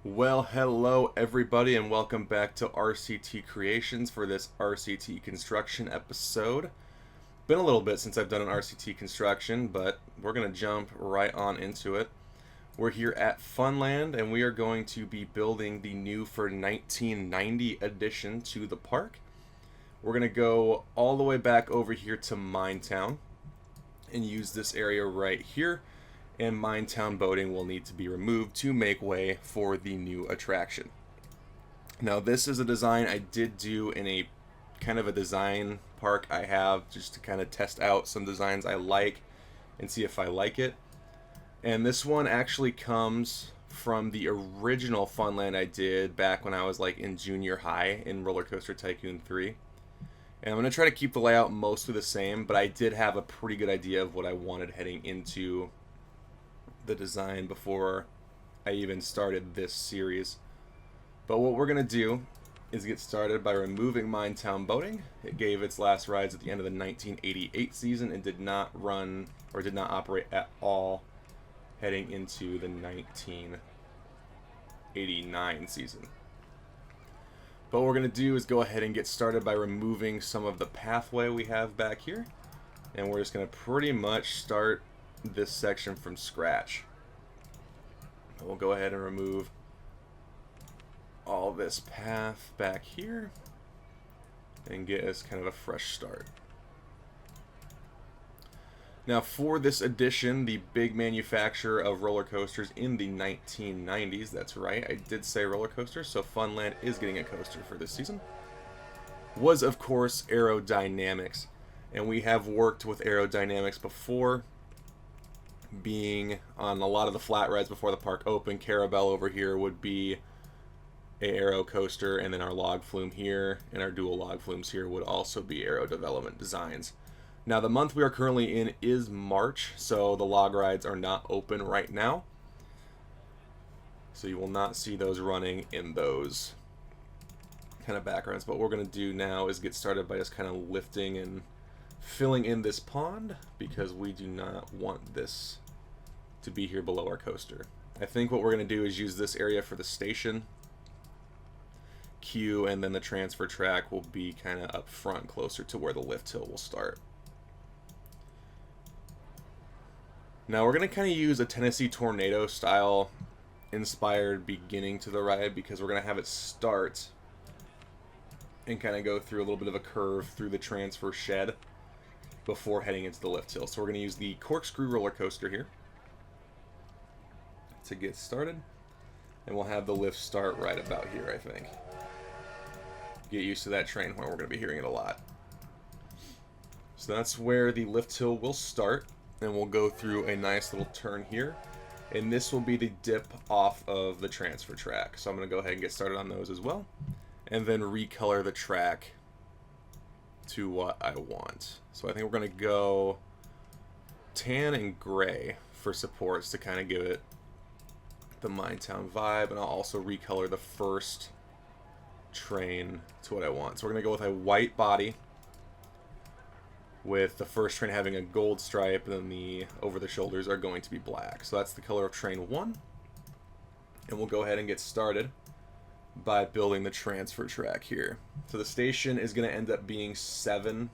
Well, hello everybody, and welcome back to RCT Creations for this RCT Construction episode. Been a little bit since I've done an RCT Construction, but we're going to jump right on into it. We're here at Funland, and we are going to be building the new for 1990 addition to the park. We're going to go all the way back over here to Minetown and use this area right here. And Minetown boating will need to be removed to make way for the new attraction. Now, this is a design I did do in a kind of a design park I have just to kind of test out some designs I like and see if I like it. And this one actually comes from the original Funland I did back when I was like in junior high in Roller Coaster Tycoon 3. And I'm going to try to keep the layout mostly the same, but I did have a pretty good idea of what I wanted heading into the design before I even started this series. But what we're going to do is get started by removing Minetown boating. It gave its last rides at the end of the 1988 season and did not run or did not operate at all heading into the 1989 season. But what we're going to do is go ahead and get started by removing some of the pathway we have back here. And we're just going to pretty much start this section from scratch. We'll go ahead and remove all this path back here and get us kind of a fresh start. Now, for this edition, the big manufacturer of roller coasters in the 1990s, that's right, I did say roller coasters, so Funland is getting a coaster for this season, was of course Aerodynamics. And we have worked with Aerodynamics before, being on a lot of the flat rides before the park opened. Carabel over here would be a aero coaster, and then our log flume here and our dual log flumes here would also be aero development designs. Now, the month we are currently in is March, so the log rides are not open right now, so you will not see those running in those kind of backgrounds. But what we're going to do now is get started by just kind of lifting and filling in this pond, because we do not want this to be here below our coaster. I think what we're going to do is use this area for the station queue, and then the transfer track will be kind of up front closer to where the lift hill will start. Now we're going to kind of use a Tennessee Tornado style inspired beginning to the ride, because we're going to have it start and kind of go through a little bit of a curve through the transfer shed before heading into the lift hill. So we're going to use the corkscrew roller coaster here to get started, and we'll have the lift start right about here, I think. Get used to that train horn, we're going to be hearing it a lot. So that's where the lift hill will start, and we'll go through a nice little turn here, and this will be the dip off of the transfer track. So I'm going to go ahead and get started on those as well, and then recolor the track to what I want. So I think we're going to go tan and gray for supports to kind of give it the Minetown vibe, and I'll also recolor the first train to what I want. So we're going to go with a white body with the first train having a gold stripe, and then the over the shoulders are going to be black. So that's the color of train 1, and we'll go ahead and get started by building the transfer track here. So the station is going to end up being 7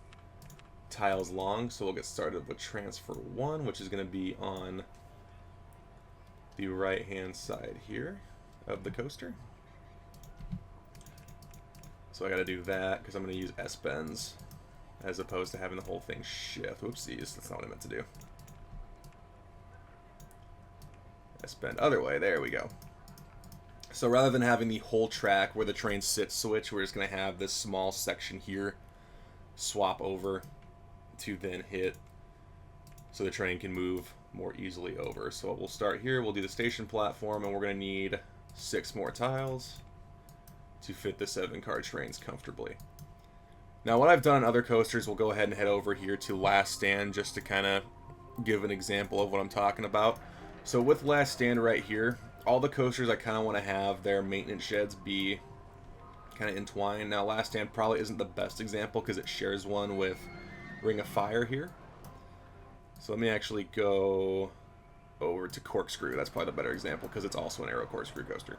tiles long, so we'll get started with transfer 1, which is going to be on the right hand side here of the coaster. So I got to do that because I'm going to use S-bends as opposed to having the whole thing shift. Whoopsies, that's not what I meant to do. S-bend other way, there we go. So rather than having the whole track where the train sits switch, we're just going to have this small section here swap over to then hit so the train can move more easily over. So we'll start here, we'll do the station platform, and we're going to need 6 more tiles to fit the 7-car trains comfortably. Now what I've done on other coasters, we'll go ahead and head over here to Last Stand just to kind of give an example of what I'm talking about. So with Last Stand right here, all the coasters I kind of want to have their maintenance sheds be kind of entwined. Now Last Stand probably isn't the best example because it shares one with Ring of Fire here. So let me actually go over to Corkscrew. That's probably the better example because it's also an aero corkscrew coaster.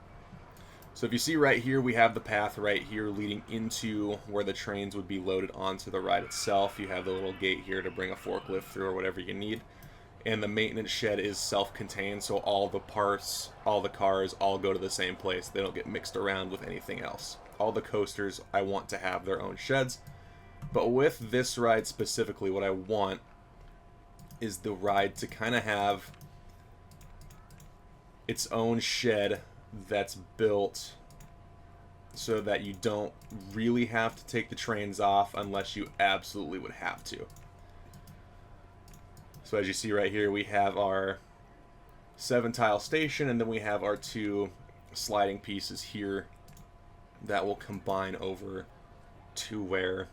So if you see right here, we have the path right here leading into where the trains would be loaded onto the ride itself. You have the little gate here to bring a forklift through or whatever you need. And the maintenance shed is self-contained, so all the parts, all the cars, all go to the same place. They don't get mixed around with anything else. All the coasters, I want to have their own sheds. But with this ride specifically, what I want is the ride to kind of have its own shed that's built so that you don't really have to take the trains off unless you absolutely would have to. So as you see right here, we have our 7-tile station, and then we have our 2 sliding pieces here that will combine over to where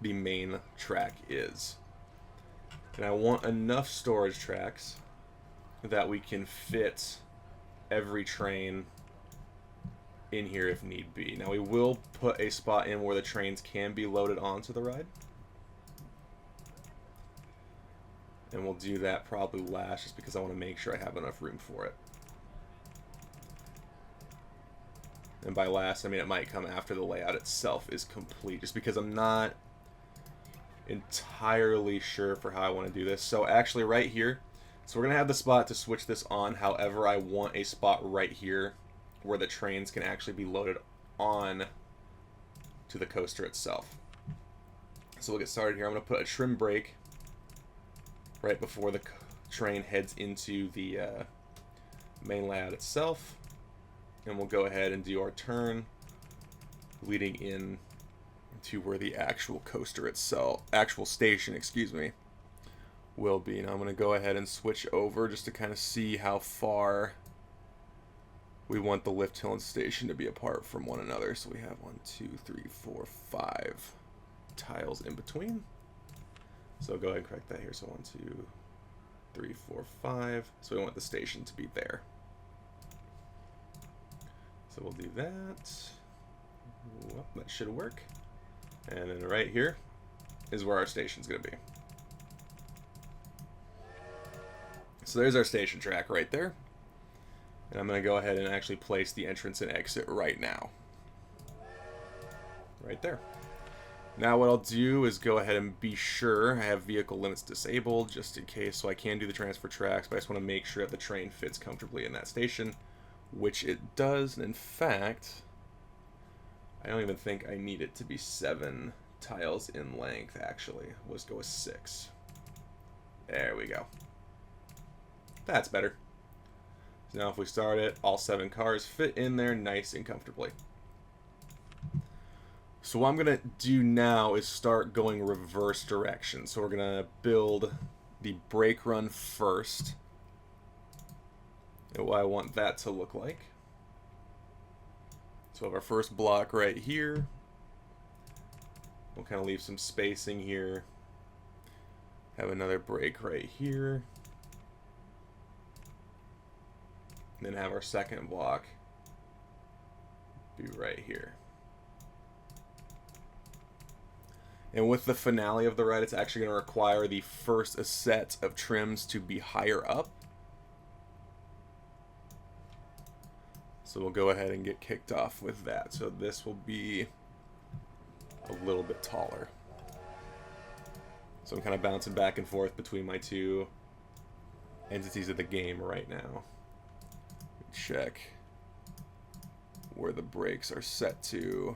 the main track is. And I want enough storage tracks that we can fit every train in here if need be. Now we will put a spot in where the trains can be loaded onto the ride. And we'll do that probably last just because I want to make sure I have enough room for it. And by last, I mean it might come after the layout itself is complete, just because I'm not entirely sure for how I want to do this. So actually right here, so we're going to have the spot to switch this on. However, I want a spot right here where the trains can actually be loaded on to the coaster itself. So we'll get started here. I'm going to put a trim brake right before the train heads into the main layout itself. And we'll go ahead and do our turn leading in to where the actual coaster itself, actual station, excuse me, will be. Now I'm going to go ahead and switch over just to kind of see how far we want the lift hill and station to be apart from one another. So we have 1, 2, 3, 4, 5 tiles in between. So go ahead and correct that here. So 1, 2, 3, 4, 5. So we want the station to be there. So we'll do that. Well, that should work. And then right here is where our station's going to be. So there's our station track right there. And I'm going to go ahead and actually place the entrance and exit right now. Right there. Now what I'll do is go ahead and be sure I have vehicle limits disabled just in case, so I can do the transfer tracks, but I just want to make sure that the train fits comfortably in that station, which it does. And in fact, I don't even think I need it to be 7 tiles in length, actually. Let's go with 6. There we go. That's better. So now if we start it, all 7 cars fit in there nice and comfortably. So what I'm going to do now is start going reverse direction. So we're going to build the brake run first. And what I want that to look like. So we have our first block right here. We'll kind of leave some spacing here. Have another brake right here. And then have our second block be right here. And with the finale of the ride, it's actually going to require the first set of trims to be higher up. So we'll go ahead and get kicked off with that. So this will be a little bit taller. So I'm kind of bouncing back and forth between my 2 entities of the game right now. Check where the brakes are set to.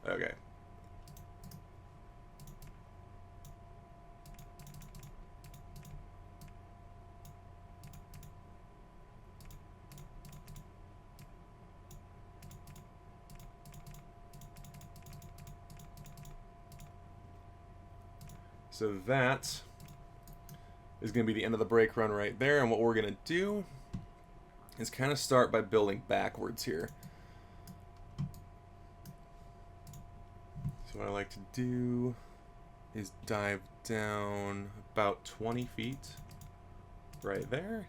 Okay. So that is going to be the end of the brake run right there. And what we're going to do is kind of start by building backwards here. So what I like to do is dive down about 20 feet right there.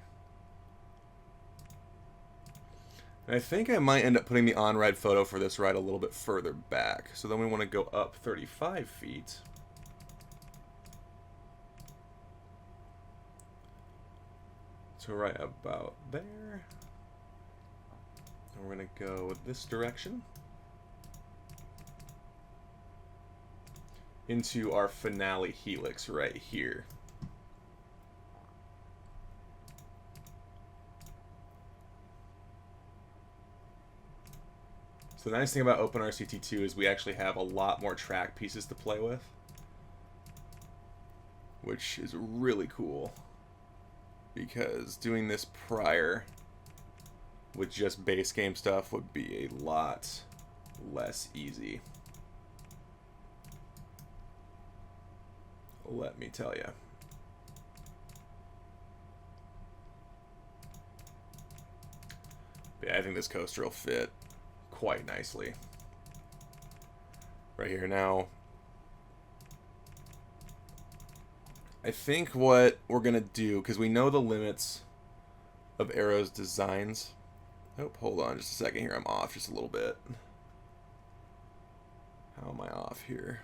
And I think I might end up putting the on-ride photo for this ride a little bit further back. So then we want to go up 35 feet. So right about there. And we're going to go this direction into our finale helix right here. So the nice thing about OpenRCT2 is we actually have a lot more track pieces to play with, which is really cool, because doing this prior with just base game stuff would be a lot less easy. Let me tell you. Yeah, I think this coaster will fit quite nicely right here. Now, I think what we're gonna do, because we know the limits of Arrow's designs. Oh, hold on just a second here. I'm off just a little bit. How am I off here?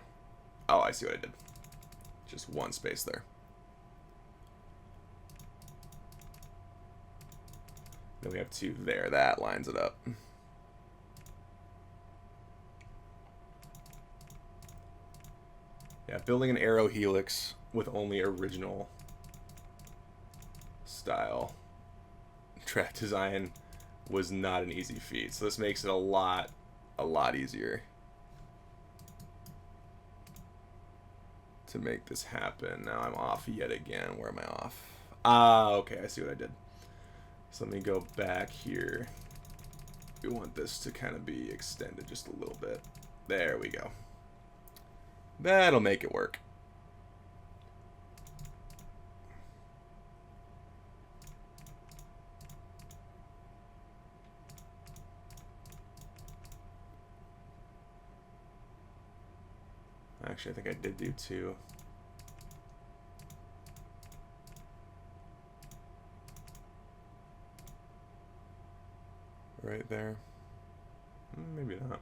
Oh, I see what I did. Just one space there. Then we have two there. That lines it up. Yeah, building an Arrow helix with only original style track design was not an easy feat. So this makes it a lot easier to make this happen. Now I'm off yet again. Where am I off? Ah, okay, I see what I did. So let me go back here. We want this to kind of be extended just a little bit. There we go. That'll make it work. Actually, I think I did do two. Right there. Maybe not.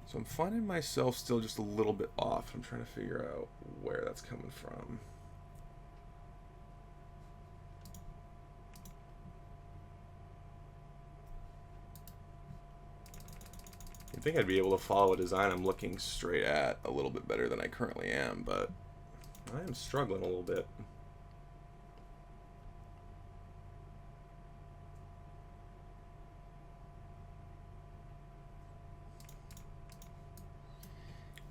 So I'm finding myself still just a little bit off. I'm trying to figure out where that's coming from. I think I'd be able to follow a design I'm looking straight at a little bit better than I currently am, but I am struggling a little bit.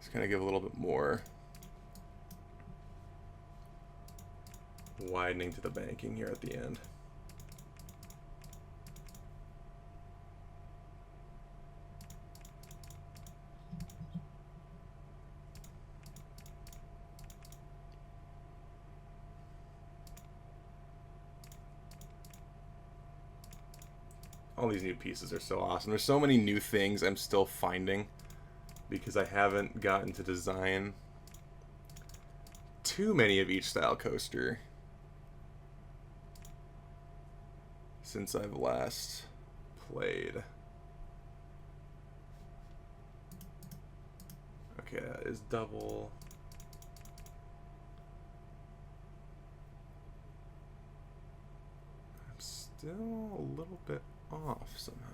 Just kind of give a little bit more widening to the banking here at the end. All these new pieces are so awesome. There's so many new things I'm still finding because I haven't gotten to design too many of each style coaster since I've last played. Okay, that is double. I'm still a little bit off somehow.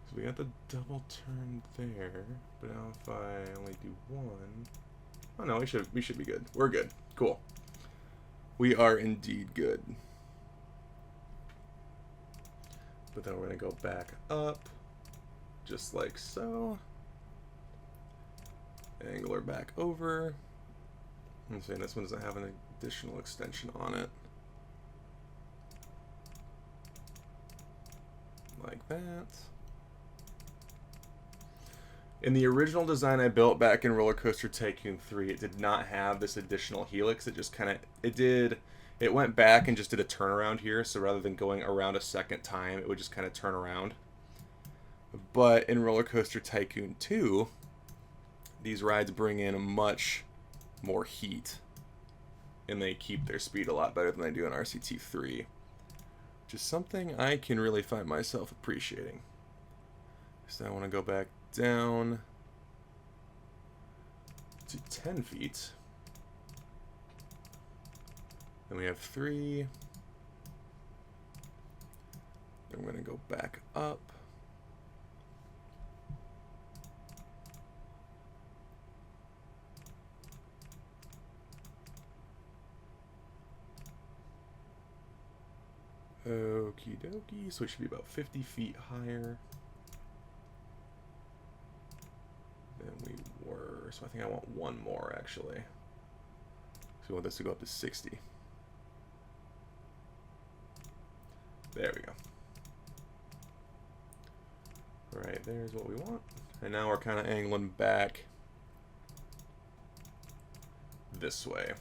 So we got the double turn there, but now if I only do one, oh no, we should be good. We're good. Cool. We are indeed good. But then we're gonna go back up, just like so. Angle her back over. I'm saying this one doesn't have an additional extension on it. Like that. In the original design I built back in Roller Coaster Tycoon 3, it did not have this additional helix. It just kind of, it went back and just did a turnaround here. So rather than going around a second time, it would just kind of turn around. But in Roller Coaster Tycoon 2, these rides bring in much more heat, and they keep their speed a lot better than they do in RCT3, which is something I can really find myself appreciating. So I want to go back down to 10 feet. Then we have 3. Then we're going to go back up. Okie dokie, so it should be about 50 feet higher than we were. So I think I want one more actually. So we want this to go up to 60. There we go. Right, there's what we want. And now we're kind of angling back this way.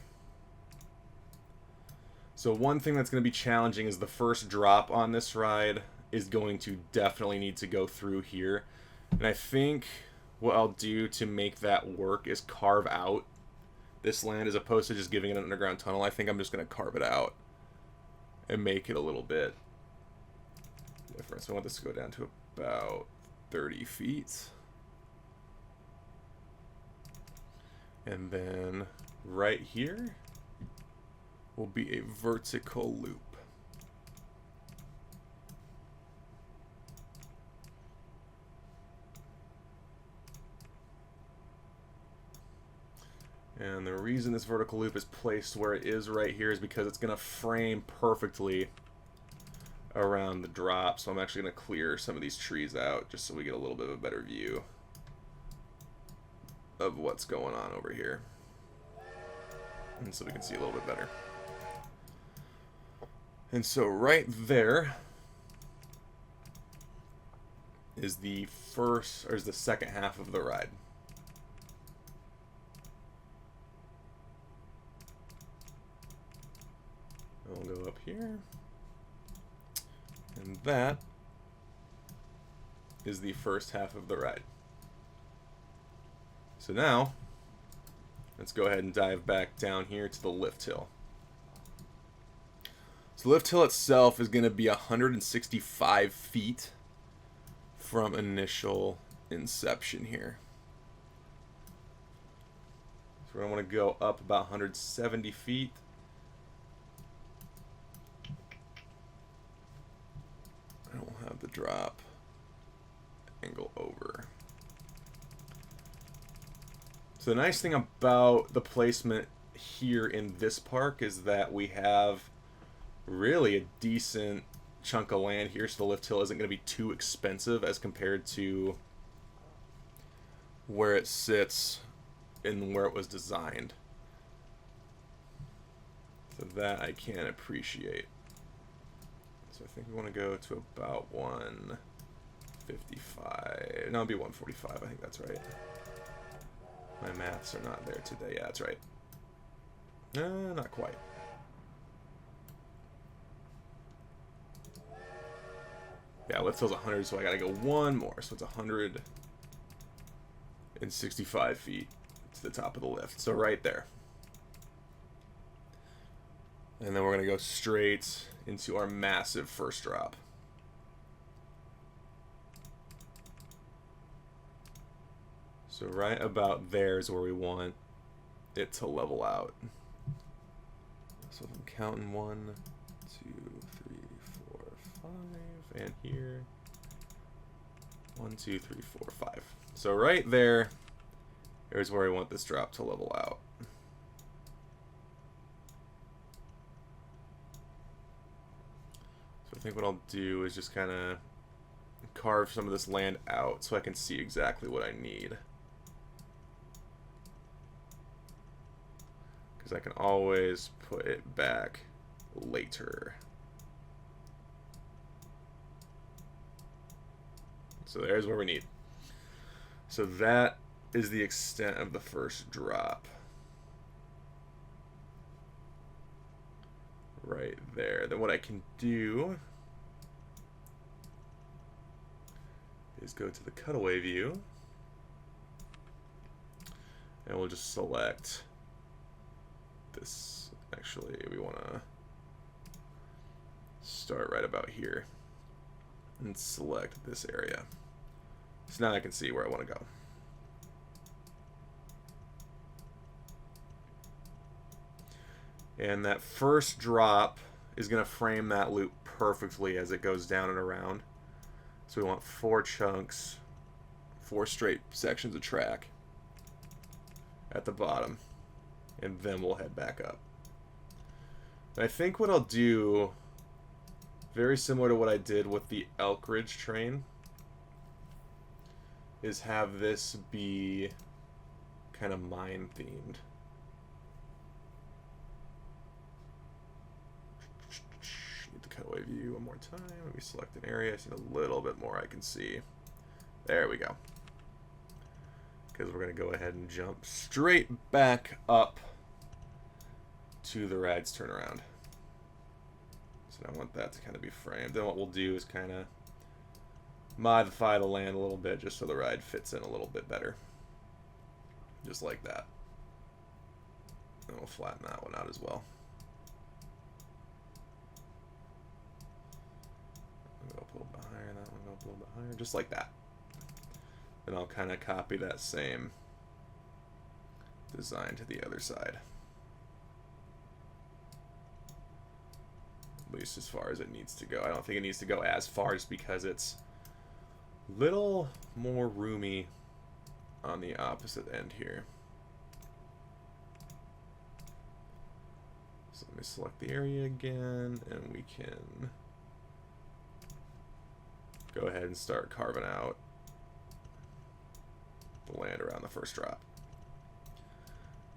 So one thing that's going to be challenging is the first drop on this ride is going to definitely need to go through here. And I think what I'll do to make that work is carve out this land as opposed to just giving it an underground tunnel. I think I'm just going to carve it out and make it a little bit different. So I want this to go down to about 30 feet. And then right here will be a vertical loop. And the reason this vertical loop is placed where it is right here is because it's going to frame perfectly around the drop. So I'm actually going to clear some of these trees out just so we get a little bit of a better view of what's going on over here. And so we can see a little bit better. And so right there is the first, or is the second half of the ride. We'll go up here. And that is the first half of the ride. So now, let's go ahead and dive back down here to the lift hill. So the lift hill itself is going to be 165 feet from initial inception here. So we're going to want to go up about 170 feet. And we'll have the drop angle over. So the nice thing about the placement here in this park is that we have really a decent chunk of land here, so the lift hill isn't going to be too expensive as compared to where it sits and where it was designed. So that I can appreciate. So I think we want to go to about 155. No, it'll be 145. I think that's right. My maths are not there today. Yeah, that's right. Not quite. Yeah, lift hill's 100, so I gotta go one more. So it's 165 feet to the top of the lift. So right there. And then we're gonna go straight into our massive first drop. So right about there is where we want it to level out. So if I'm counting 1, 2, 3, 4, 5, and here 1, 2, 3, 4, 5. So right there is where we want this drop to level out. So I think what I'll do is just kind of carve some of this land out so I can see exactly what I need. I can always put it back later. So there's where we need. So that is the extent of the first drop. Right there. Then what I can do is go to the cutaway view. And we'll just select this. Actually, we want to start right about here and select this area. So now I can see where I want to go. And that first drop is going to frame that loop perfectly as it goes down and around. So we want 4 chunks, 4 straight sections of track at the bottom. And then we'll head back up. And I think what I'll do, very similar to what I did with the Elk Ridge train, is have this be kind of mine themed. Need the cutaway view one more time. Let me select an area. I see a little bit more I can see. There we go. Because we're going to go ahead and jump straight back up to the ride's turnaround. So I want that to kind of be framed. Then what we'll do is kind of modify the land a little bit just so the ride fits in a little bit better. Just like that. And we'll flatten that one out as well. Go up a little bit higher, that one go up a little bit higher, just like that. Then I'll kind of copy that same design to the other side. At least as far as it needs to go. I don't think it needs to go as far just because it's a little more roomy on the opposite end here. So let me select the area again, and we can go ahead and start carving out the land around the first drop.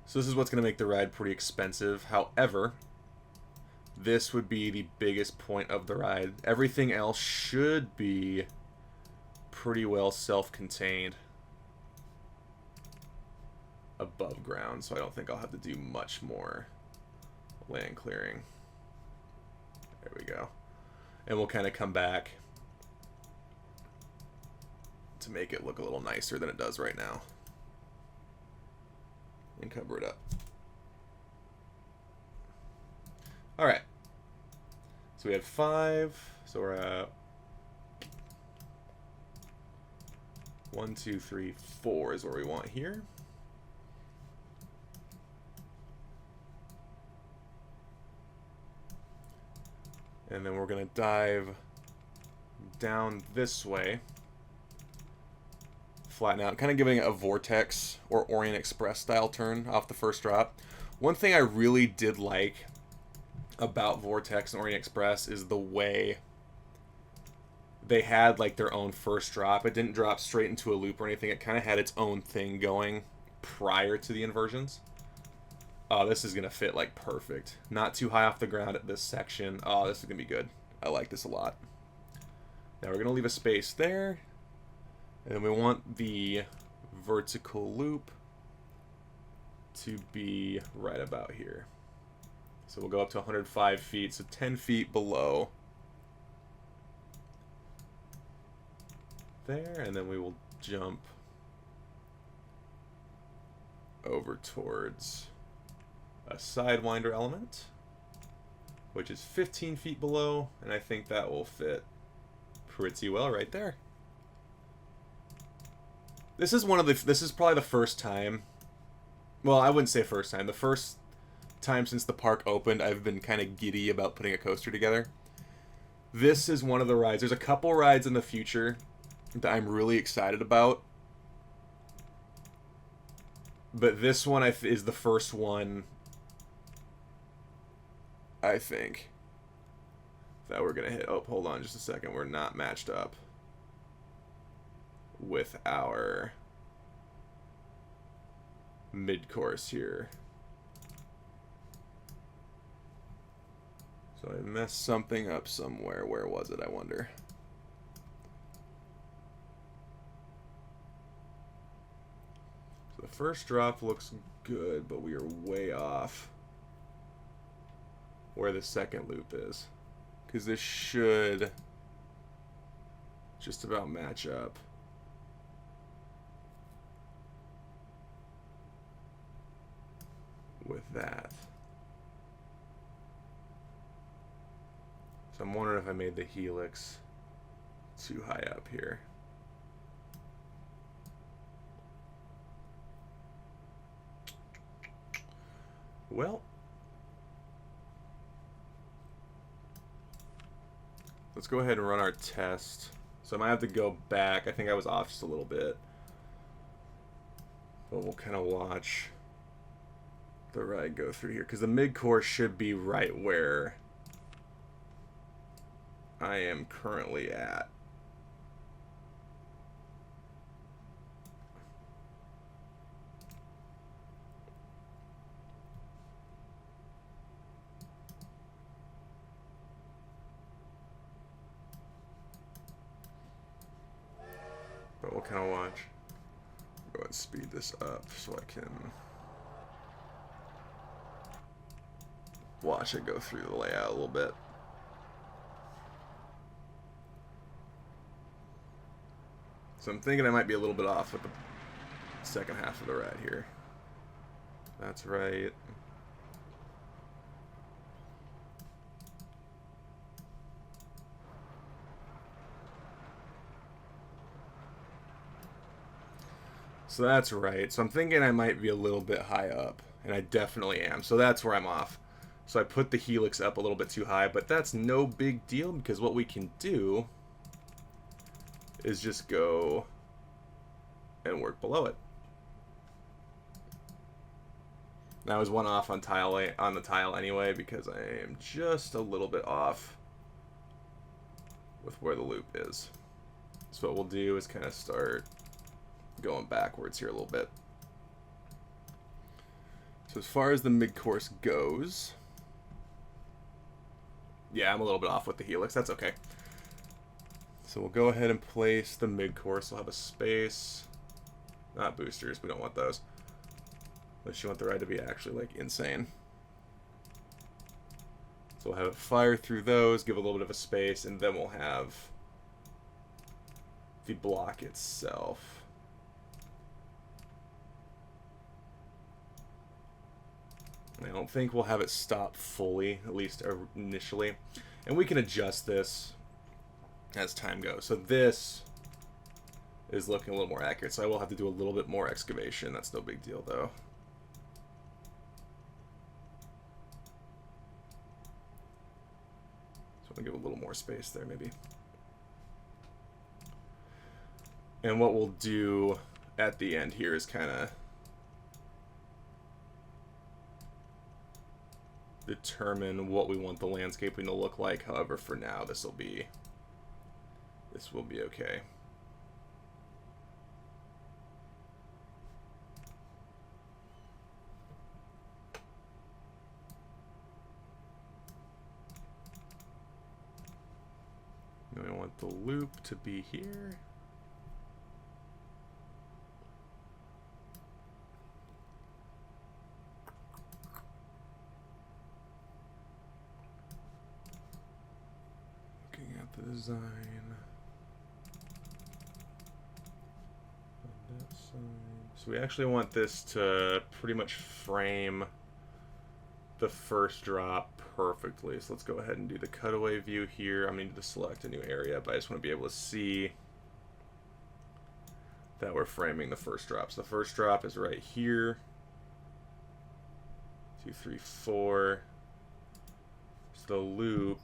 So this is what's going to make the ride pretty expensive. However, this would be the biggest point of the ride. Everything else should be pretty well self-contained above ground, so I don't think I'll have to do much more land clearing. There we go. And we'll kind of come back to make it look a little nicer than it does right now. And cover it up. Alright. So we had 5. So we're at 1, 2, 3, 4 is where we want here. And then we're going to dive down this way. Flatten out, kind of giving it a vortex or Orient Express style turn off the first drop. One thing I really did like about Vortex and Orient Express is the way they had like their own first drop. It didn't drop straight into a loop or anything. It kind of had its own thing going prior to the inversions. Oh, this is going to fit like perfect. Not too high off the ground at this section. Oh, this is going to be good. I like this a lot. Now we're going to leave a space there. And we want the vertical loop to be right about here. So we'll go up to 105 feet, so 10 feet below there, and then we will jump over towards a sidewinder element, which is 15 feet below, and I think that will fit pretty well right there. This is probably the first time, well, I wouldn't say first time, the first time since the park opened I've been kind of giddy about putting a coaster together. This is one of the rides. There's a couple rides in the future that I'm really excited about, but this one is the first one I think that we're gonna hit. Oh, hold on just a second, we're not matched up with our mid-course here. So I messed something up somewhere. Where was it, I wonder? So the first drop looks good, but we are way off where the second loop is. Because this should just about match up. With that. So I'm wondering if I made the helix too high up here. Well, let's go ahead and run our test. So I might have to go back. I think I was off just a little bit. But we'll kind of watch the ride go through here, because the mid-course should be right where I am currently at. But we'll kind of watch. Go ahead and speed this up so I can watch it go through the layout a little bit. So I'm thinking I might be a little bit off with the second half of the ride here. That's right. So that's right. So I'm thinking I might be a little bit high up, and I definitely am. So that's where I'm off. So I put the helix up a little bit too high, but that's no big deal, because what we can do is just go and work below it. Now I was one off on the tile anyway, because I am just a little bit off with where the loop is. So what we'll do is kind of start going backwards here a little bit. So as far as the mid-course goes, yeah, I'm a little bit off with the helix. That's okay. So we'll go ahead and place the mid-course. We'll have a space. Not boosters. We don't want those. Unless you want the ride to be actually, like, insane. So we'll have it fire through those, give a little bit of a space, and then we'll have the block itself. I don't think we'll have it stop fully, at least initially. And we can adjust this as time goes. So this is looking a little more accurate. So I will have to do a little bit more excavation. That's no big deal, though. So I'm going to give a little more space there, maybe. And what we'll do at the end here is kind of determine what we want the landscaping to look like. However, for now, this will be okay. Now we want the loop to be here. The design on that side. So we actually want this to pretty much frame the first drop perfectly. So let's go ahead and do the cutaway view here. I'm going to select a new area, but I just want to be able to see that we're framing the first drop. So the first drop is right here. 2, 3, 4. So the loop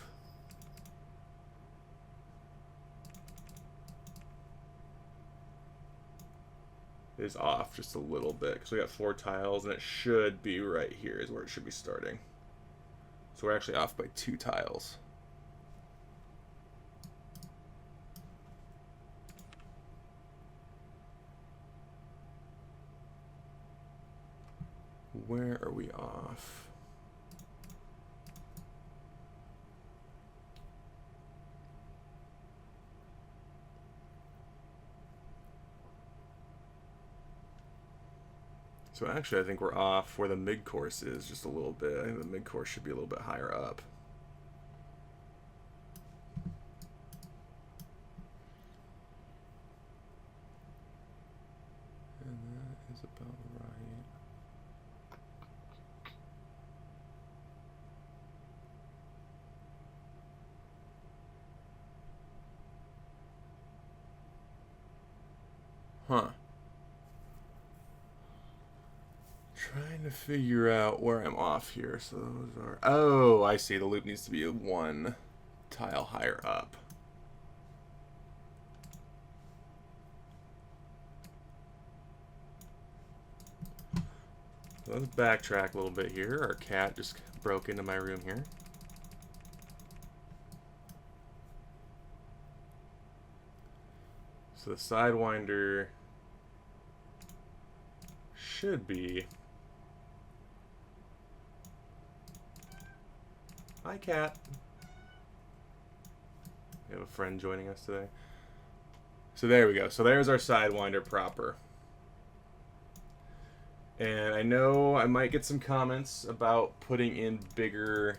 is off just a little bit because we got 4 tiles, and it should be right here is where it should be starting. So we're actually off by 2 tiles. Where are we off? So actually, I think we're off where the mid-course is just a little bit. I think the mid-course should be a little bit higher up. And that is about right. Huh. Trying to figure out where I'm off here. So those are... Oh, I see. The loop needs to be a 1 tile higher up. So let's backtrack a little bit here. Our cat just broke into my room here. So the sidewinder should be... Hi, cat. We have a friend joining us today. So there we go. So there's our sidewinder proper. And I know I might get some comments about putting in bigger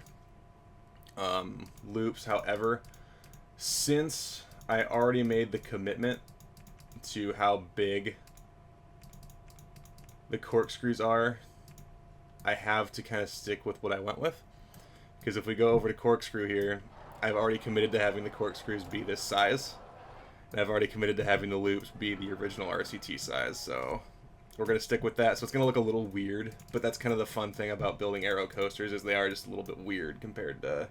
loops. However, since I already made the commitment to how big the corkscrews are, I have to kind of stick with what I went with. Because if we go over to corkscrew here, I've already committed to having the corkscrews be this size. And I've already committed to having the loops be the original RCT size, so we're going to stick with that. So it's going to look a little weird, but that's kind of the fun thing about building aero coasters, is they are just a little bit weird compared to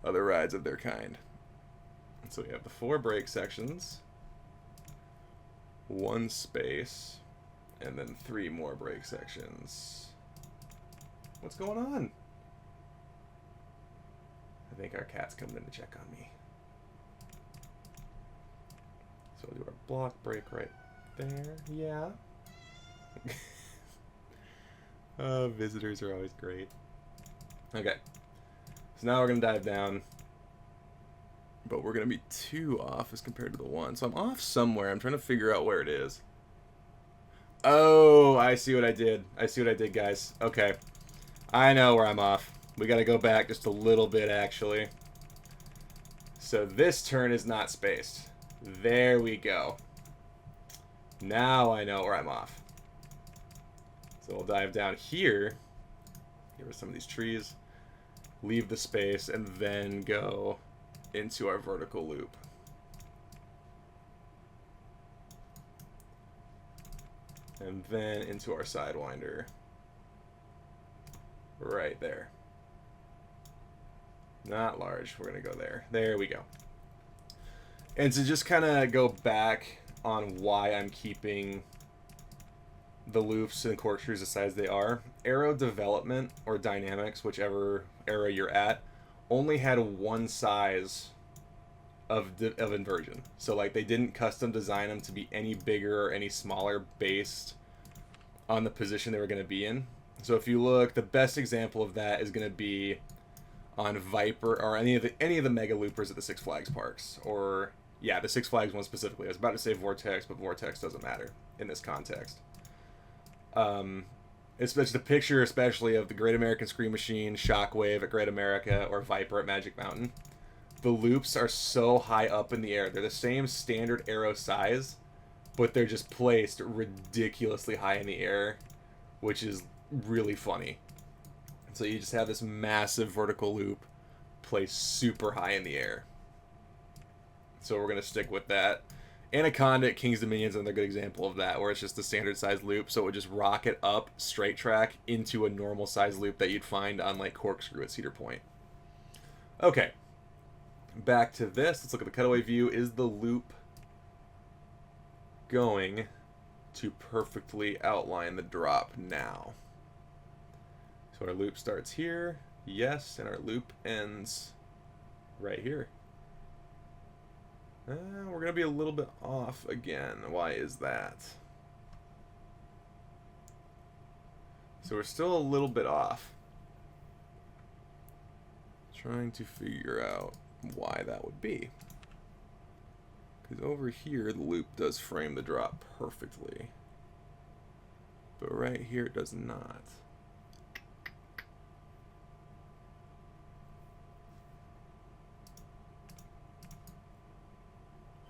other rides of their kind. And so we have the 4 brake sections, 1 space, and then 3 more brake sections. What's going on? I think our cat's coming in to check on me. So we'll do our block brake right there. Yeah. Visitors are always great. Okay. So now we're going to dive down. But we're going to be 2 off as compared to the 1. So I'm off somewhere. I'm trying to figure out where it is. Oh, I see what I did. I see what I did, guys. Okay. I know where I'm off. We got to go back just a little bit, actually. So this turn is not spaced. There we go. Now I know where I'm off. So we'll dive down here. Get rid of some of these trees. Leave the space, and then go into our vertical loop. And then into our sidewinder. Right there. Not large. We're going to go there. There we go. And to just kind of go back on why I'm keeping the loops and corkscrews the size they are. Aero development or dynamics, whichever era you're at, only had 1 size of inversion. So like they didn't custom design them to be any bigger or any smaller based on the position they were going to be in. So if you look, the best example of that is going to be on Viper or any of the mega loopers at the Six Flags parks, or yeah, the Six Flags one specifically. I was about to say Vortex, but Vortex doesn't matter in this context. It's the picture, especially of the Great American Scream Machine, Shockwave at Great America, or Viper at Magic Mountain. The loops are so high up in the air. They're the same standard aero size, but they're just placed ridiculously high in the air, which is really funny. So you just have this massive vertical loop placed super high in the air. So we're going to stick with that. Anaconda at King's Dominion is another good example of that, where it's just a standard size loop, so it would just rocket up straight track into a normal size loop that you'd find on like Corkscrew at Cedar Point. Okay, back to this. Let's look at the cutaway view. Is the loop going to perfectly outline the drop now? So our loop starts here, yes, and our loop ends right here. We're going to be a little bit off again. Why is that? So we're still a little bit off. Trying to figure out why that would be. Because over here, the loop does frame the drop perfectly. But right here, it does not.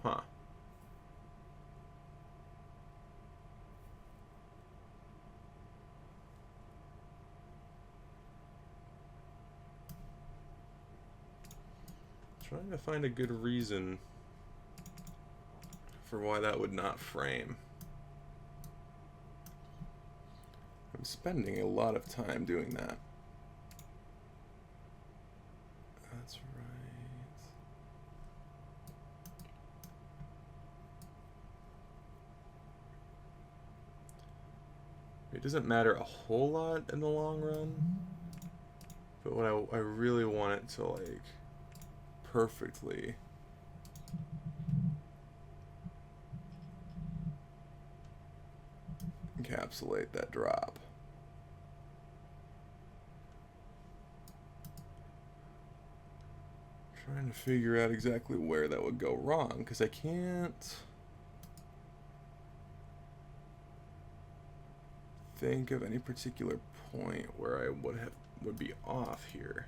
Huh. Trying to find a good reason for why that would not frame. I'm spending a lot of time doing that. It doesn't matter a whole lot in the long run, but what I really want it to like perfectly encapsulate that drop. Trying to figure out exactly where that would go wrong, because I can't think of any particular point where I would be off here.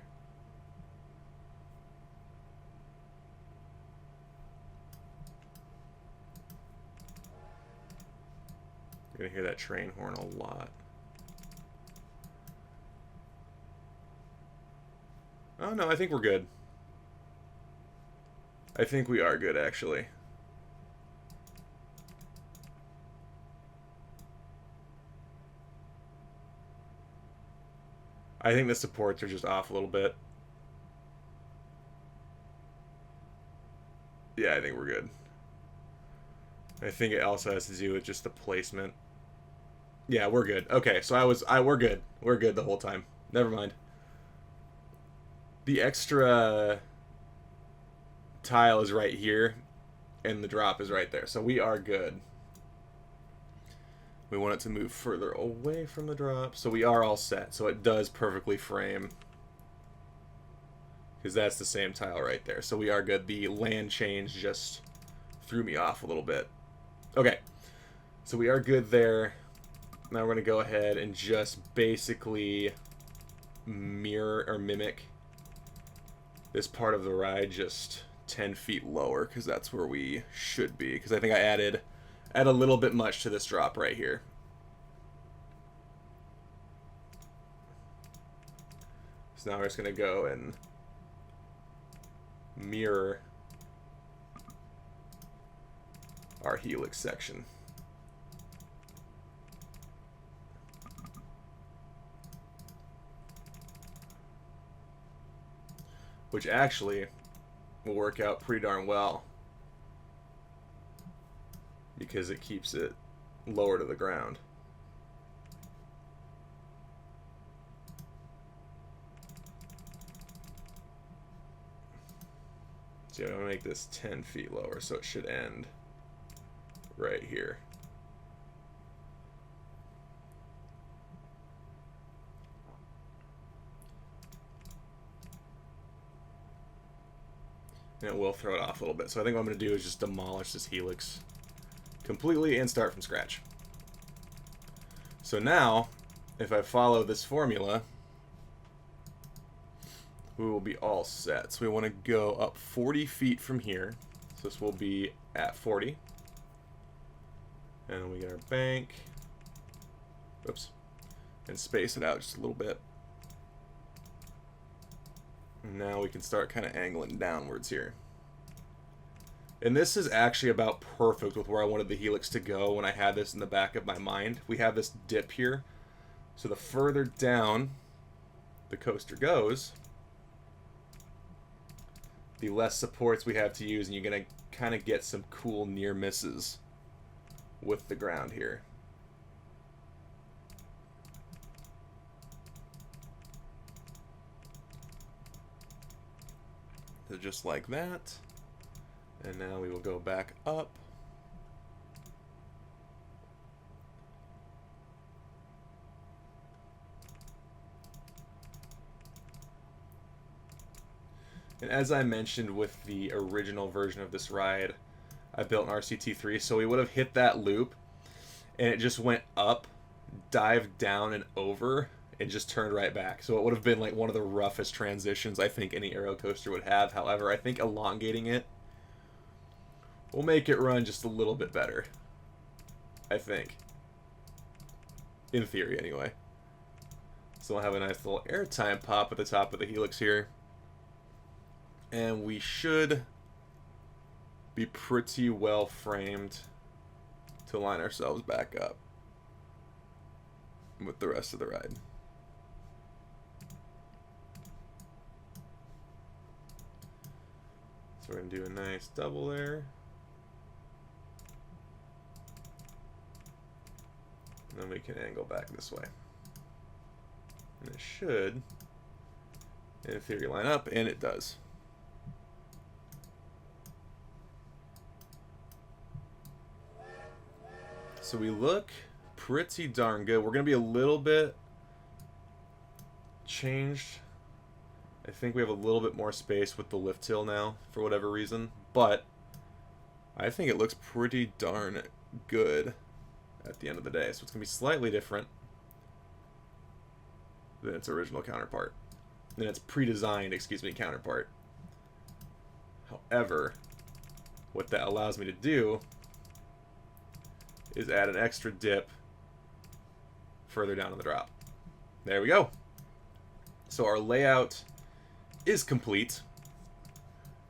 You're gonna hear that train horn a lot. Oh no, I think we're good. I think we are good, actually. I think the supports are just off a little bit. Yeah, I think we're good. I think it also has to do with just the placement. Yeah, we're good. Okay, so we're good. We're good the whole time. Never mind. The extra tile is right here, and the drop is right there. So we are good. We want it to move further away from the drop, so we are all set. So it does perfectly frame, because that's the same tile right there. So we are good. The land change just threw me off a little bit. Okay, so we are good there. Now we're going to go ahead and just basically mirror or mimic this part of the ride just 10 feet lower, because that's where we should be, because I think I add a little bit much to this drop right here. So now we're just going to go and mirror our helix section. Which actually will work out pretty darn well, because it keeps it lower to the ground. So I'm going to make this 10 feet lower, so it should end right here. And it will throw it off a little bit. So I think what I'm going to do is just demolish this helix completely and start from scratch. So now, if I follow this formula, we will be all set. So we want to go up 40 feet from here. So this will be at 40. And we get our bank. Oops. And space it out just a little bit. And now we can start kind of angling downwards here. And this is actually about perfect with where I wanted the helix to go when I had this in the back of my mind. We have this dip here. So the further down the coaster goes, the less supports we have to use, and you're going to kind of get some cool near misses with the ground here. So just like that. And now we will go back up. And as I mentioned with the original version of this ride, I built an RCT3, so we would have hit that loop, and it just went up, dived down and over, and just turned right back. So it would have been like one of the roughest transitions I think any aero coaster would have. However, I think elongating it will make it run just a little bit better. I think. In theory, anyway. So we'll have a nice little airtime pop at the top of the helix here. And we should be pretty well framed to line ourselves back up with the rest of the ride. So we're going to do a nice double there. And then we can angle back this way. And it should, in theory, line up, and it does. So we look pretty darn good. We're going to be a little bit changed. I think we have a little bit more space with the lift hill now, for whatever reason. But I think it looks pretty darn good at the end of the day. So it's going to be slightly different than its original counterpart. Than its pre-designed, counterpart. However, what that allows me to do is add an extra dip further down in the drop. There we go. So our layout is complete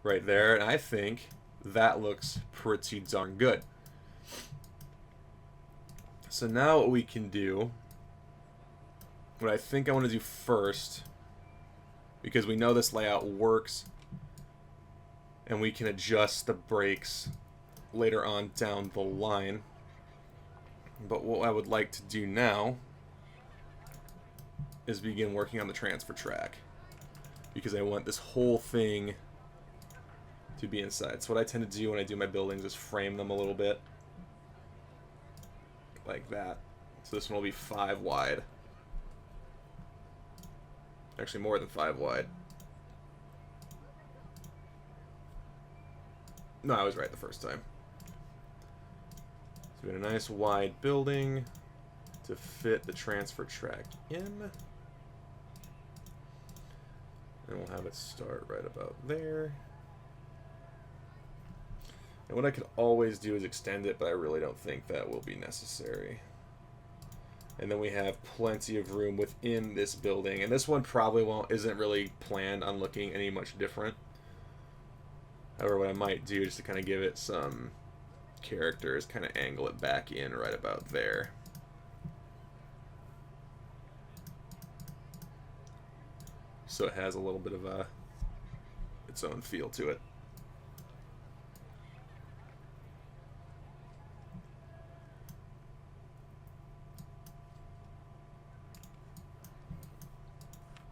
right there, and I think that looks pretty darn good. So now what we can do, what I think I want to do first, because we know this layout works and we can adjust the brakes later on down the line. But what I would like to do now is begin working on the transfer track, because I want this whole thing to be inside. So what I tend to do when I do my buildings is frame them a little bit like that. So this one will be 5 wide. Actually more than 5 wide. No, I was right the first time. So we got a nice wide building to fit the transfer track in. And we'll have it start right about there. And what I could always do is extend it, but I really don't think that will be necessary. And then we have plenty of room within this building. And this one probably isn't really planned on looking any much different. However, what I might do just to kind of give it some character is kind of angle it back in right about there. So it has a little bit of its own feel to it.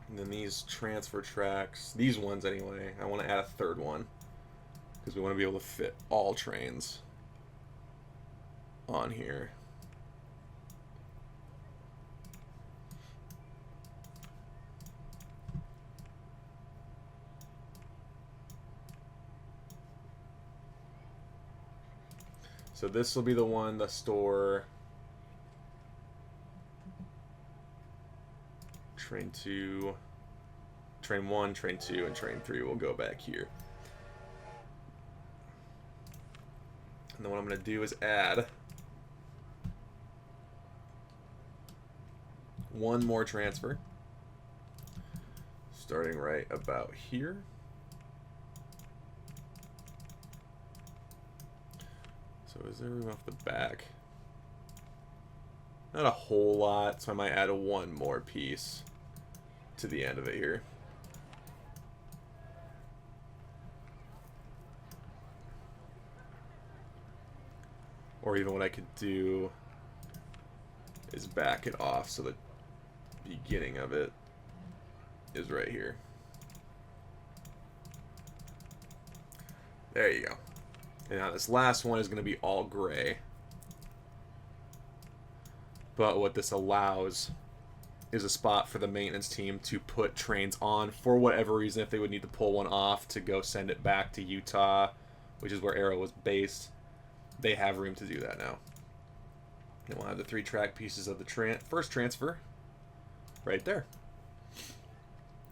And then these transfer tracks, these ones anyway, I want to add a third one, because we want to be able to fit all trains on here. So this will be the one to store train 2, train 1, train 2, and train 3 will go back here. And then what I'm going to do is add one more transfer, starting right about here. So is there room off the back? Not a whole lot, so I might add one more piece to the end of it here. Or even what I could do is back it off so the beginning of it is right here. There you go. And now this last one is going to be all gray. But what this allows is a spot for the maintenance team to put trains on for whatever reason. If they would need to pull one off to go send it back to Utah, which is where Arrow was based, they have room to do that now. And we'll have the 3 track pieces of the first transfer right there.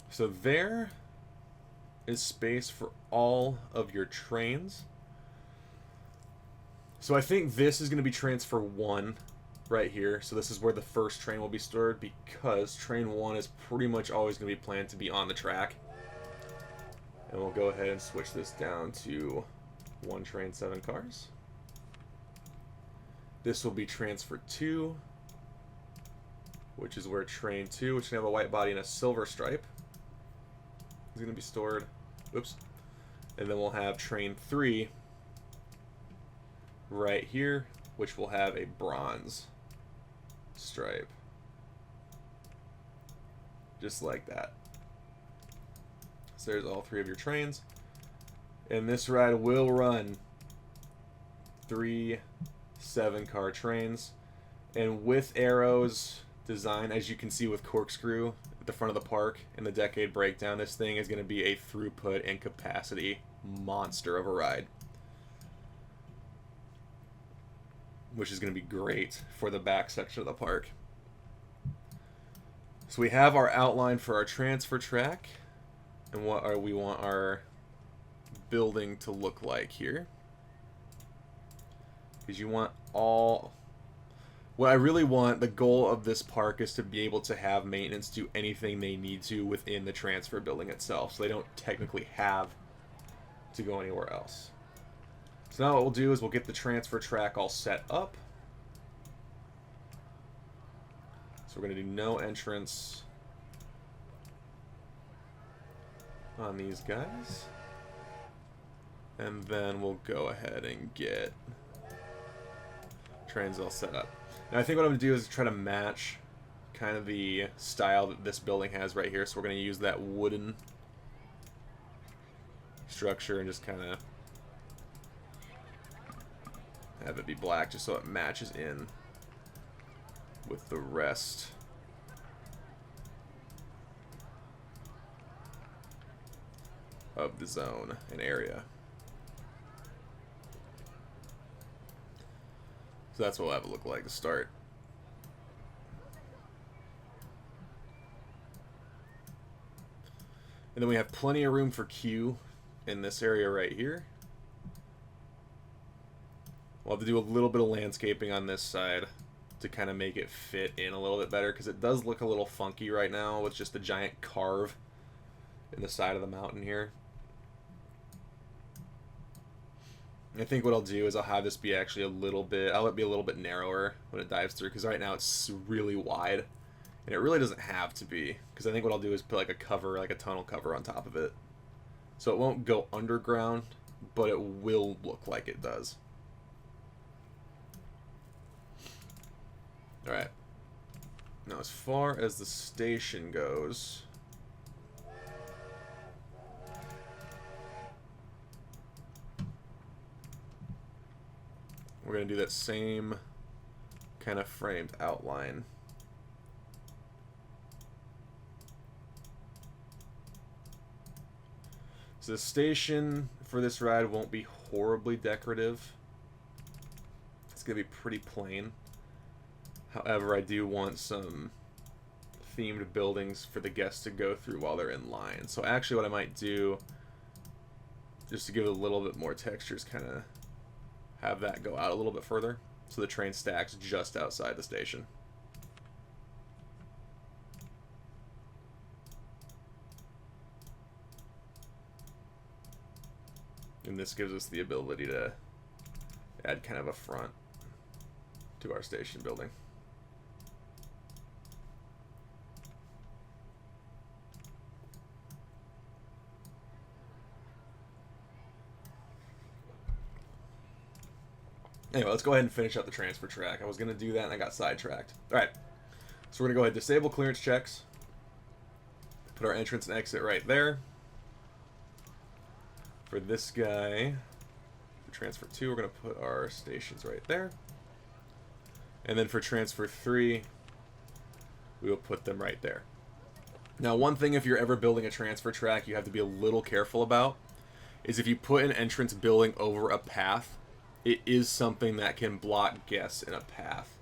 So there is space for all of your trains. So I think this is going to be transfer 1 right here. So this is where the first train will be stored, because train 1 is pretty much always going to be planned to be on the track. And we'll go ahead and switch this down to 1 train 7 cars. This will be transfer 2, which is where train 2, which can have a white body and a silver stripe, is going to be stored. Oops. And then we'll have train 3 right here, which will have a bronze stripe. Just like that. So there's all 3 of your trains. And this ride will run 3 7-car trains. And with arrows design, as you can see with corkscrew at the front of the park in the decade breakdown, this thing is going to be a throughput and capacity monster of a ride, which is going to be great for the back section of the park. So we have our outline for our transfer track and what we want our building to look like here, because you want all... What I really want, the goal of this park is to be able to have maintenance do anything they need to within the transfer building itself, so they don't technically have to go anywhere else. So now what we'll do is we'll get the transfer track all set up. So we're going to do no entrance on these guys. And then we'll go ahead and get trains all set up. Now I think what I'm going to do is try to match kind of the style that this building has right here. So we're going to use that wooden structure and just kind of have it be black just so it matches in with the rest of the zone and area. So that's what we'll have it look like to start. And then we have plenty of room for queue in this area right here. We'll have to do a little bit of landscaping on this side to kind of make it fit in a little bit better, because it does look a little funky right now with just a giant carve in the side of the mountain here. I think what I'll do is I'll have this be actually a little bit, I'll let it be a little bit narrower when it dives through, because right now it's really wide, and it really doesn't have to be, because I think what I'll do is put like a cover, like a tunnel cover on top of it. So it won't go underground, but it will look like it does. Alright. Now as far as the station goes, we're going to do that same kind of framed outline. So the station for this ride won't be horribly decorative. It's going to be pretty plain. However, I do want some themed buildings for the guests to go through while they're in line. So actually what I might do, just to give it a little bit more texture, is kind of have that go out a little bit further, so the train stacks just outside the station. And this gives us the ability to add kind of a front to our station building. Anyway, let's go ahead and finish up the transfer track. I was going to do that and I got sidetracked. Alright, so we're going to go ahead and disable clearance checks. Put our entrance and exit right there. For this guy, for transfer 2, we're going to put our stations right there. And then for transfer 3, we will put them right there. Now, one thing if you're ever building a transfer track you have to be a little careful about is if you put an entrance building over a path, it is something that can block guests in a path.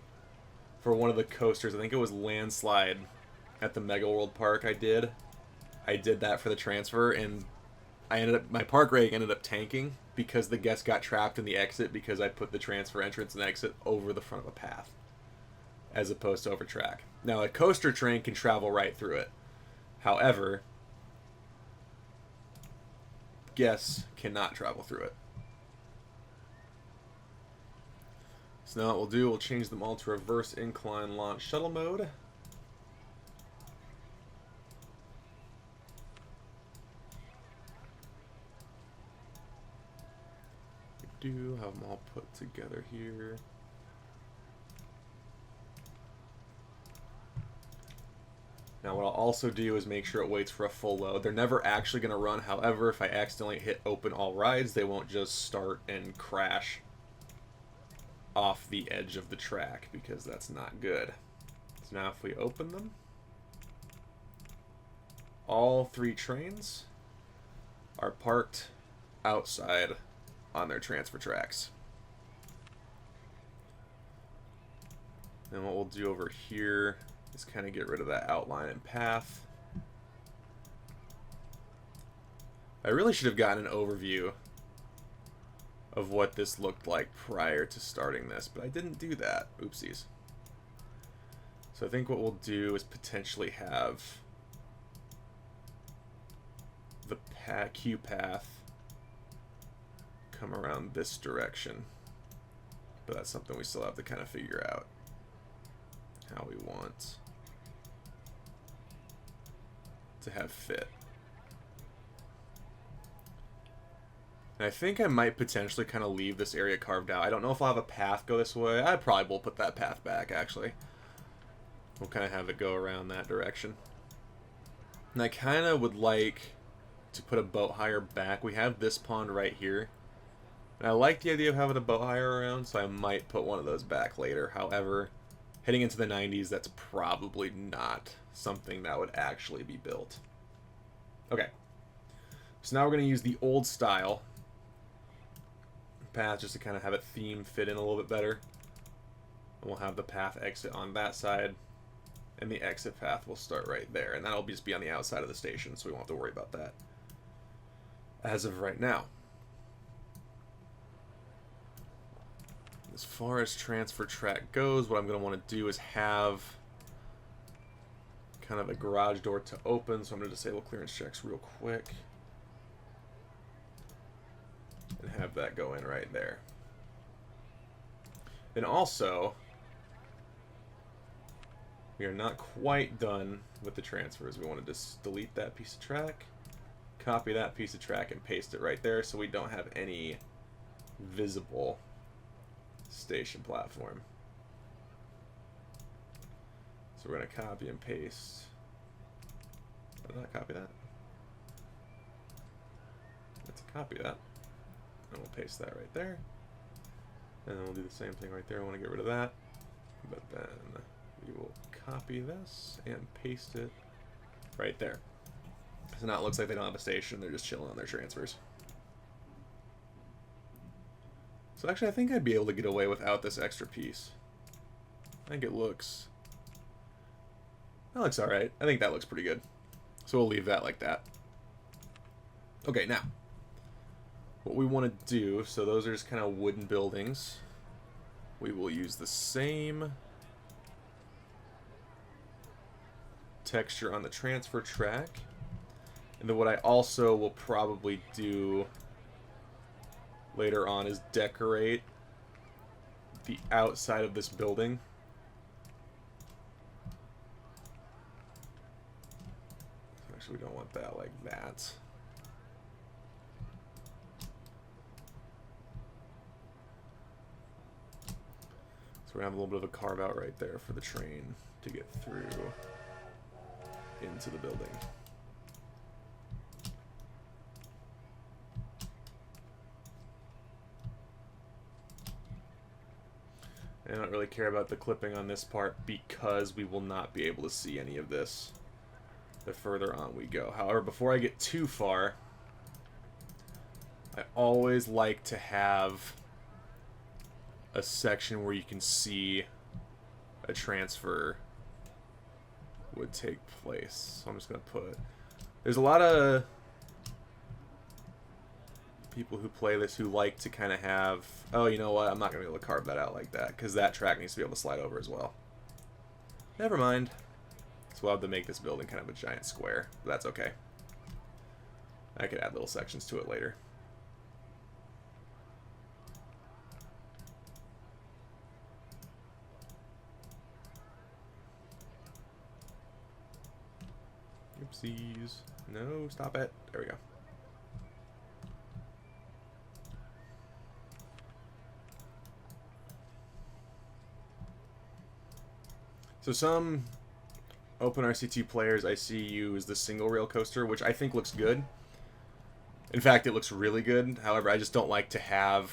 For one of the coasters, I think it was Landslide at the Mega World Park I did that for the transfer, and my park rate ended up tanking because the guests got trapped in the exit because I put the transfer entrance and exit over the front of a path as opposed to over track. Now a coaster train can travel right through it. However, guests cannot travel through it. So now what we'll do, we'll change them all to reverse incline launch shuttle mode. We do have them all put together here. Now what I'll also do is make sure it waits for a full load. They're never actually going to run. However, if I accidentally hit open all rides, they won't just start and crash off the edge of the track, because that's not good. So now if we open them, all 3 trains are parked outside on their transfer tracks. And what we'll do over here is kind of get rid of that outline and path. I really should have gotten an overview of what this looked like prior to starting this, but I didn't do that. Oopsies. So I think what we'll do is potentially have the queue path come around this direction, but that's something we still have to kind of figure out how we want to have fit. And I think I might potentially kind of leave this area carved out. I don't know if I'll have a path go this way. I probably will put that path back, actually. We'll kind of have it go around that direction. And I kind of would like to put a boat hire back. We have this pond right here. And I like the idea of having a boat hire around, so I might put one of those back later. However, heading into the 90s, that's probably not something that would actually be built. Okay. So now we're going to use the old style path just to kind of have it theme fit in a little bit better. And we'll have the path exit on that side, and the exit path will start right there. And that'll just be on the outside of the station, so we won't have to worry about that as of right now. As far as transfer track goes, what I'm going to want to do is have kind of a garage door to open, so I'm going to disable clearance checks real quick and have that go in right there. And also, we are not quite done with the transfers. We want to just delete that piece of track, copy that piece of track, and paste it right there so we don't have any visible station platform. So we're going to copy and paste. Did I copy that? Let's copy that. And we'll paste that right there. And then we'll do the same thing right there. I want to get rid of that. But then we will copy this and paste it right there. So now it looks like they don't have a station. They're just chilling on their transfers. So actually, I think I'd be able to get away without this extra piece. I think it looks... That looks alright. I think that looks pretty good. So we'll leave that like that. Okay, now. What we want to do, so those are just kind of wooden buildings. We will use the same texture on the transfer track. And then what I also will probably do later on is decorate the outside of this building. Actually, we don't want that like that. So we're going to have a little bit of a carve out right there for the train to get through into the building. I don't really care about the clipping on this part because we will not be able to see any of this the further on we go. However, before I get too far, I always like to have a section where you can see a transfer would take place. So I'm just going to put... There's a lot of people who play this who like to kind of have... Oh, you know what? I'm not going to be able to carve that out like that because that track needs to be able to slide over as well. Never mind. So we'll have to make this building kind of a giant square. But that's okay. I could add little sections to it later. Oopsies. No, stop it. There we go. So some Open RCT players, I see you as the single rail coaster, which I think looks good. In fact, it looks really good. However, I just don't like to have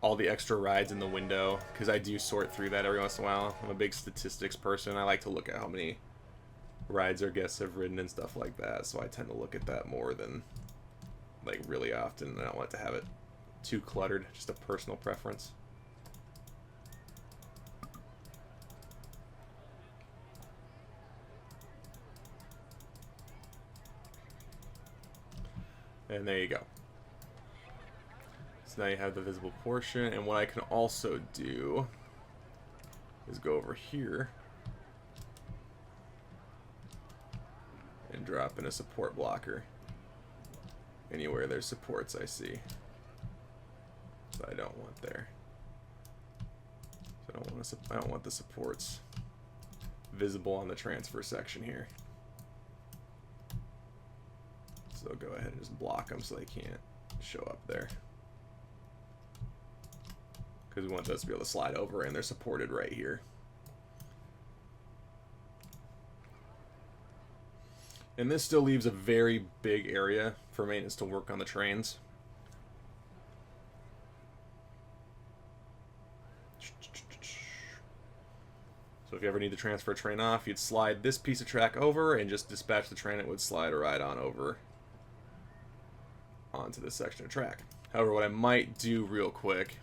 all the extra rides in the window, because I do sort through that every once in a while. I'm a big statistics person. I like to look at how many rides our guests have ridden and stuff like that, so I tend to look at that more than, like, really often. I don't want to have it too cluttered, just a personal preference. And there you go. So now you have the visible portion, and what I can also do is go over here and drop in a support blocker anywhere there's supports I see that I don't want there. So I don't want the supports visible on the transfer section here. So go ahead and just block them so they can't show up there. Because we want those to be able to slide over, and they're supported right here. And this still leaves a very big area for maintenance to work on the trains. So if you ever need to transfer a train off, you'd slide this piece of track over and just dispatch the train. It would slide right on over onto this section of track. However, what I might do real quick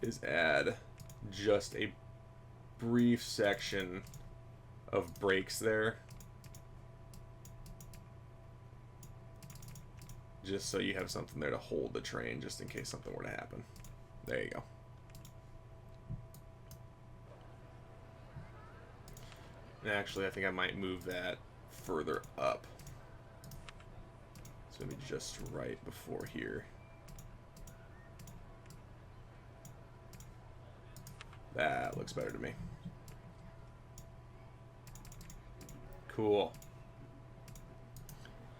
is add just a brief section of brakes there, just so you have something there to hold the train just in case something were to happen. There you go. And actually, I think I might move that further up. It's going to be just right before here. That looks better to me. Cool.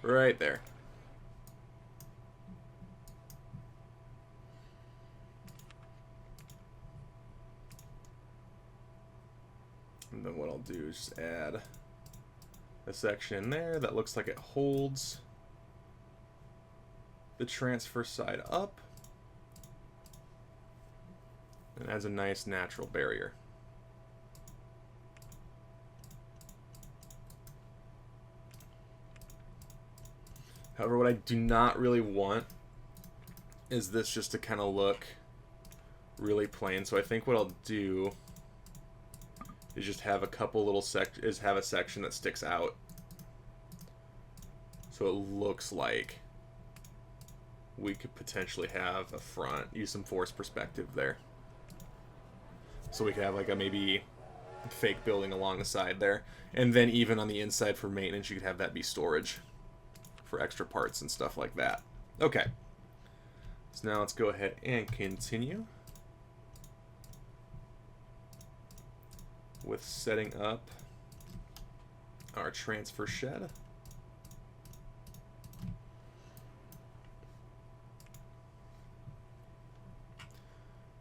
Right there. And then what I'll do is just add a section in there that looks like it holds the transfer side up and adds a nice natural barrier. However, what I do not really want is this just to kind of look really plain. So I think what I'll do is just have a couple little have a section that sticks out, so it looks like we could potentially have a front, use some force perspective there. So we could have like a maybe fake building along the side there, and then even on the inside for maintenance, you could have that be storage for extra parts and stuff like that. Okay, so now let's go ahead and continue with setting up our transfer shed.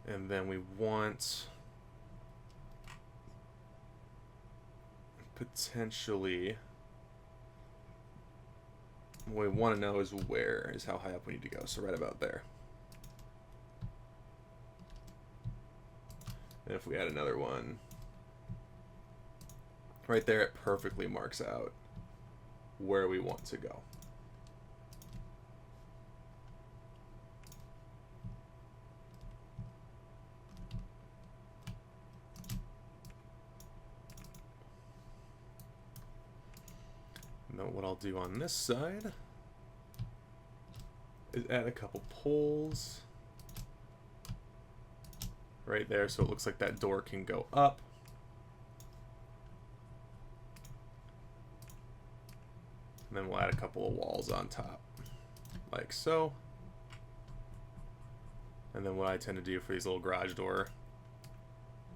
And then we want potentially, what we want to know is how high up we need to go. So right about there. And if we add another one right there, it perfectly marks out where we want to go. And then what I'll do on this side is add a couple poles right there so it looks like that door can go up. And then we'll add a couple of walls on top, like so. And then what I tend to do for these little garage door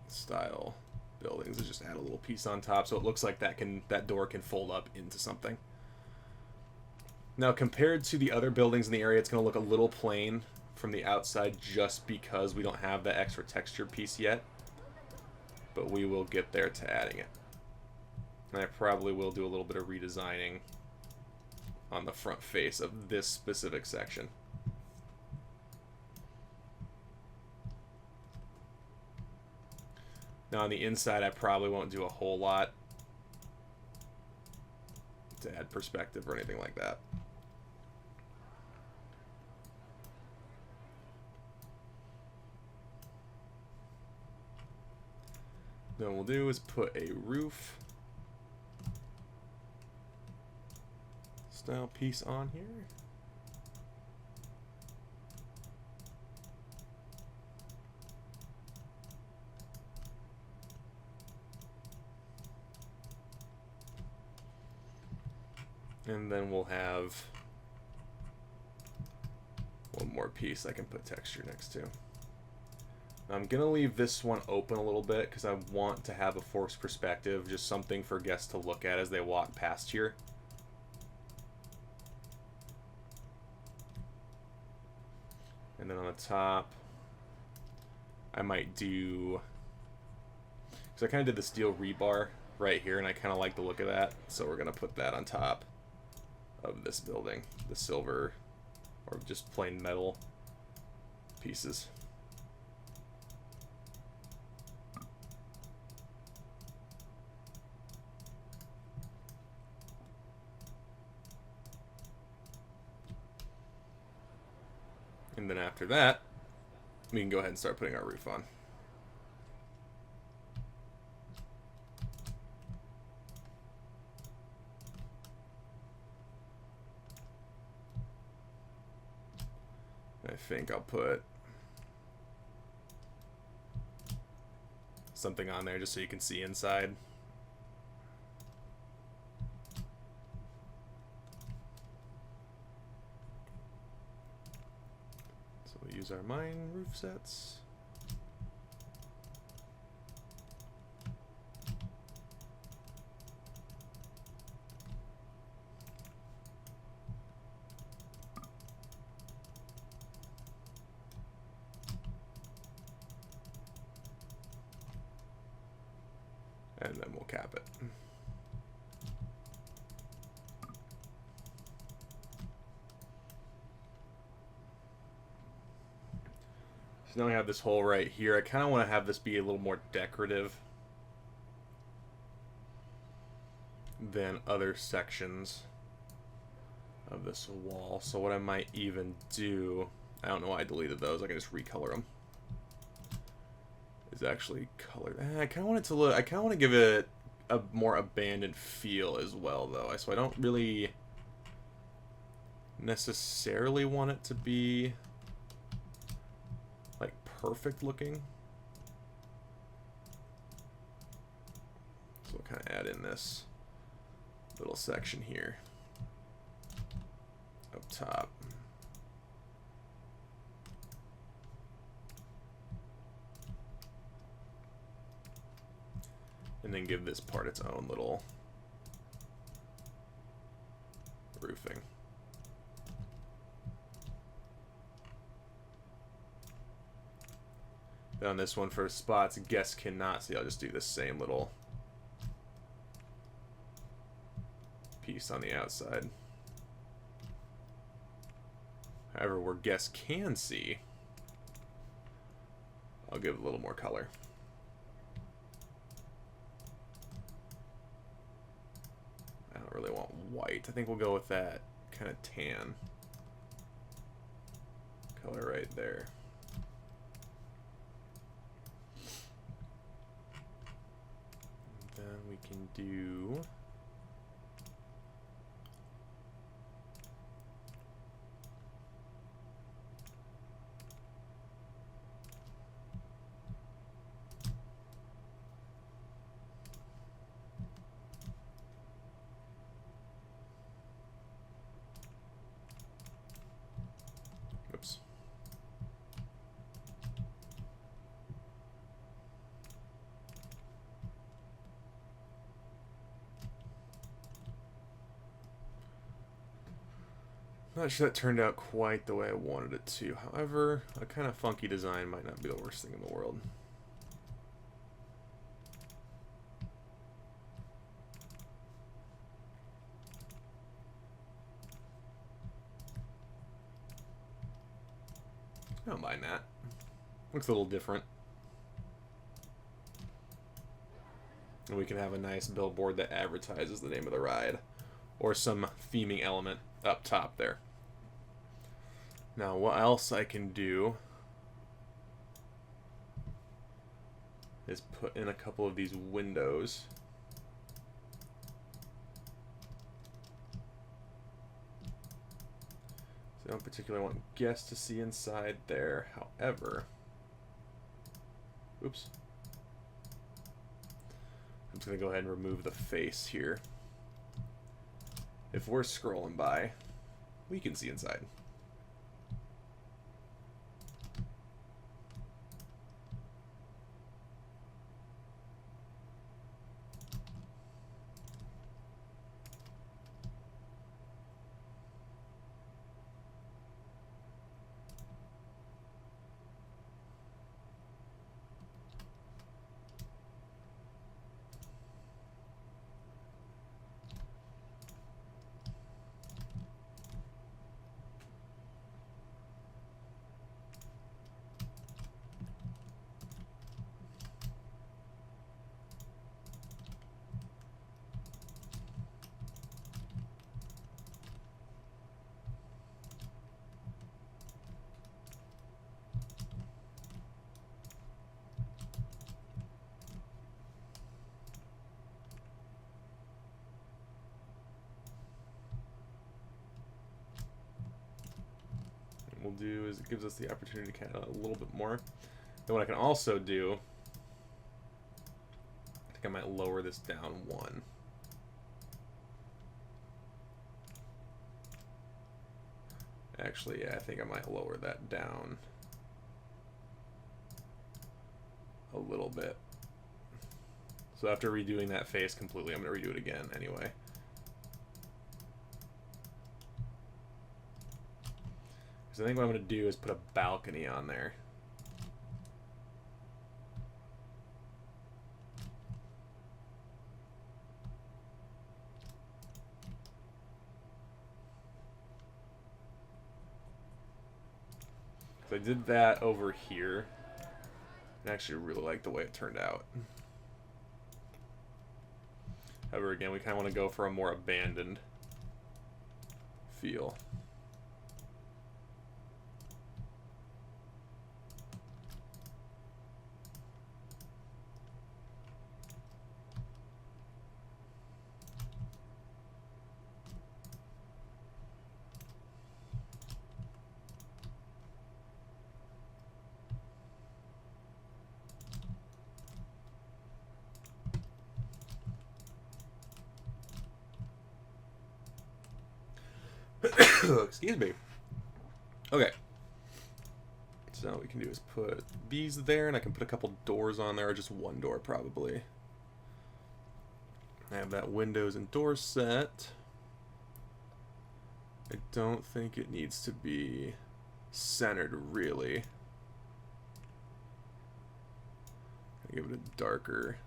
style buildings is just add a little piece on top so it looks like that door can fold up into something. Now, compared to the other buildings in the area, it's going to look a little plain from the outside just because we don't have that extra texture piece yet. but we will get there to adding it. And I probably will do a little bit of redesigning on the front face of this specific section. Now on the inside, I probably won't do a whole lot to add perspective or anything like that. Then what we'll do is put a roof style piece on here. And then we'll have one more piece I can put texture next to. I'm going to leave this one open a little bit because I want to have a forced perspective, just something for guests to look at as they walk past here. And then on the top, I might do, because I kind of did the steel rebar right here and I kind of like the look of that, so we're going to put that on top of this building, the silver or just plain metal pieces. And then after that, we can go ahead and start putting our roof on. I think I'll put something on there just so you can see inside. So we'll use our mine roof sets. And then we'll cap it. So now we have this hole right here. I kind of want to have this be a little more decorative than other sections of this wall. So what I might even do, I don't know why I deleted those. I can just recolor them. Is actually color. I kind of want it to look. I kind of want to give it a more abandoned feel as well, though. So I don't really necessarily want it to be like perfect looking. So we'll kind of add in this little section here up top. And then give this part its own little roofing. Then on this one, for spots guests cannot see, I'll just do the same little piece on the outside. However, where guests can see, I'll give it a little more color. Really want white. I think we'll go with that kind of tan color right there. And then we can do not sure that turned out quite the way I wanted it to. However, a kind of funky design might not be the worst thing in the world. don't mind that. Looks a little different. And we can have a nice billboard that advertises the name of the ride, or some theming element up top there. Now, what else I can do is put in a couple of these windows. So I don't particularly want guests to see inside there. However, oops. I'm just going to go ahead and remove the face here. If we're scrolling by, we can see inside. We'll do is it gives us the opportunity to kind of a little bit more. Then what I can also do, I think I might lower this down one. Actually, yeah, I think I might lower that down a little bit. So after redoing that face completely, I'm going to redo it again anyway. I think what I'm going to do is put a balcony on there. So I did that over here. I actually really like the way it turned out. However, again, we kind of want to go for a more abandoned feel. Excuse me. Okay. So what we can do is put these there, and I can put a couple doors on there, or just one door probably. I have that windows and doors set. I don't think it needs to be centered really. I'll give it a darker,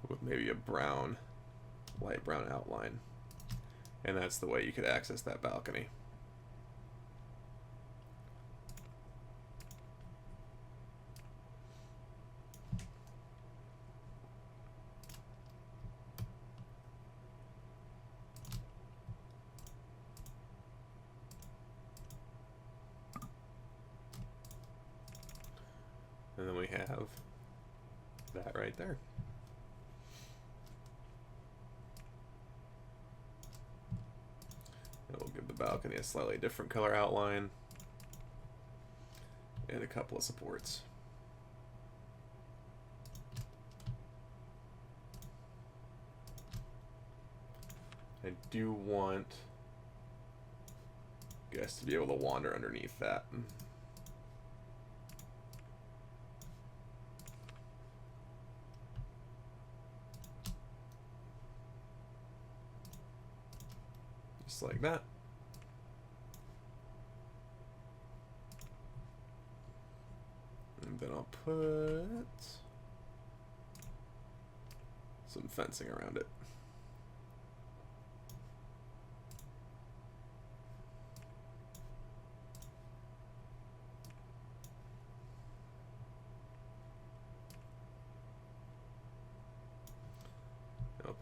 with maybe a brown, light brown outline. And that's the way you could access that balcony. And then we have that right there. And we'll give the balcony a slightly different color outline and a couple of supports. I do want guests to be able to wander underneath that. Just like that. And then I'll put some fencing around it.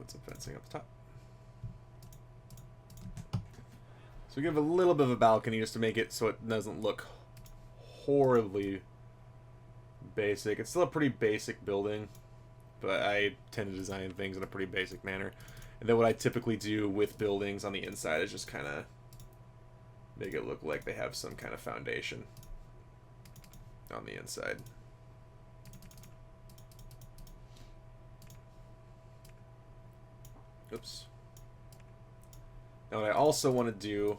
put some fencing up the top. So we give a little bit of a balcony just to make it so it doesn't look horribly basic. It's still a pretty basic building, but I tend to design things in a pretty basic manner. And then what I typically do with buildings on the inside is just kind of make it look like they have some kind of foundation on the inside. Oops. Now what I also want to do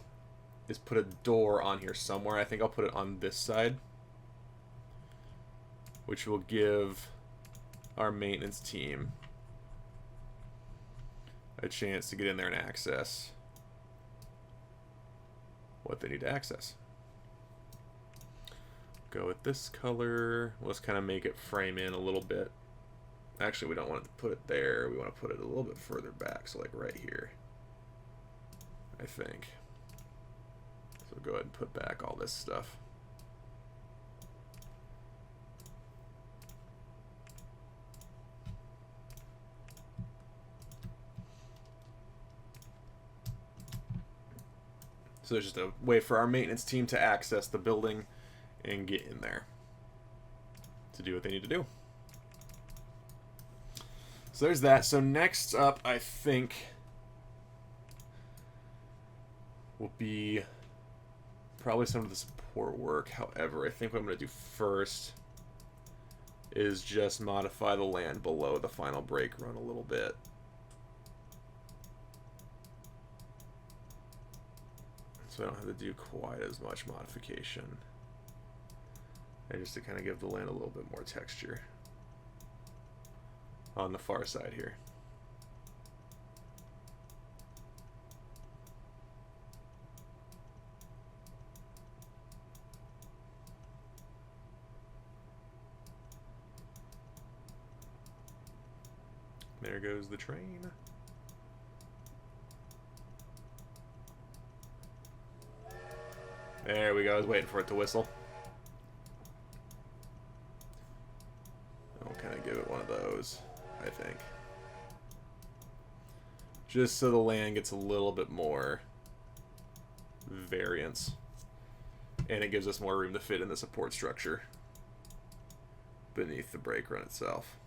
is put a door on here somewhere. I think I'll put it on this side, which will give our maintenance team a chance to get in there and access what they need to access. Go with this color. Let's kind of make it frame in a little bit. Actually, we don't want to put it there. We want to put it a little bit further back, so like right here, I think. So go ahead and put back all this stuff. So there's just a way for our maintenance team to access the building and get in there to do what they need to do. So there's that. So next up, I think, will be probably some of the support work. However, I think what I'm going to do first is just modify the land below the final break run a little bit. So I don't have to do quite as much modification. And just to kind of give the land a little bit more texture on the far side here. There goes the train. There we go. I was waiting for it to whistle. I'll kind of give it one of those, I think. Just so the land gets a little bit more variance. And it gives us more room to fit in the support structure beneath the brake run itself.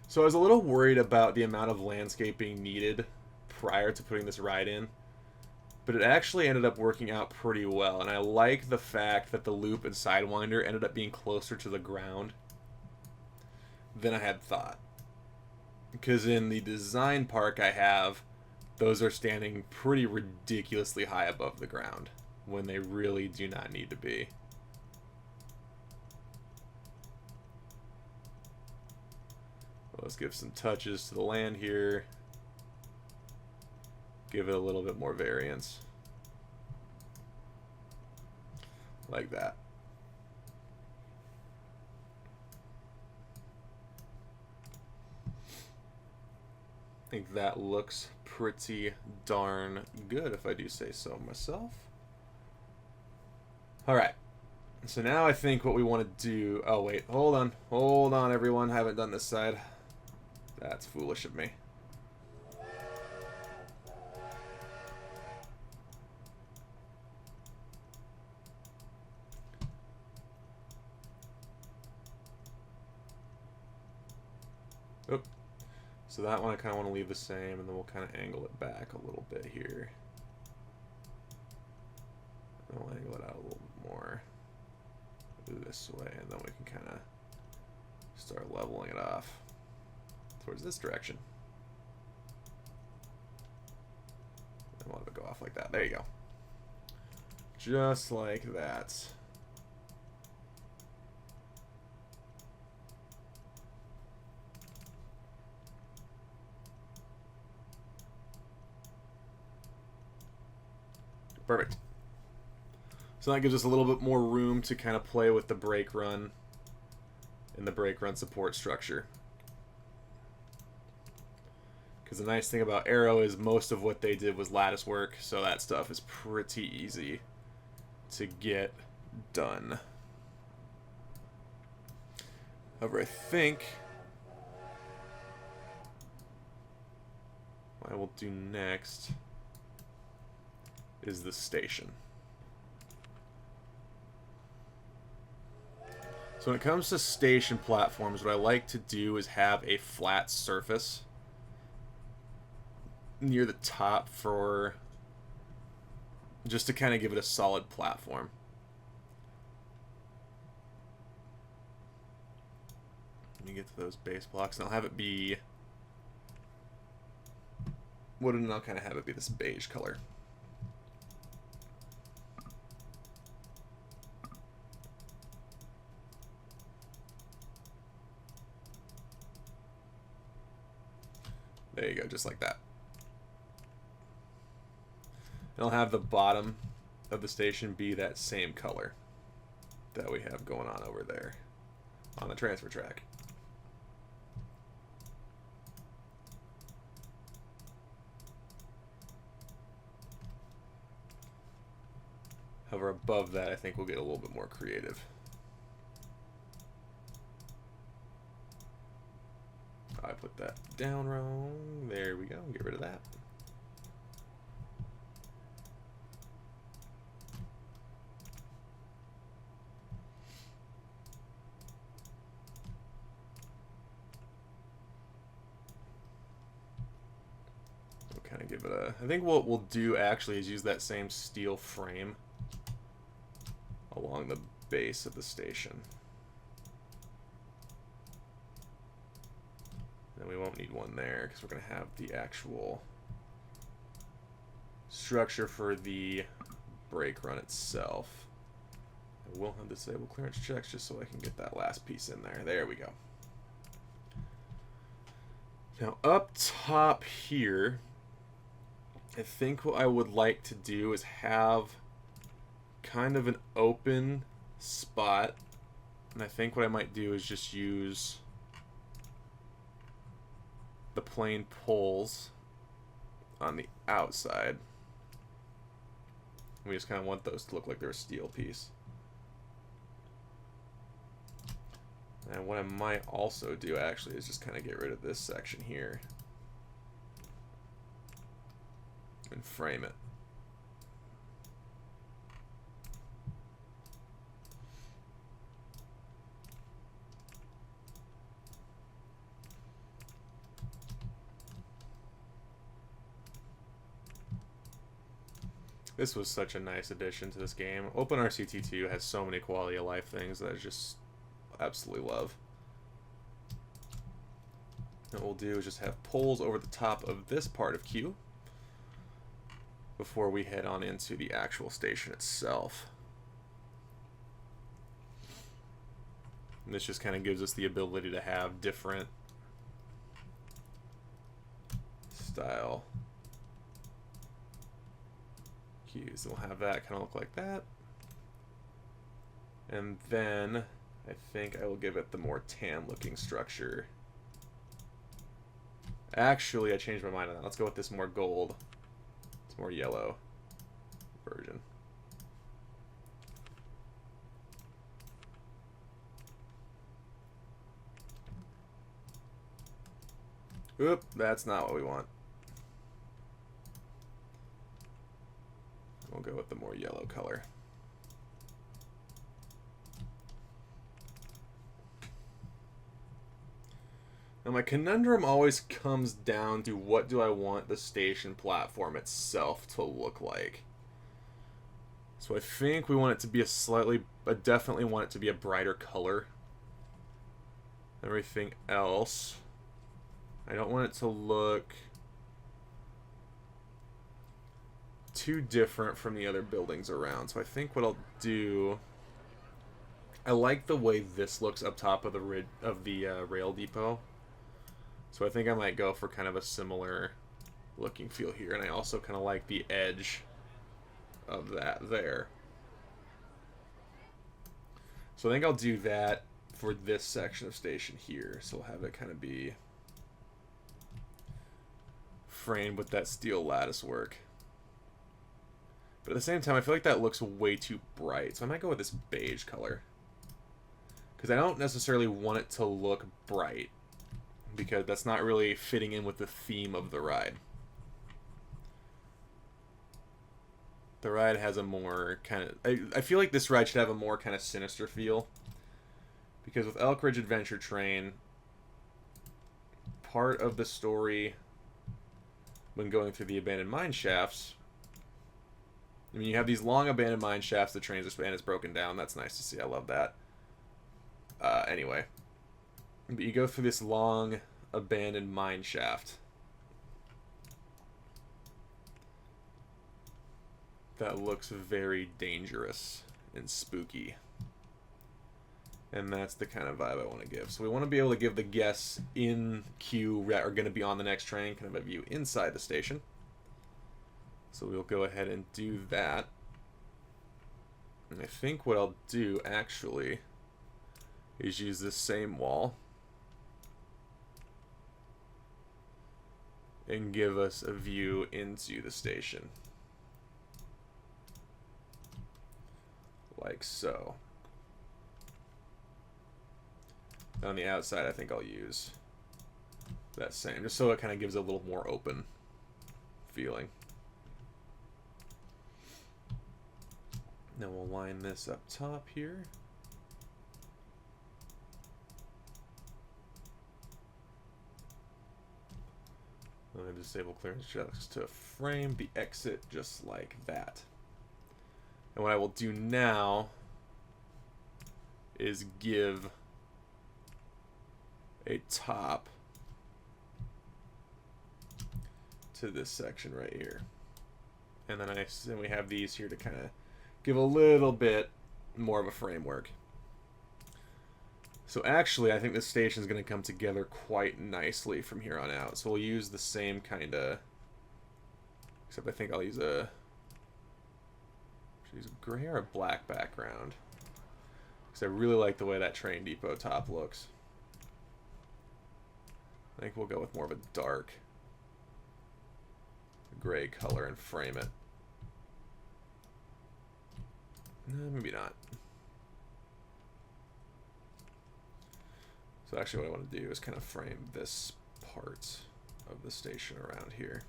So I was a little worried about the amount of landscaping needed prior to putting this ride in, but it actually ended up working out pretty well, and I like the fact that the loop and sidewinder ended up being closer to the ground than I had thought. Because in the design park I have, those are standing pretty ridiculously high above the ground when they really do not need to be. Let's give some touches to the land here. Give it a little bit more variance. Like that. I think that looks pretty darn good, if I do say so myself. Alright. So now I think what we want to do... Oh, wait. Hold on. Hold on, everyone. I haven't done this side. That's foolish of me. Oop. So that one I kind of want to leave the same, and then we'll kind of angle it back a little bit here. And we'll angle it out a little bit more this way, and then we can kind of start leveling it off towards this direction. And we'll have it go off like that. There you go. Just like that. Perfect. So that gives us a little bit more room to kind of play with the brake run and the brake run support structure. Because the nice thing about Arrow is most of what they did was lattice work, so that stuff is pretty easy to get done. However, I think what I will do next is the station. So when it comes to station platforms, what I like to do is have a flat surface near the top for just to kind of give it a solid platform. Let me get to those base blocks, and I'll have it be wooden, and I'll kind of have it be this beige color. There you go, just like that. And I'll have the bottom of the station be that same color that we have going on over there on the transfer track. However, above that, I think we'll get a little bit more creative. I put that down wrong. There we go. Get rid of that. Kind of give it a... I think what we'll do actually is use that same steel frame along the base of the station. And we won't need one there because we're going to have the actual structure for the brake run itself. I will have disable clearance checks just so I can get that last piece in there. There we go. Now up top here, I think what I would like to do is have kind of an open spot, and I think what I might do is just use the plain poles on the outside. We just kind of want those to look like they're a steel piece. And what I might also do actually is just kind of get rid of this section here and frame it. This was such a nice addition to this game. OpenRCT2 has so many quality of life things that I just absolutely love. And what we'll do is just have poles over the top of this part of Q before we head on into the actual station itself. And this just kind of gives us the ability to have different style Qs. And we'll have that kind of look like that. And then I think I will give it the more tan looking structure. Actually, I changed my mind on that. Let's go with this more gold. It's more yellow version. Oop, that's not what we want. We'll go with the more yellow color. Now my conundrum always comes down to what do I want the station platform itself to look like. So I think we want it to be I definitely want it to be a brighter color. Everything else, I don't want it to look too different from the other buildings around. So I think what I'll do, I like the way this looks up top of the rail depot. So I think I might go for kind of a similar looking feel here. And I also kind of like the edge of that there. So I think I'll do that for this section of station here. So we'll have it kind of be framed with that steel lattice work. But at the same time, I feel like that looks way too bright. So I might go with this beige color. Because I don't necessarily want it to look bright. Because that's not really fitting in with the theme of the ride. The ride has a more kind of... I feel like this ride should have a more kind of sinister feel. Because with Elk Ridge Adventure Train, part of the story when going through the abandoned mine shafts... I mean, you have these long abandoned mine shafts, the trains are and it's broken down. That's nice to see. I love that. Anyway. But you go through this long abandoned mine shaft. That looks very dangerous and spooky. And that's the kind of vibe I want to give. So we want to be able to give the guests in queue that are going to be on the next train kind of a view inside the station. So we'll go ahead and do that. And I think what I'll do actually is use this same wall and give us a view into the station. Like so. On the outside, I think I'll use that same, just so it kind of gives a little more open feeling. Now we'll line this up top here. I'm going to disable clearance just to frame the exit just like that. And what I will do now is give a top to this section right here. And then we have these here to kind of give a little bit more of a framework. So actually, I think this station is going to come together quite nicely from here on out. So we'll use the same kind of, except I think I'll use a gray or a black background. Because I really like the way that train depot top looks. I think we'll go with more of a dark gray color and frame it. No, maybe not. So actually what I want to do is kind of frame this part of the station around here.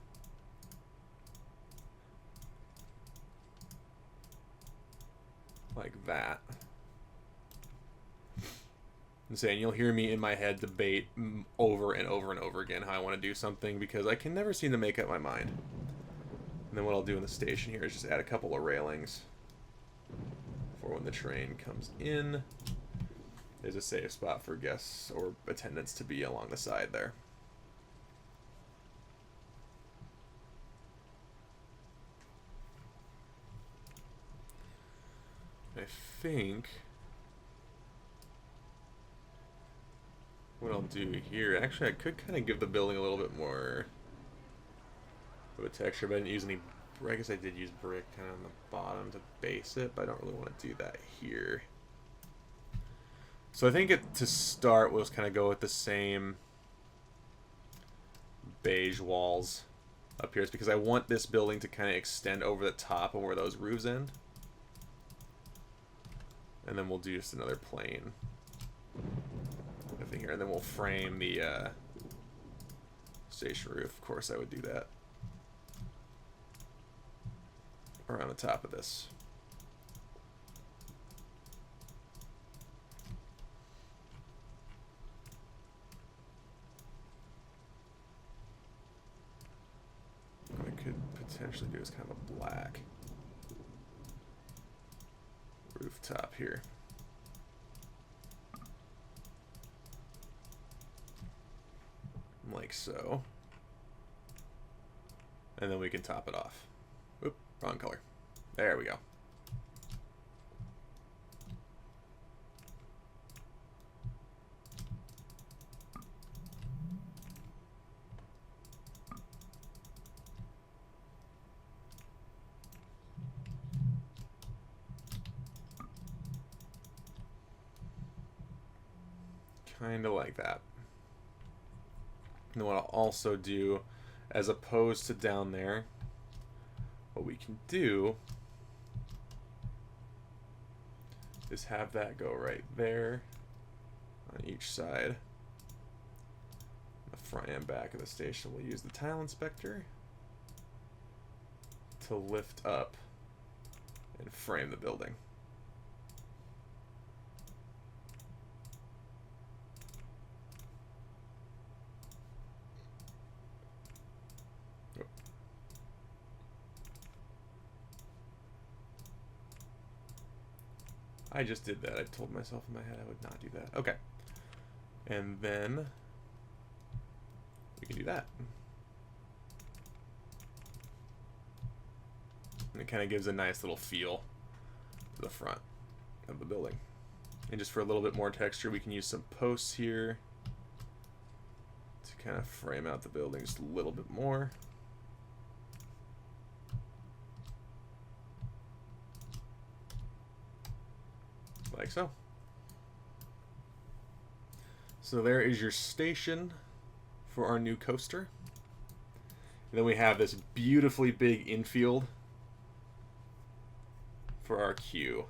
Like that. And saying you'll hear me in my head debate over and over and over again how I want to do something because I can never seem to make up my mind. And then what I'll do in the station here is just add a couple of railings for when the train comes in. There's a safe spot for guests or attendants to be along the side there. I think what I'll do here, actually I could kind of give the building a little bit more of a texture, but I didn't use any, I guess I did use brick kind of on the bottom to base it, but I don't really want to do that here. So I think to start, we'll just kind of go with the same beige walls up here. It's because I want this building to kind of extend over the top of where those roofs end. And then we'll do just another plain thing here. And then we'll frame the station roof. Of course I would do that. Around the top of this. Potentially do is kind of a black rooftop here. Like so. And then we can top it off. Oop, wrong color. There we go. Kind of like that. And then what I'll also do as opposed to down there, what we can do is have that go right there on each side. The front and back of the station, we'll use the tile inspector to lift up and frame the building. I just did that. I told myself in my head I would not do that. Okay. And then we can do that. And it kind of gives a nice little feel to the front of the building. And just for a little bit more texture, we can use some posts here to kind of frame out the building just a little bit more. Like so. So there is your station for our new coaster. And then we have this beautifully big infield for our queue.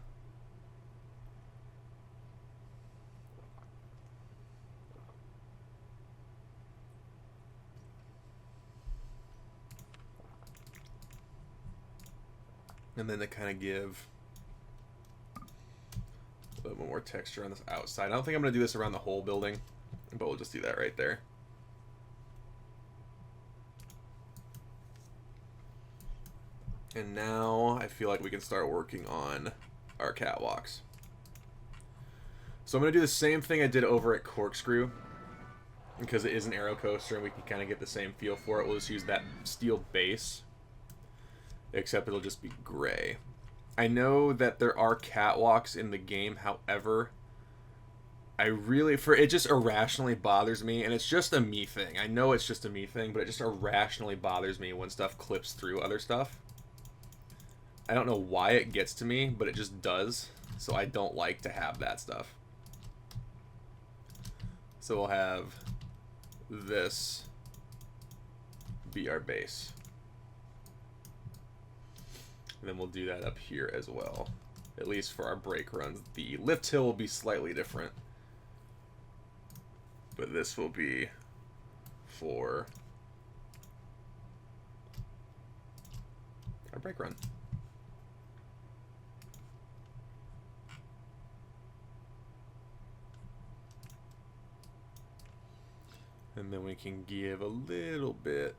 And then to kind of give a little more texture on this outside. I don't think I'm going to do this around the whole building, but we'll just do that right there. And now I feel like we can start working on our catwalks. So I'm going to do the same thing I did over at Corkscrew, because it is an aero coaster and we can kind of get the same feel for it. We'll just use that steel base, except it'll just be gray. I know that there are catwalks in the game, however, it just irrationally bothers me, and it's just a me thing. I know it's just a me thing, but it just irrationally bothers me when stuff clips through other stuff. I don't know why it gets to me, but it just does, so I don't like to have that stuff. So we'll have this be our base. And then we'll do that up here as well, at least for our brake runs. The lift hill will be slightly different, but this will be for our brake run. And then we can give a little bit.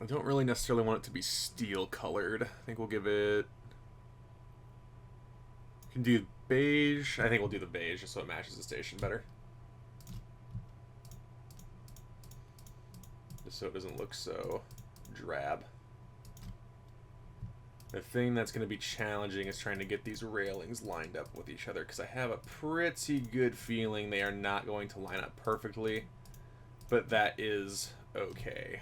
I don't really necessarily want it to be steel colored. I think we'll give it... We can do beige. I think we'll do the beige just so it matches the station better. Just so it doesn't look so drab. The thing that's going to be challenging is trying to get these railings lined up with each other, because I have a pretty good feeling they are not going to line up perfectly, but that is okay.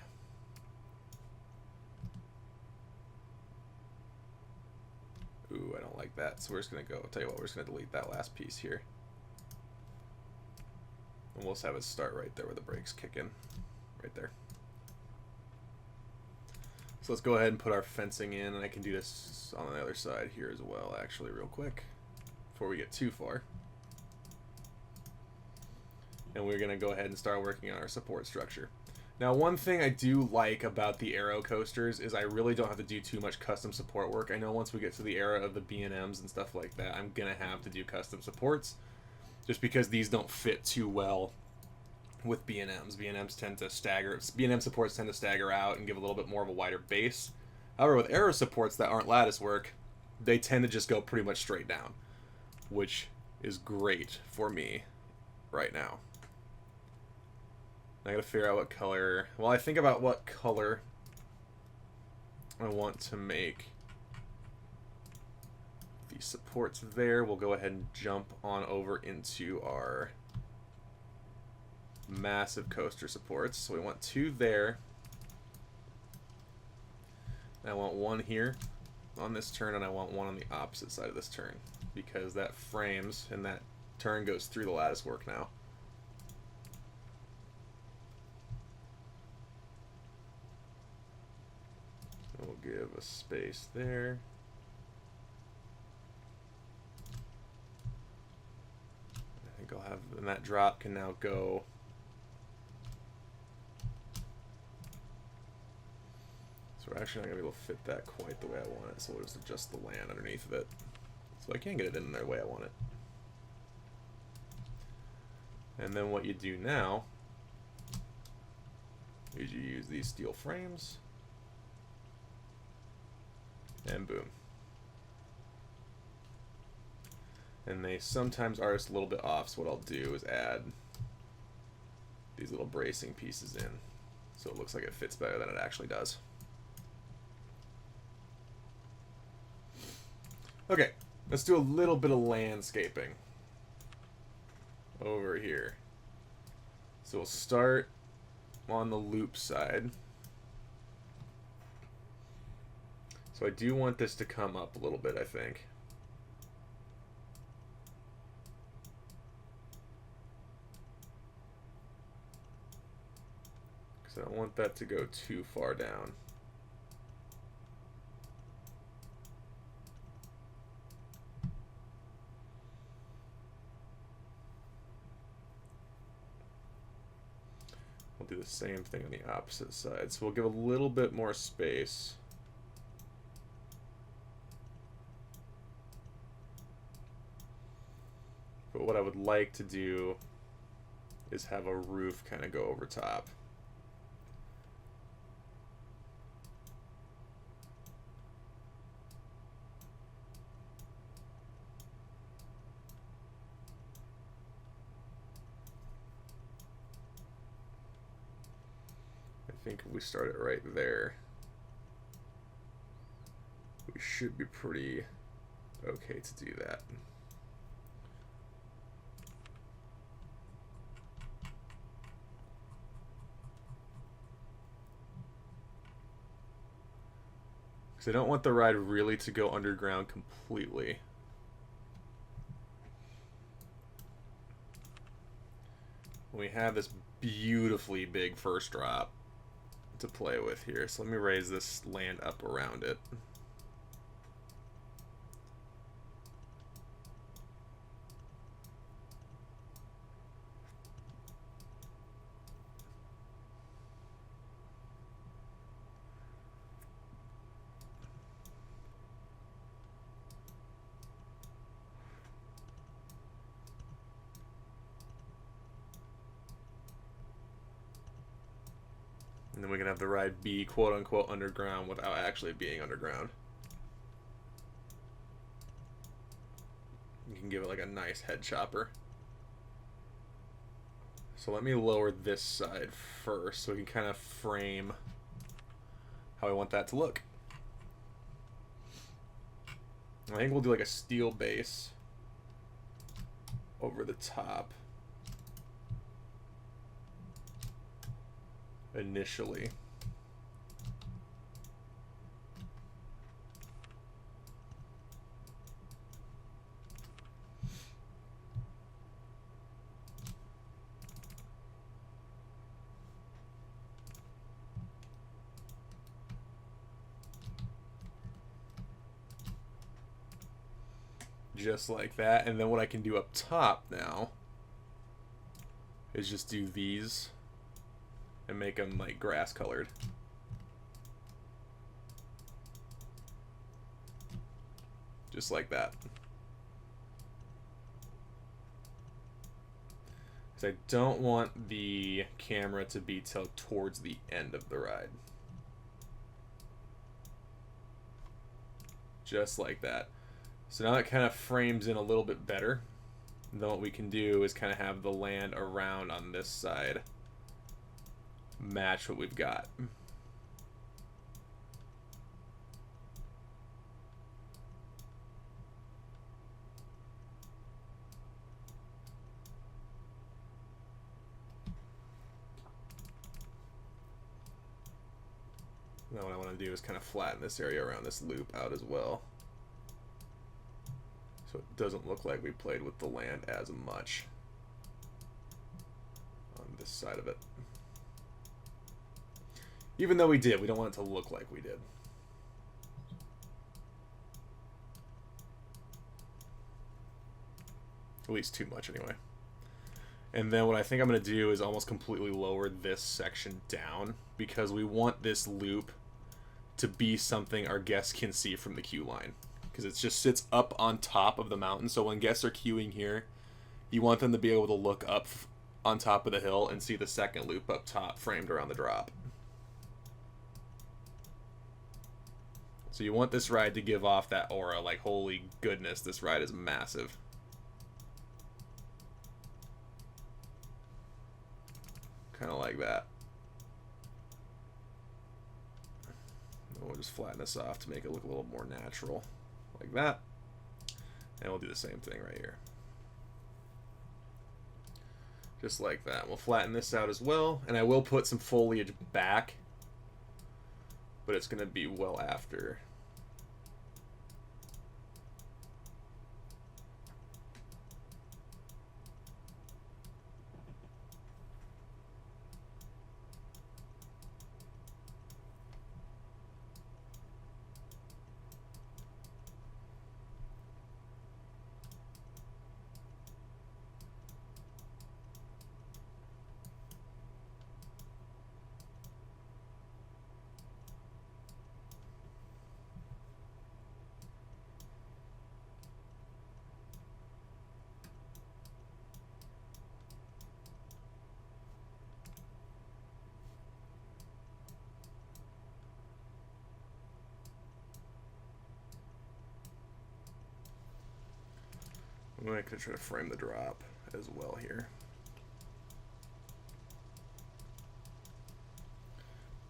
Ooh, I don't like that. So we're just going to go, I'll tell you what, we're just going to delete that last piece here. And we'll just have it start right there where the brakes kick in. Right there. So let's go ahead and put our fencing in, and I can do this on the other side here as well, actually, real quick, before we get too far. And we're going to go ahead and start working on our support structure. Now, one thing I do like about the aero coasters is I really don't have to do too much custom support work. I know once we get to the era of the B&Ms and stuff like that, I'm going to have to do custom supports, just because these don't fit too well with B&Ms. B&Ms tend to stagger. B&M supports tend to stagger out and give a little bit more of a wider base. However, with aero supports that aren't lattice work, they tend to just go pretty much straight down, which is great for me right now. I gotta figure out what color. Well, I think about what color I want to make the supports there. We'll go ahead and jump on over into our massive coaster supports. So we want two there. I want one here on this turn, and I want one on the opposite side of this turn, because that frames and that turn goes through the lattice work now. give a space there. I think I'll have, and that drop can now go. So we're actually not going to be able to fit that quite the way I want it, so we'll just adjust the land underneath of it. So I can get it in there the way I want it. And then what you do now is you use these steel frames, and boom. And they sometimes are just a little bit off, so what I'll do is add these little bracing pieces in, so it looks like it fits better than it actually does. Okay, let's do a little bit of landscaping over here. So we'll start on the loop side. So I do want this to come up a little bit, I think. Because I don't want that to go too far down. We'll do the same thing on the opposite side. So we'll give a little bit more space. But what I would like to do is have a roof kind of go over top. I think if we start it right there, we should be pretty okay to do that. Because I don't want the ride really to go underground completely. We have this beautifully big first drop to play with here. So let me raise this land up around it. And then we can have the ride be quote-unquote underground without actually being underground. You can give it like a nice head chopper. So let me lower this side first so we can kind of frame how I want that to look. I think we'll do like a steel base over the top initially. Just like that. And then what I can do up top now is just do these and make them like grass colored. Just like that. Because I don't want the camera to be till towards the end of the ride. Just like that. So now it kind of frames in a little bit better. Then what we can do is kind of have the land around on this side match what we've got. Now what I want to do is kind of flatten this area around this loop out as well, so it doesn't look like we played with the land as much on this side of it. Even though we did, we don't want it to look like we did. At least too much anyway. And then what I think I'm going to do is almost completely lower this section down, because we want this loop to be something our guests can see from the queue line. Because it just sits up on top of the mountain, so when guests are queuing here, you want them to be able to look up on top of the hill and see the second loop up top framed around the drop. So you want this ride to give off that aura, like, holy goodness, this ride is massive. Kind of like that. And we'll just flatten this off to make it look a little more natural. Like that. And we'll do the same thing right here. Just like that. We'll flatten this out as well. And I will put some foliage back, but it's going to be well after. I'm going to try to frame the drop as well here.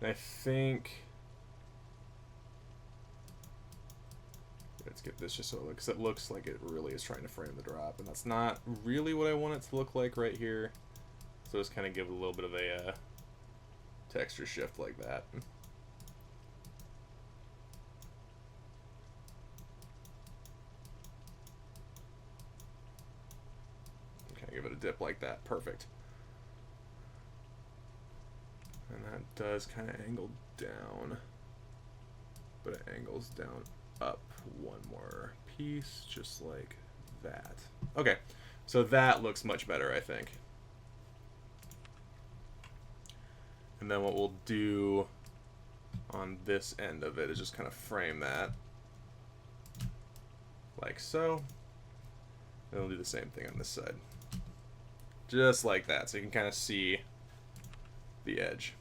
And I think... let's get this just so it looks like it really is trying to frame the drop. And that's not really what I want it to look like right here. So just kind of give it a little bit of a texture shift like that. Give it a dip like that. Perfect. And that does kind of angle down, but it angles down up one more piece, just like that. Okay, so that looks much better, I think. And then what we'll do on this end of it is just kind of frame that like so. And we'll do the same thing on this side. Just like that, so you can kind of see the edge.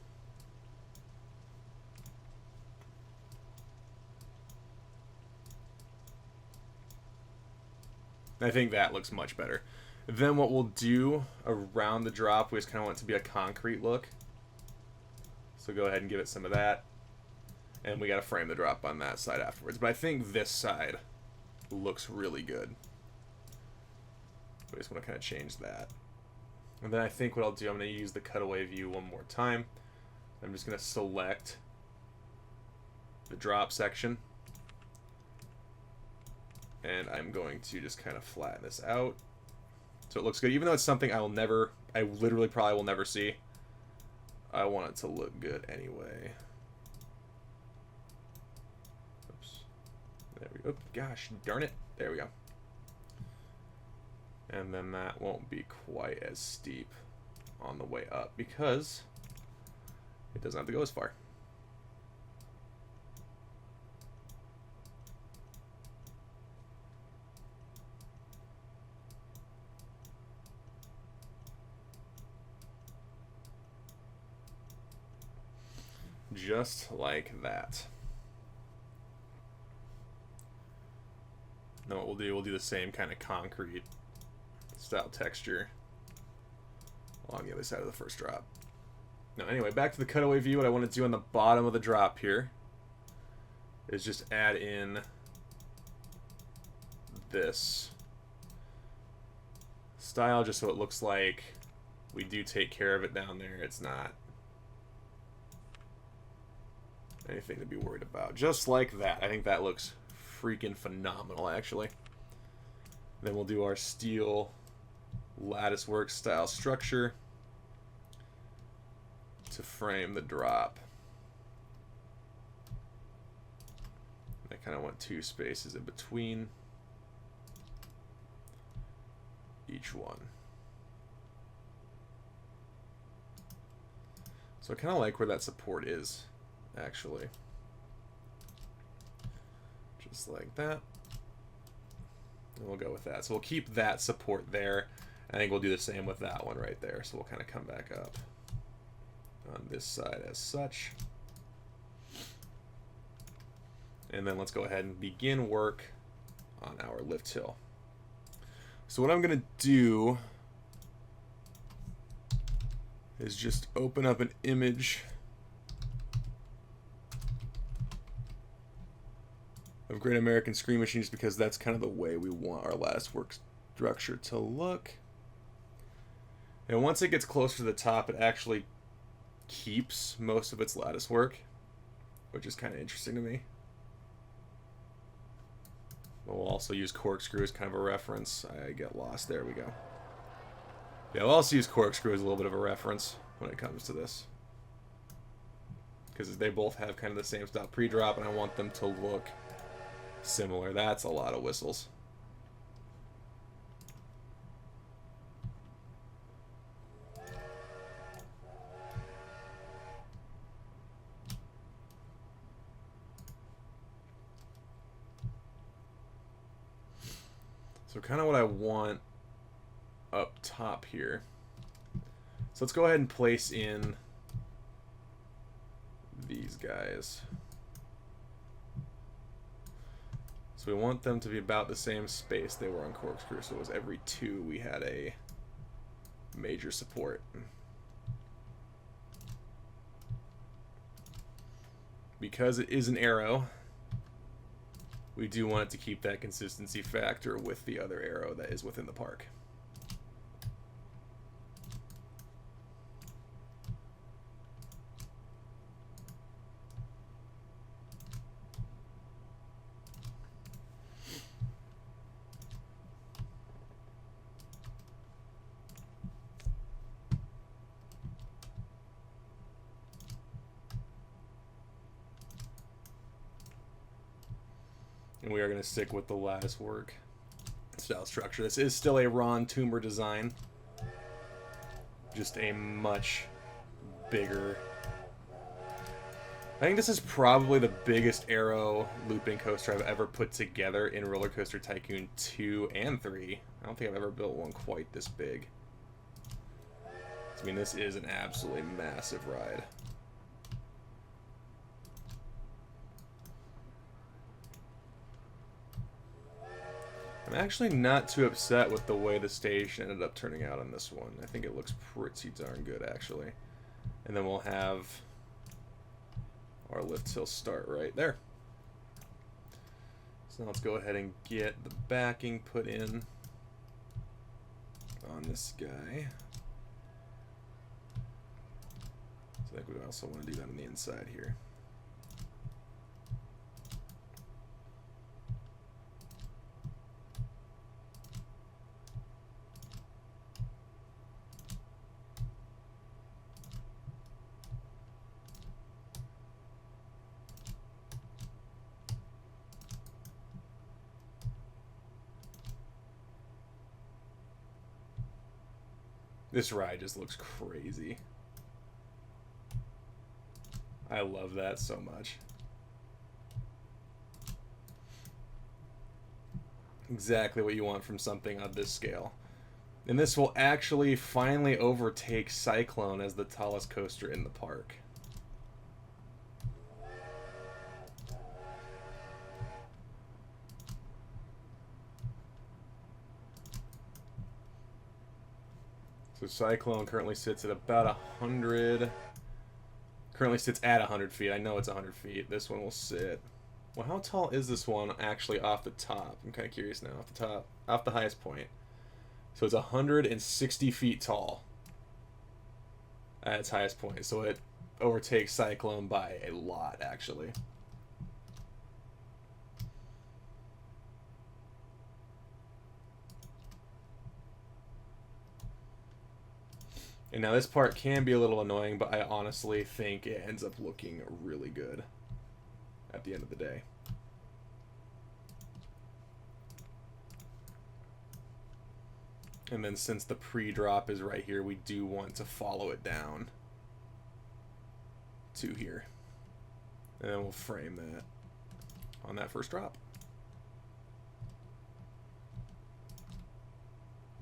I think that looks much better. Then what we'll do around the drop, we just kind of want it to be a concrete look. So go ahead and give it some of that. And we got to frame the drop on that side afterwards. But I think this side looks really good. We just want to kind of change that. And then I think what I'll do, I'm going to use the cutaway view one more time. I'm just going to select the drop section. And I'm going to just kind of flatten this out so it looks good. Even though it's something I literally probably will never see, I want it to look good anyway. Oops. There we go. Oops, gosh, darn it. There we go. And then that won't be quite as steep on the way up because it doesn't have to go as far. Just like that. Now what we'll do the same kind of concrete style texture along the other side of the first drop. Now anyway, back to the cutaway view. What I want to do on the bottom of the drop here is just add in this style just so it looks like we do take care of it down there. It's not anything to be worried about. Just like that. I think that looks freaking phenomenal, actually. Then we'll do our steel latticework style structure to frame the drop. I kind of want 2 spaces in between each one. So I kind of like where that support is, actually. Just like that. And we'll go with that. So we'll keep that support there. I think we'll do the same with that one right there. So we'll kind of come back up on this side as such. And then let's go ahead and begin work on our lift hill. So what I'm going to do is just open up an image of Great American Screen Machines because that's kind of the way we want our lattice work structure to look. And once it gets closer to the top, it actually keeps most of its lattice work, which is kind of interesting to me. But we'll also use corkscrew as kind of a reference. I get lost. There we go. Yeah, we'll also use corkscrew as a little bit of a reference when it comes to this. Because they both have kind of the same stop pre-drop, and I want them to look similar. That's a lot of whistles. So kind of what I want up top here. So let's go ahead and place in these guys. So we want them to be about the same space they were on corkscrew. So it was every 2 we had a major support. Because it is an arrow, we do want it to keep that consistency factor with the other arrow that is within the park. And we are going to stick with the lattice work style structure. This is still a Ron Toomer design, just a much bigger. I think this is probably the biggest arrow looping coaster I've ever put together in Roller Coaster Tycoon 2 and 3. I don't think I've ever built one quite this big. I mean, this is an absolutely massive ride. I'm actually not too upset with the way the stage ended up turning out on this one. I think it looks pretty darn good, actually. And then we'll have our lift hill start right there. So now let's go ahead and get the backing put in on this guy. So I think we also want to do that on the inside here. This ride just looks crazy. I love that so much. Exactly what you want from something on this scale. And this will actually finally overtake Cyclone as the tallest coaster in the park. So Cyclone currently sits at about 100. Currently sits at 100 feet. I know it's 100 feet. This one will sit. Well, how tall is this one actually off the top? I'm kind of curious now. Off the top, off the highest point. So it's 160 feet tall at its highest point. So it overtakes Cyclone by a lot, actually. And now this part can be a little annoying, but I honestly think it ends up looking really good at the end of the day. And then since the pre-drop is right here, we do want to follow it down to here. And then we'll frame that on that first drop.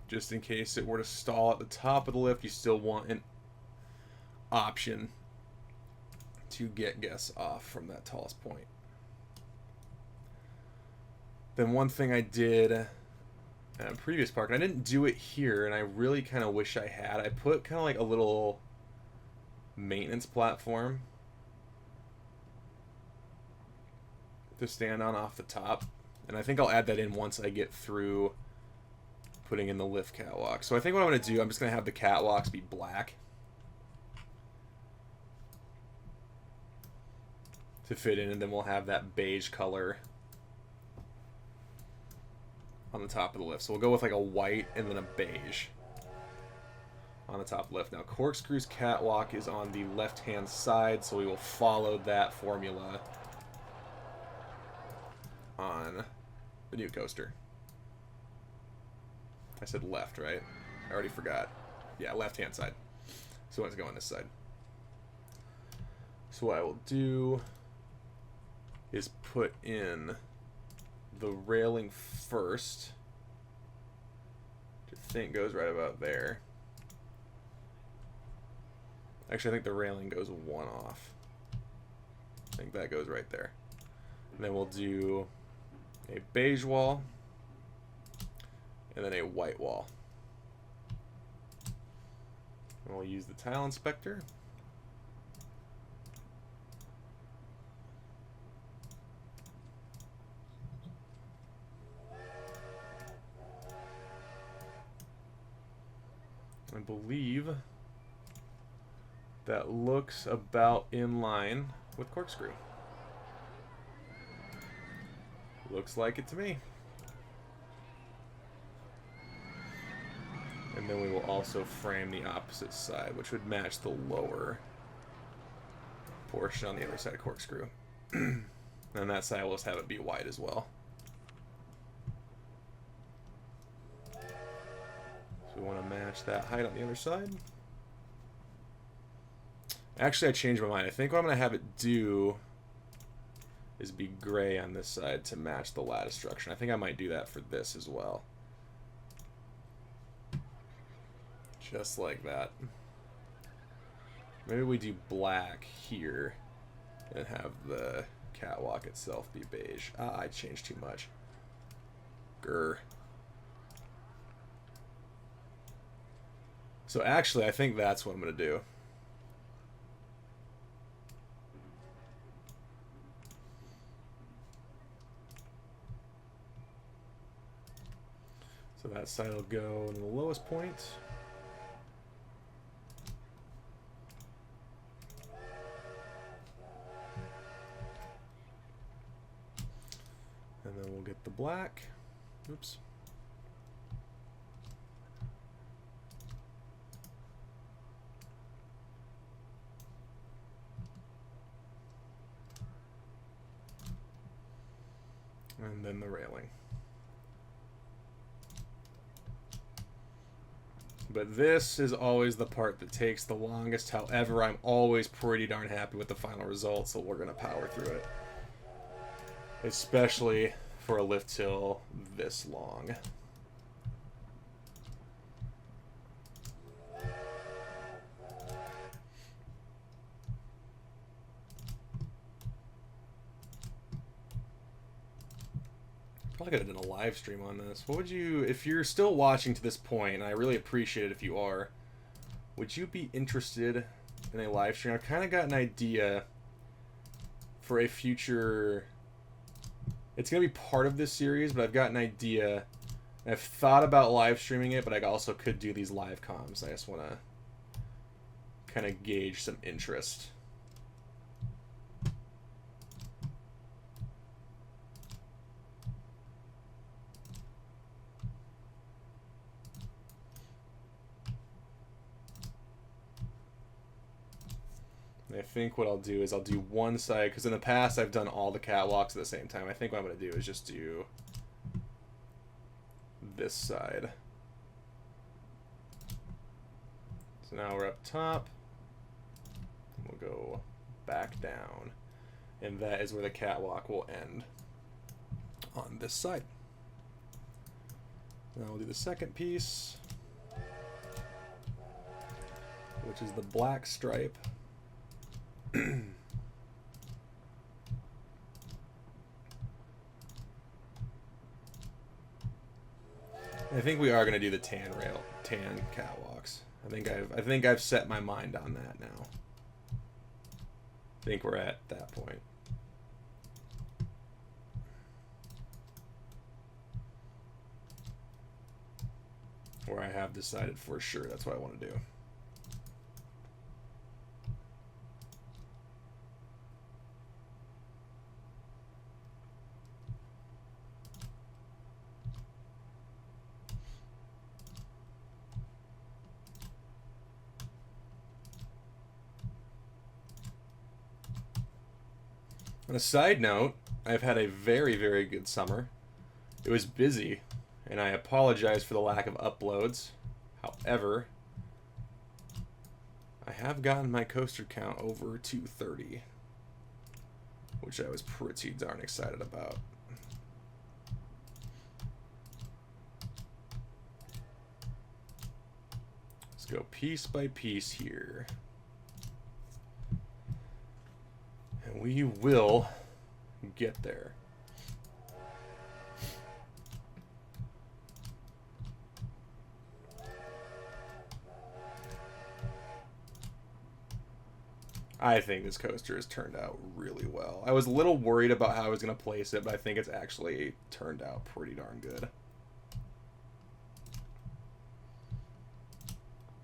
Just in case it were to stall at the top of the lift, you still want an option to get guests off from that tallest point. Then one thing I did at a previous park, and I didn't do it here, and I really kind of wish I had, I put kind of like a little maintenance platform to stand on off the top. And I think I'll add that in once I get through putting in the lift catwalk. So I think what I'm going to do, I'm just going to have the catwalks be black to fit in, and then we'll have that beige color on the top of the lift. So we'll go with like a white and then a beige on the top lift. Now Corkscrew's catwalk is on the left hand side, so we will follow that formula on the new coaster. I said left, right? I already forgot. Yeah, left hand side. So let's go on this side. So what I will do is put in the railing first, which I think goes right about there. Actually, I think the railing goes one off. I think that goes right there. And then we'll do a beige wall and then a white wall. And we'll use the tile inspector. I believe that looks about in line with Corkscrew. Looks like it to me. And then we will also frame the opposite side, which would match the lower portion on the other side of Corkscrew. And that side we'll just have it be white as well. So we want to match that height on the other side. Actually, I changed my mind. I think what I'm going to have it do is be gray on this side to match the lattice structure. I think I might do that for this as well. Just like that. Maybe we do black here and have the catwalk itself be beige. Ah, I changed too much. Grr. So actually, I think that's what I'm going to do. So that side will go to the lowest point. And then we'll get the black. Oops. And then the railing. But this is always the part that takes the longest. However, I'm always pretty darn happy with the final result, so we're going to power through it. Especially for a lift hill this long. Probably could have done a live stream on this. What would you, if you're still watching to this point, and I really appreciate it if you are, would you be interested in a live stream? I've kind of got an idea for a future, it's going to be part of this series, but I've got an idea. I've thought about live streaming it, but I also could do these live comms. I just want to kind of gauge some interest. I think what I'll do is I'll do one side, because in the past I've done all the catwalks at the same time. I think what I'm going to do is just do this side So now we're up top. We'll go back down. And that is where the catwalk will end on this side. Now we'll do the second piece, which is the black stripe. I think we are going to do the tan catwalks. I think I've set my mind on that now. I think we're at that point. Where I have decided for sure that's what I want to do. On a side note, I've had a very, very good summer. It was busy, and I apologize for the lack of uploads. However, I have gotten my coaster count over 230, which I was pretty darn excited about. Let's go piece by piece here. And we will get there. I think this coaster has turned out really well. I was a little worried about how I was going to place it, but I think it's actually turned out pretty darn good.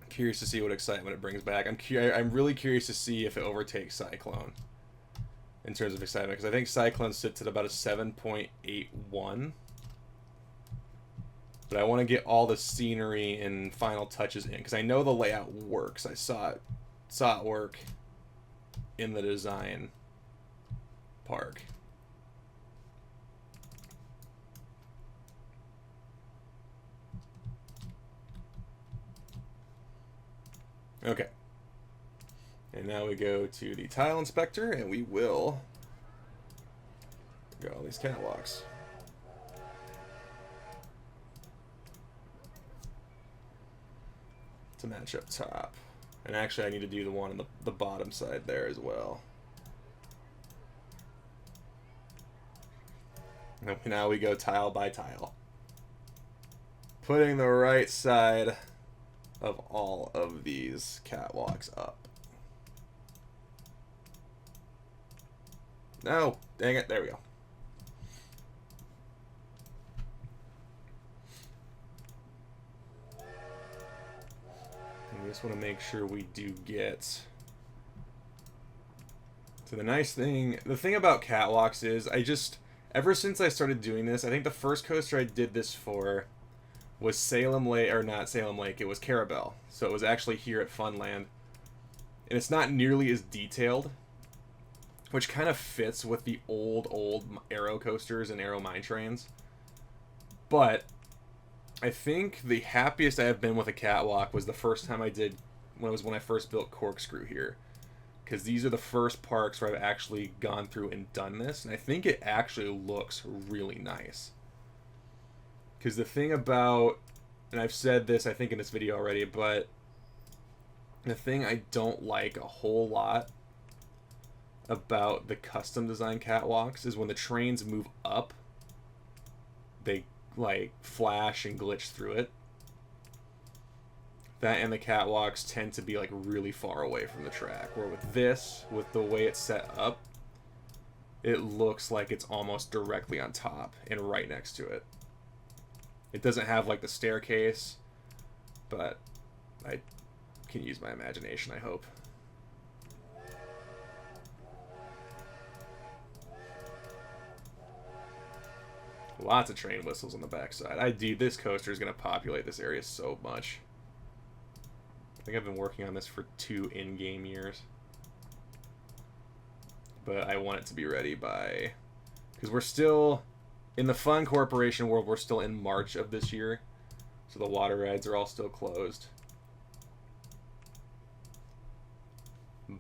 Curious to see what excitement it brings back. I'm really curious to see if it overtakes Cyclone in terms of excitement, because I think Cyclone sits at about a 7.81. But I want to get all the scenery and final touches in, because I know the layout works. I saw it work in the design park. Okay. And now we go to the tile inspector, and we will go all these catwalks. To match up top. And actually I need to do the one on the bottom side there as well. And now we go tile by tile. Putting the right side of all of these catwalks up. No, dang it, there we go. We just want to make sure we do get to the nice thing. The thing about catwalks is ever since I started doing this, I think the first coaster I did this for was Salem Lake, or not Salem Lake, it was Carabel. So it was actually here at Funland. And it's not nearly as detailed, which kind of fits with the old Aero coasters and Aero mine trains. But I think the happiest I have been with a catwalk was the first time I did, when I first built Corkscrew here. Because these are the first parks where I've actually gone through and done this, and I think it actually looks really nice. Because the thing about, and I've said this I think in this video already, but the thing I don't like a whole lot about the custom design catwalks is when the trains move up, they like flash and glitch through it. That and the catwalks tend to be like really far away from the track, where with this, with the way it's set up, it looks like it's almost directly on top and right next to it. It doesn't have like the staircase, but I can use my imagination, I hope. Lots of train whistles on the backside. This coaster is going to populate this area so much. I think I've been working on this for 2 in-game years. But I want it to be ready by... because we're still... in the Fun Corporation world, we're still in March of this year. So the water rides are all still closed.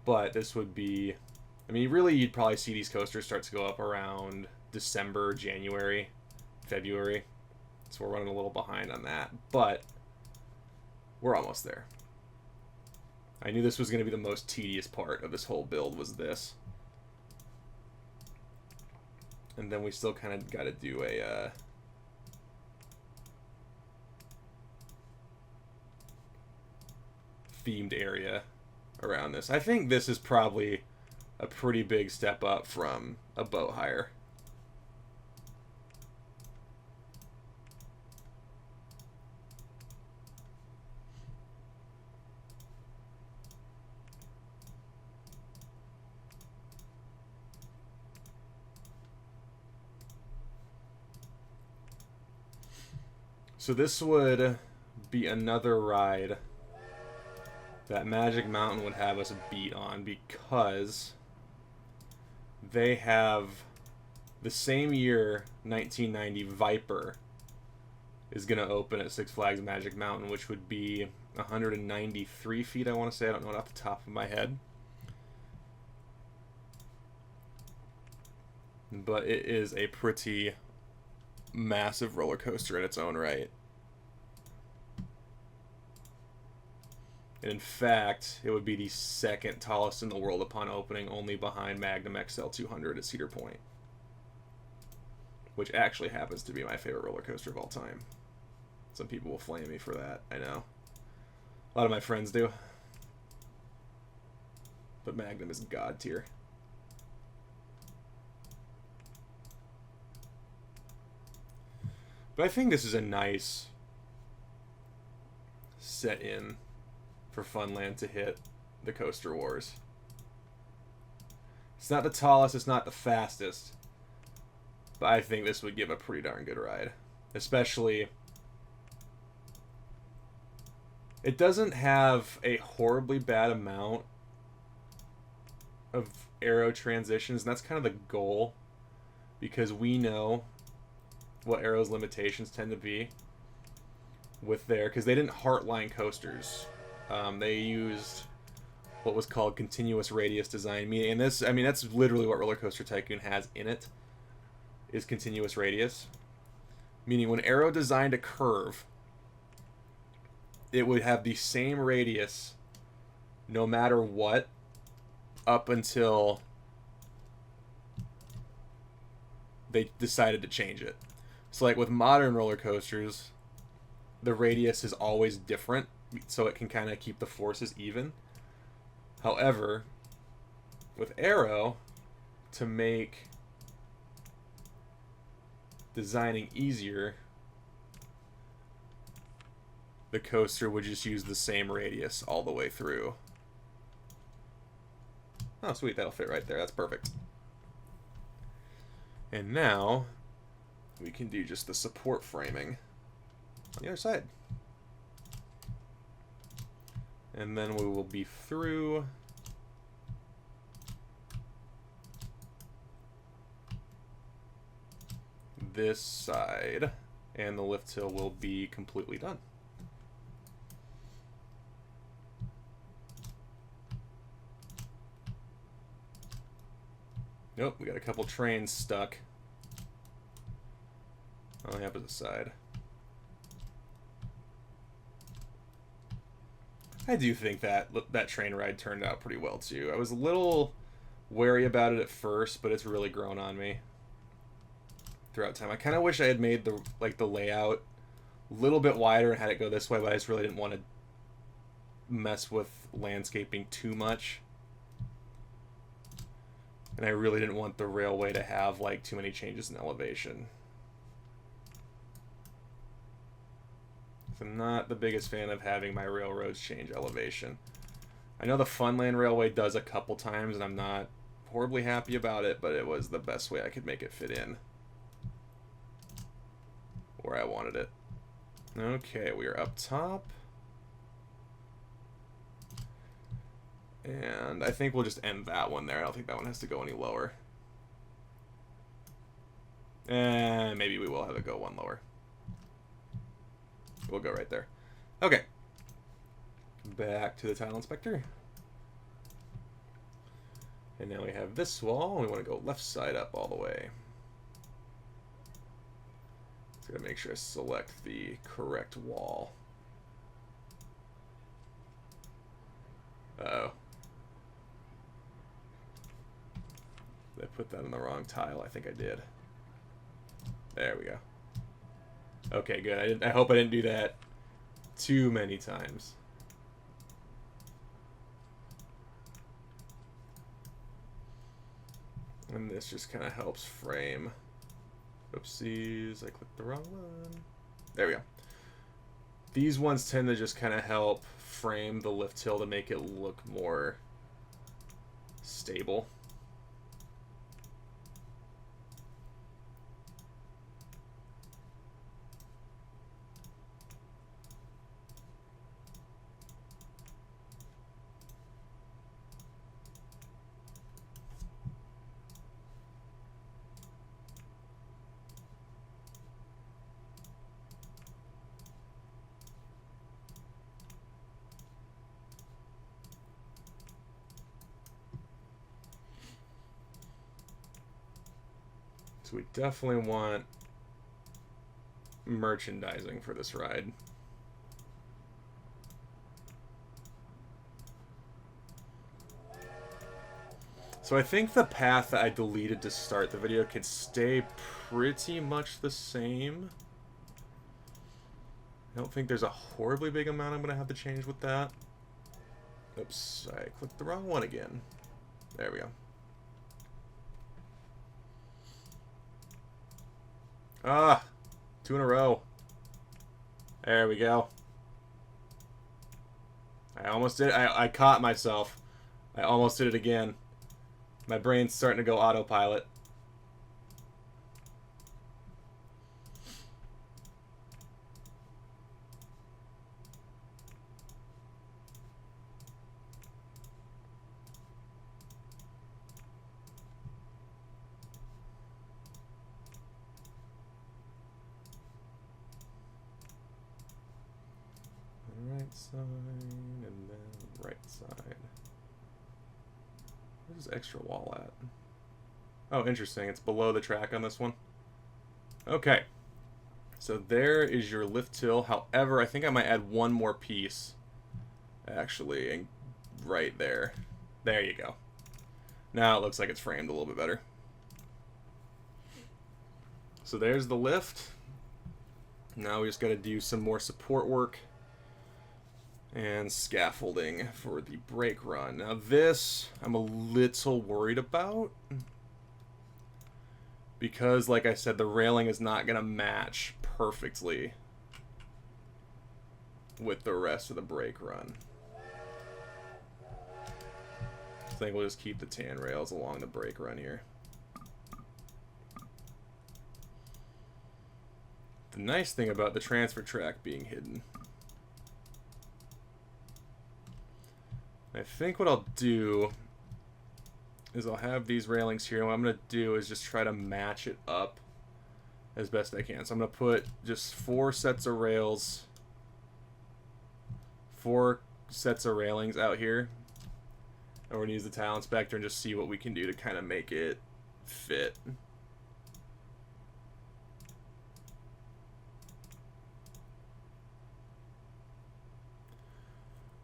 But this would be, I mean, really, you'd probably see these coasters start to go up around December, January, February. So we're running a little behind on that, but we're almost there. I knew this was going to be the most tedious part of this whole build, was this. And then we still kind of got to do a themed area around this. I think this is probably a pretty big step up from a boat hire. So this would be another ride that Magic Mountain would have us beat on, because they have the same year, 1990, Viper is going to open at Six Flags Magic Mountain, which would be 193 feet, I want to say. I don't know it off the top of my head. But it is a pretty massive roller coaster in its own right. And in fact, it would be the second tallest in the world upon opening, only behind Magnum XL 200 at Cedar Point, which actually happens to be my favorite roller coaster of all time. Some people will flame me for that, I know. A lot of my friends do. But Magnum is god tier. But I think this is a nice set in for Funland to hit the Coaster Wars. It's not the tallest, it's not the fastest, but I think this would give a pretty darn good ride. Especially, it doesn't have a horribly bad amount of aero transitions, and that's kind of the goal, because we know what Arrow's limitations tend to be with their, because they didn't heartline coasters. They used what was called continuous radius design. And this, I mean, that's literally what Roller Coaster Tycoon has in it, is continuous radius. Meaning when Arrow designed a curve, it would have the same radius no matter what, up until they decided to change it. So like with modern roller coasters, the radius is always different, so it can kind of keep the forces even. However, with Arrow, to make designing easier, the coaster would just use the same radius all the way through. Oh, sweet, that'll fit right there. That's perfect. And now we can do just the support framing on the other side. And then we will be through this side, and the lift hill will be completely done. Nope, we got a couple trains stuck on the opposite side. I do think that train ride turned out pretty well too. I was a little wary about it at first, but it's really grown on me throughout time. I kind of wish I had made the layout a little bit wider and had it go this way, but I just really didn't want to mess with landscaping too much. And I really didn't want the railway to have like too many changes in elevation. I'm not the biggest fan of having my railroads change elevation. I know the Funland Railway does a couple times, and I'm not horribly happy about it, but it was the best way I could make it fit in where I wanted it. Okay, we are up top. And I think we'll just end that one there. I don't think that one has to go any lower. And maybe we will have it go one lower. We'll go right there. Okay. Back to the tile inspector. And now we have this wall, and we want to go left side up all the way. So I gotta make sure I select the correct wall. Uh-oh. Did I put that on the wrong tile? I think I did. There we go. Okay, good. I hope I didn't do that too many times. And this just kind of helps frame. Oopsies, I clicked the wrong one. There we go. These ones tend to just kind of help frame the lift hill to make it look more stable. So we definitely want merchandising for this ride. So I think the path that I deleted to start the video can stay pretty much the same. I don't think there's a horribly big amount I'm going to have to change with that. Oops, I clicked the wrong one again. There we go. Ah, 2 in a row. There we go. I almost did it. I caught myself. I almost did it again. My brain's starting to go autopilot. Right side and then right side. Where's this extra wall at? Oh, interesting. It's below the track on this one. Okay. So there is your lift hill. However, I think I might add one more piece. Actually, and right there. There you go. Now it looks like it's framed a little bit better. So there's the lift. Now we just got to do some more support work and scaffolding for the brake run. Now this I'm a little worried about because, like I said, the railing is not going to match perfectly with the rest of the brake run. I think we'll just keep the tan rails along the brake run here. The nice thing about the transfer track being hidden, I think what I'll do is I'll have these railings here, and what I'm going to do is just try to match it up as best I can. So I'm going to put just 4 sets of rails, 4 sets of railings out here, and we're going to use the tile inspector and just see what we can do to kind of make it fit.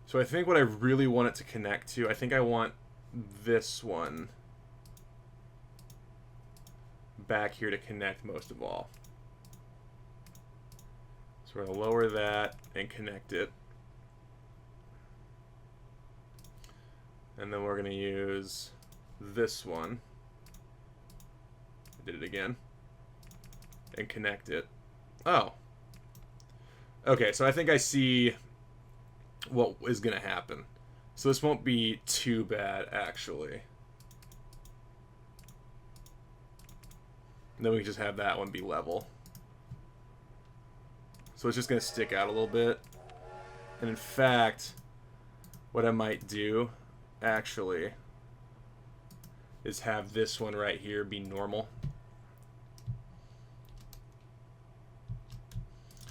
So I think what I really want it to connect to, I think I want this one back here to connect most of all. So we're going to lower that and connect it. And then we're going to use this one. I did it again. And connect it. Oh. Okay, so I think I see what is going to happen. So this won't be too bad, actually. And then we can just have that one be level. So it's just going to stick out a little bit. And in fact, what I might do, actually, is have this one right here be normal.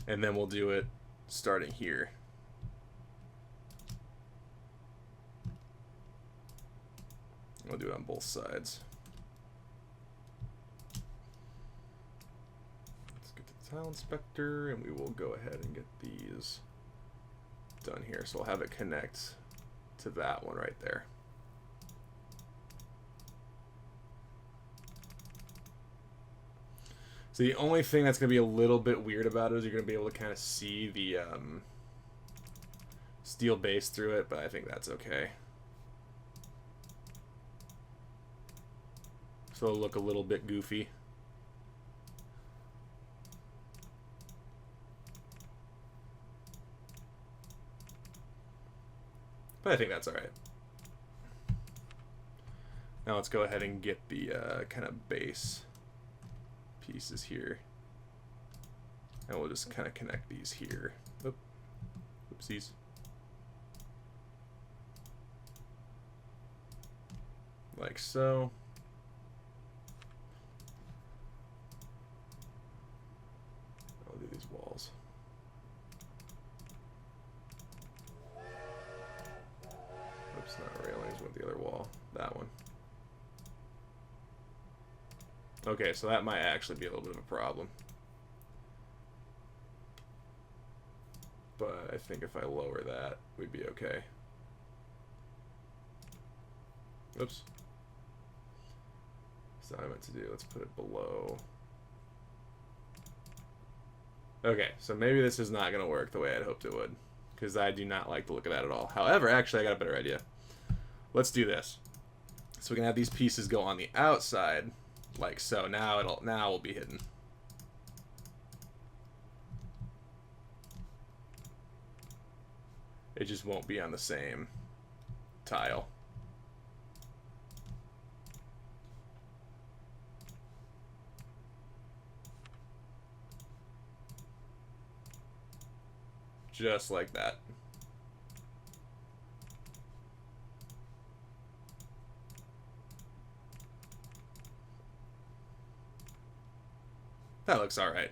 And then we'll do it starting here. We'll do it on both sides. Let's get to the tile inspector, and we will go ahead and get these done here. So we'll have it connect to that one right there. So the only thing that's going to be a little bit weird about it is you're going to be able to kind of see the steel base through it, but I think that's okay. So it'll look a little bit goofy. But I think that's alright. Now let's go ahead and get the kind of base pieces here. And we'll just kind of connect these here. Oop. Oopsies. Like so. I'll do these walls. Oops, not railings, with the other wall. That one. Okay, so that might actually be a little bit of a problem. But I think if I lower that, we'd be okay. Oops. That's what I meant to do. Let's put it below. Okay, so maybe this is not going to work the way I'd hoped it would, because I do not like the look of that at all. However, actually, I got a better idea. Let's do this. So we can have these pieces go on the outside, like so. Now it'll be hidden. It just won't be on the same tile. Just like that. That looks all right.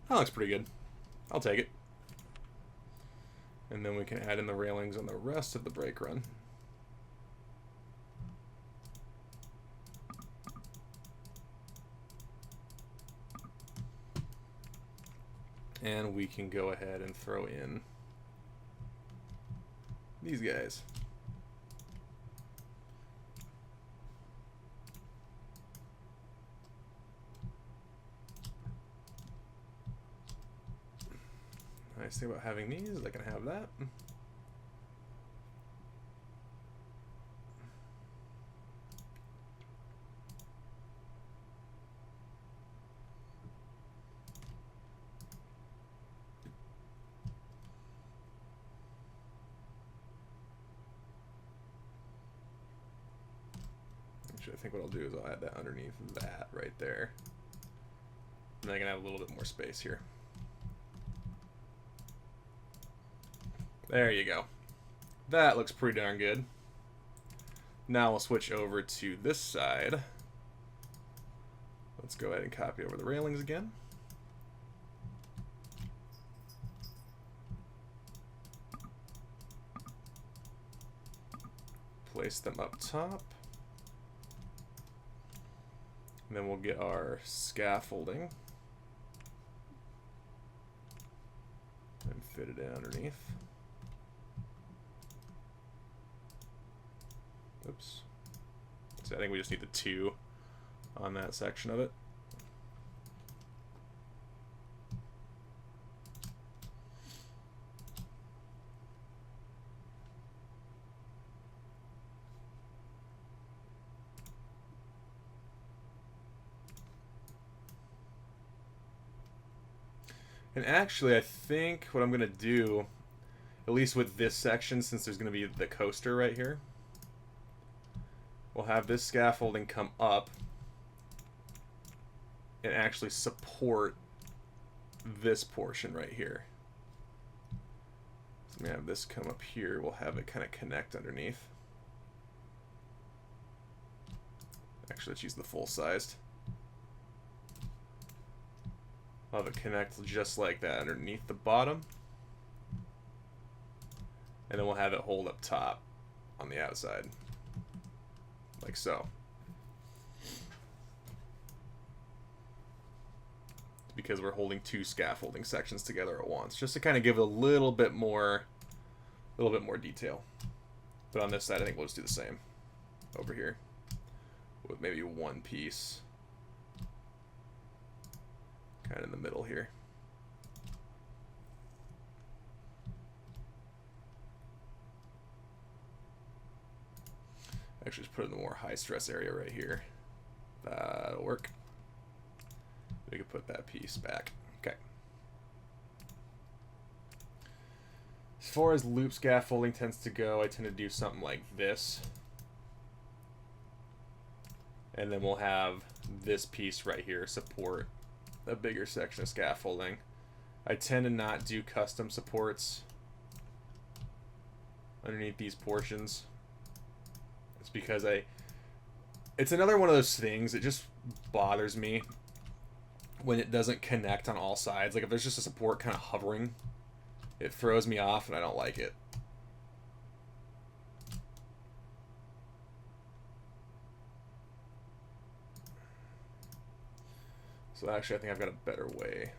That looks pretty good. I'll take it. And then we can add in the railings on the rest of the brake run. And we can go ahead and throw in these guys. Nice thing about having these is I can have that. Actually, I think what I'll do is I'll add that underneath that right there. And then I can have a little bit more space here. There you go. That looks pretty darn good. Now we'll switch over to this side. Let's go ahead and copy over the railings again. Place them up top. And then we'll get our scaffolding and fit it in underneath. Oops. So I think we just need the 2 on that section of it. And actually, I think what I'm going to do, at least with this section, since there's going to be the coaster right here, we'll have this scaffolding come up and actually support this portion right here. So So we have this come up here. We'll have it kind of connect underneath. Actually, let's use the full sized. I'll have it connect just like that underneath the bottom. And then we'll have it hold up top on the outside. Like so. Because we're holding two scaffolding sections together at once, just to kind of give it a little bit more detail. But on this side, I think we'll just do the same over here with maybe one piece kind of in the middle here. Actually, just put it in the more high stress area right here. That'll work. We can put that piece back. Okay. As far as loop scaffolding tends to go, I tend to do something like this. And then we'll have this piece right here support a bigger section of scaffolding. I tend to not do custom supports underneath these portions. It's because it's another one of those things, it just bothers me when it doesn't connect on all sides. Like if there's just a support kind of hovering, it throws me off and I don't like it. So actually I think I've got a better way.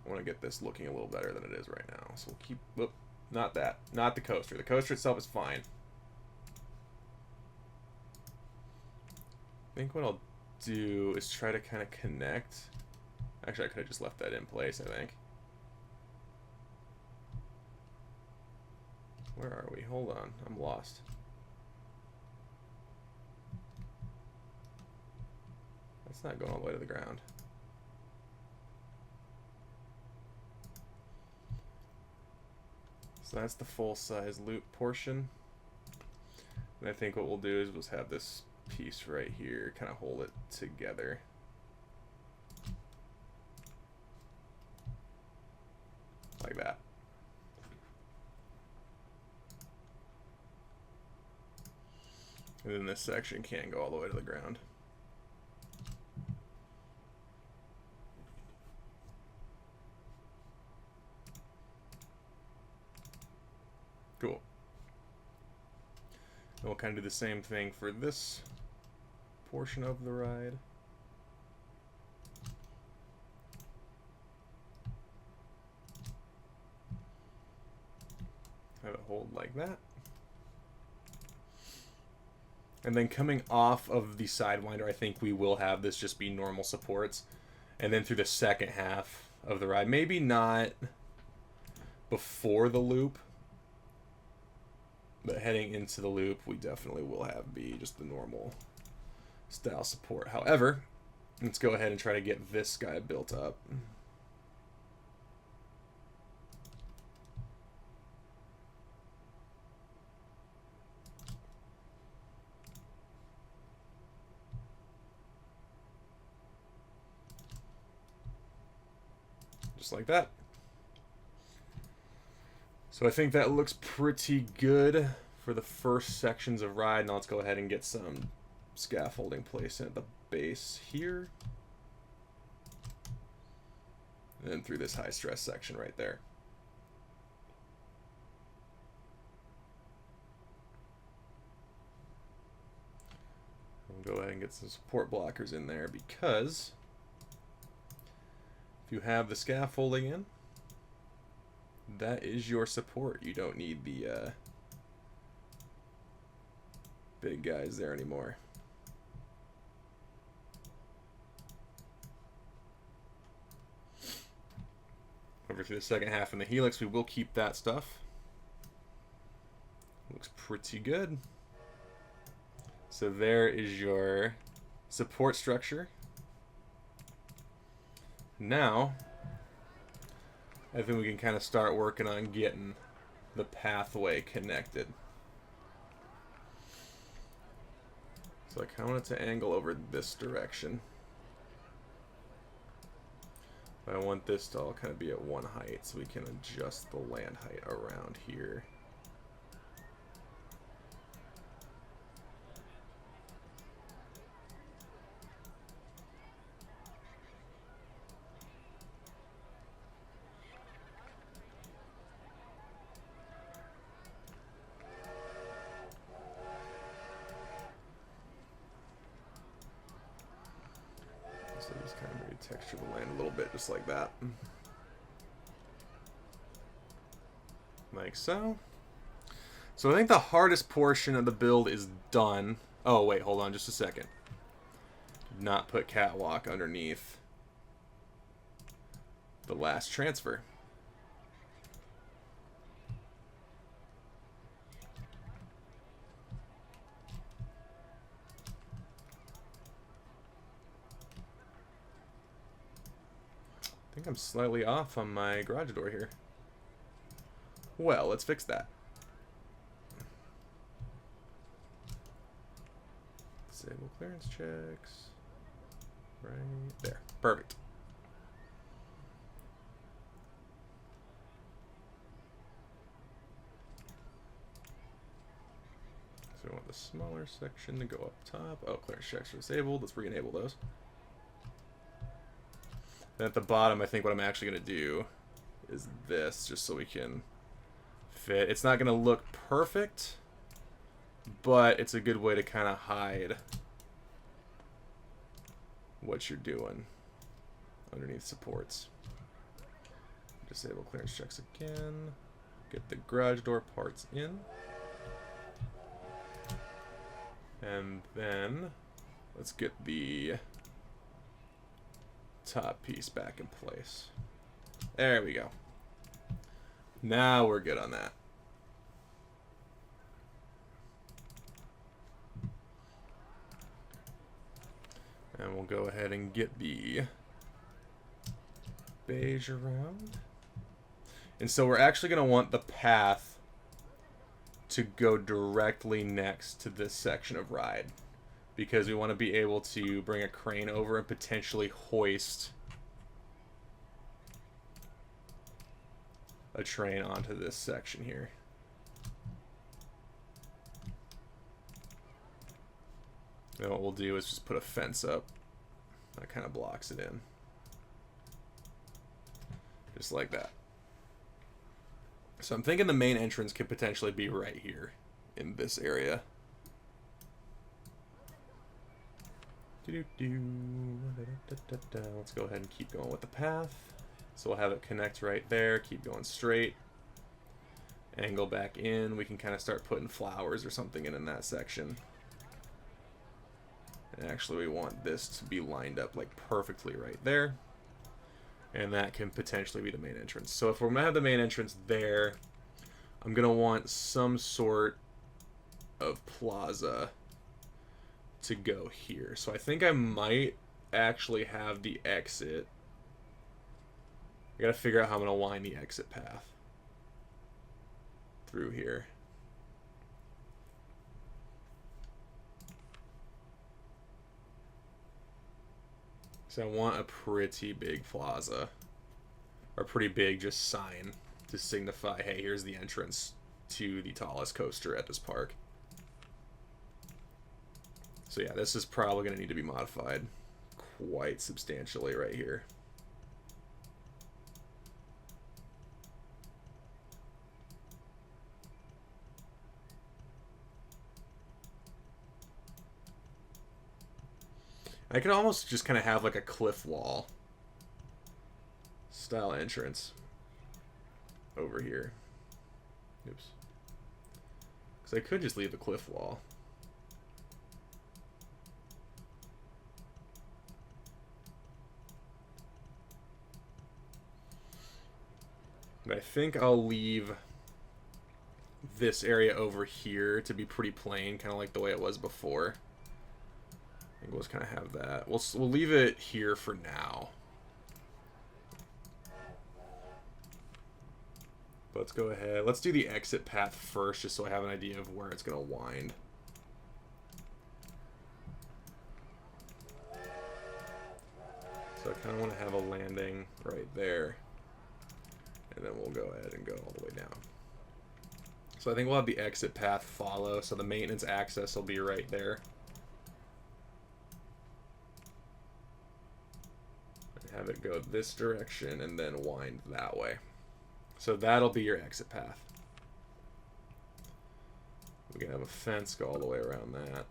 I want to get this looking a little better than it is right now. So we'll keep, whoop, not that, not the coaster. The coaster itself is fine. I think what I'll do is try to kind of connect. Actually, I could have just left that in place, I think. Where are we? Hold on. I'm lost. That's not going all the way to the ground. So that's the full-size loop portion. And I think what we'll do is we'll have this piece right here kind of hold it together. Like that. And then this section can't go all the way to the ground. Cool. And we'll kind of do the same thing for this portion of the ride. Have it hold like that. And then coming off of the sidewinder, I think we will have this just be normal supports. And then through the second half of the ride, maybe not before the loop, but heading into the loop, we definitely will have be just the normal style support. However, let's go ahead and try to get this guy built up. Just like that. So I think that looks pretty good for the first sections of ride. Now let's go ahead and get some scaffolding placed at the base here. And then through this high stress section right there. We'll go ahead and get some support blockers in there because if you have the scaffolding in, that is your support. You don't need the big guys there anymore. Over to the second half in the helix, we will keep that stuff. Looks pretty good. So there is your support structure. Now, I think we can kind of start working on getting the pathway connected. So I kind of want it to angle over this direction. But I want this to all kind of be at one height so we can adjust the land height around here. So just kind of maybe texture the land a little bit, just like that. Like so. So I think the hardest portion of the build is done. Oh, wait, hold on just a second. Not put catwalk underneath the last transfer. I think I'm slightly off on my garage door here. Well, let's fix that. Disable clearance checks. Right there. Perfect. So we want the smaller section to go up top. Oh, clearance checks are disabled. Let's re-enable those. Then at the bottom, I think what I'm actually going to do is this, just so we can fit. It's not going to look perfect, but it's a good way to kind of hide what you're doing underneath supports. Disable clearance checks again. Get the garage door parts in. And then let's get the top piece back in place. There we go. Now we're good on that. And we'll go ahead and get the beige around. And so we're actually going to want the path to go directly next to this section of ride, because we want to be able to bring a crane over and potentially hoist a train onto this section here. Then what we'll do is just put a fence up that kind of blocks it in. Just like that. So I'm thinking the main entrance could potentially be right here in this area. Let's go ahead and keep going with the path. So we'll have it connect right there, keep going straight. Angle back in. We can kind of start putting flowers or something in that section. And actually we want this to be lined up like perfectly right there. And that can potentially be the main entrance. So if we're going to have the main entrance there, I'm going to want some sort of plaza to go here. So I think I might actually have the exit. I got to figure out how I'm going to wind the exit path through here. So I want a pretty big plaza, or pretty big just sign to signify, hey, here's the entrance to the tallest coaster at this park. So yeah, this is probably going to need to be modified quite substantially right here. I could almost just kind of have like a cliff wall style entrance over here. Oops. Because I could just leave a cliff wall. But I think I'll leave this area over here to be pretty plain, kind of like the way it was before. I think we'll just kind of have that. We'll leave it here for now. But let's go ahead. Let's do the exit path first, just so I have an idea of where it's going to wind. So kind of want to have a landing right there. And then we'll go ahead and go all the way down. So I think we'll have the exit path follow, so the maintenance access will be right there. And have it go this direction and then wind that way. So that'll be your exit path. We can have a fence go all the way around that.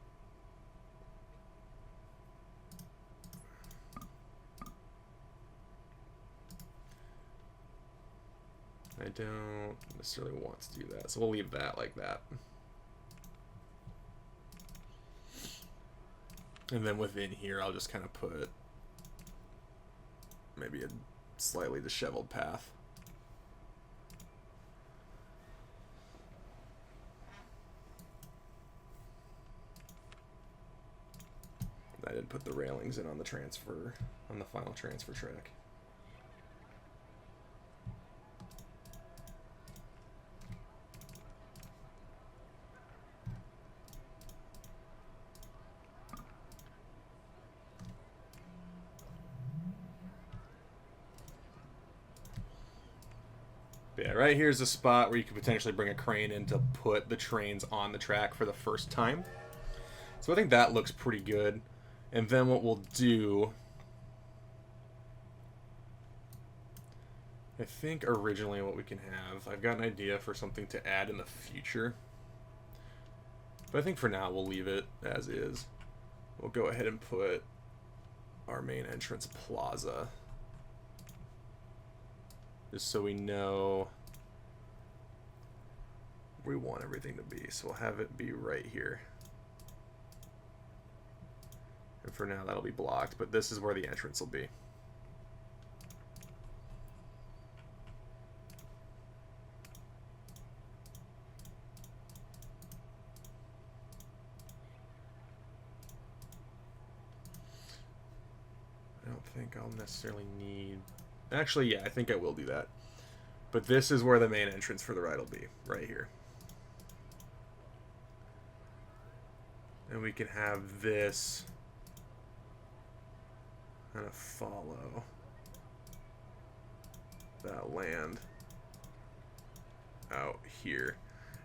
I don't necessarily want to do that, so we'll leave that like that. And then within here, I'll just kind of put maybe a slightly disheveled path. I did put the railings in on the transfer, on the final transfer track. Yeah, right here's a spot where you could potentially bring a crane in to put the trains on the track for the first time. So I think that looks pretty good. And then what we'll do, I think originally what we can have, I've got an idea for something to add in the future. But I think for now we'll leave it as is. We'll go ahead and put our main entrance plaza, just so we know where we want everything to be. So we'll have it be right here. And for now that'll be blocked, but this is where the entrance will be. I don't think I'll necessarily need... Actually, yeah, I think I will do that. But this is where the main entrance for the ride will be, right here. And we can have this kind of follow that land out here.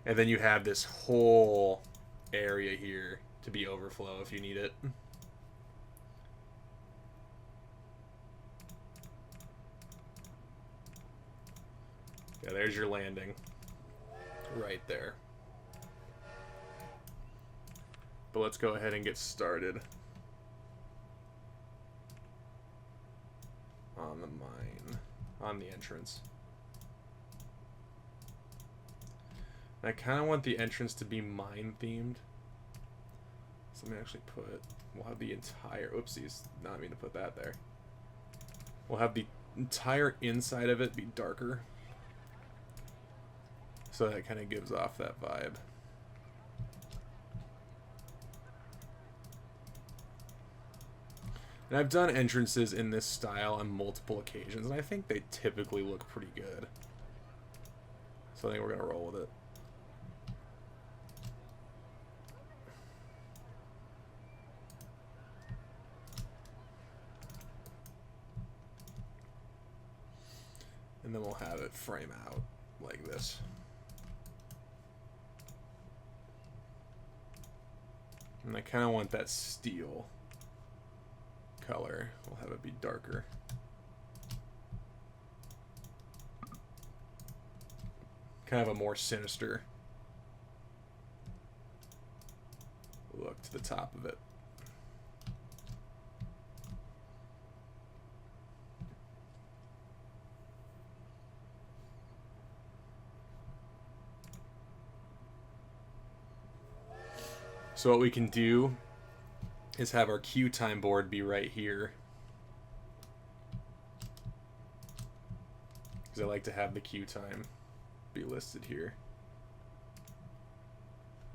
And then you have this whole area here to be overflow if you need it. Yeah, there's your landing. Right there. But let's go ahead and get started on the mine, on the entrance. And I kind of want the entrance to be mine themed. So let me actually put, we'll have the entire, oopsies, not mean to put that there. We'll have the entire inside of it be darker. So that kind of gives off that vibe. And I've done entrances in this style on multiple occasions, and I think they typically look pretty good. So I think we're going to roll with it. And then we'll have it frame out like this. And I kind of want that steel color. We'll have it be darker. Kind of a more sinister look to the top of it. So what we can do is have our queue time board be right here. Because I like to have the queue time be listed here.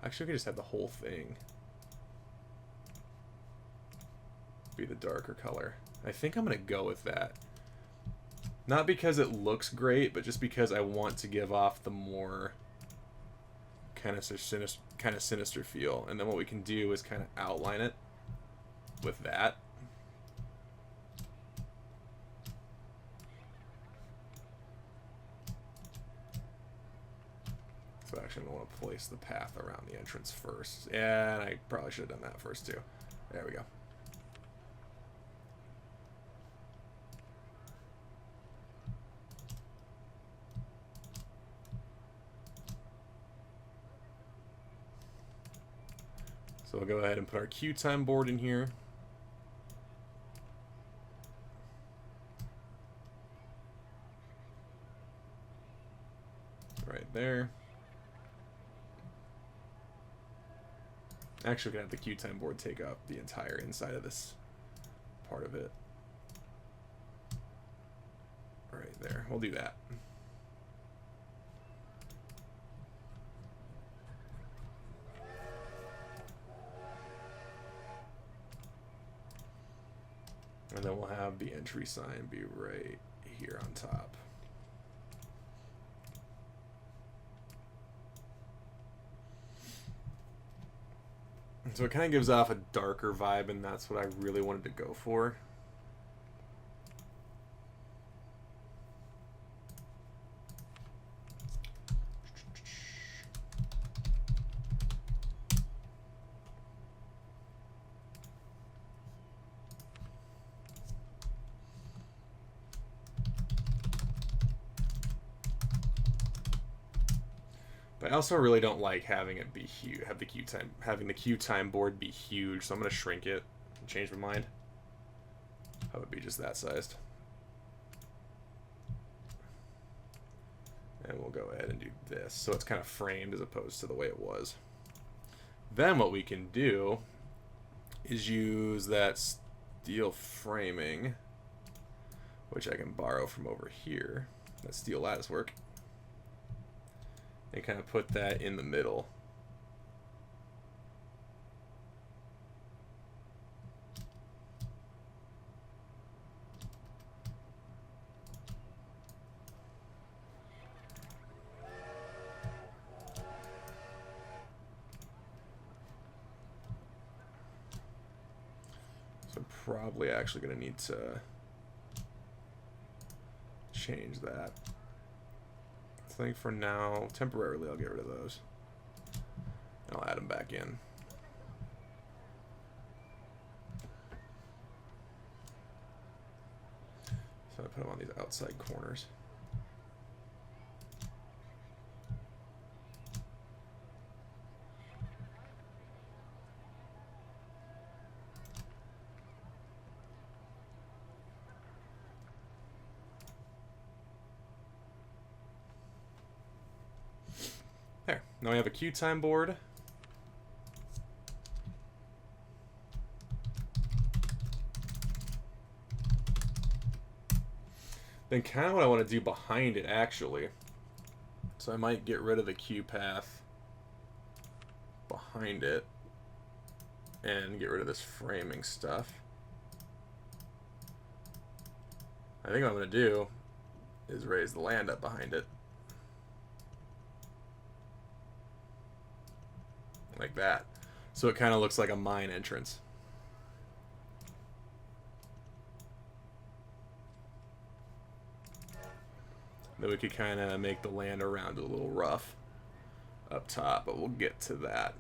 Actually, we could just have the whole thing be the darker color. I think I'm going to go with that. Not because it looks great, but just because I want to give off the more kind of sinister feel. And then what we can do is kind of outline it with that. So actually, I want to place the path around the entrance first. Yeah, and I probably should have done that first too. There we go. So we'll go ahead and put our queue time board in here. Right there. Actually, we're going to have the queue time board take up the entire inside of this part of it. Right there. We'll do that. And then we'll have the entry sign be right here on top. So it kind of gives off a darker vibe, and that's what I really wanted to go for. But I also really don't like having it be huge, having the queue time board be huge, so I'm gonna shrink it and change my mind. Have it be just that sized. And we'll go ahead and do this, so it's kind of framed as opposed to the way it was. Then what we can do is use that steel framing, which I can borrow from over here, that steel lattice work, and kind of put that in the middle. So I'm probably actually going to need to change that. I think for now, temporarily, I'll get rid of those. And I'll add them back in. So I put them on these outside corners. There. Now we have a queue time board. Then kind of what I want to do behind it, actually. So I might get rid of the queue path behind it and get rid of this framing stuff. I think what I'm going to do is raise the land up behind it. Like that. So it kind of looks like a mine entrance. Then we could kind of make the land around it a little rough up top, but we'll get to that.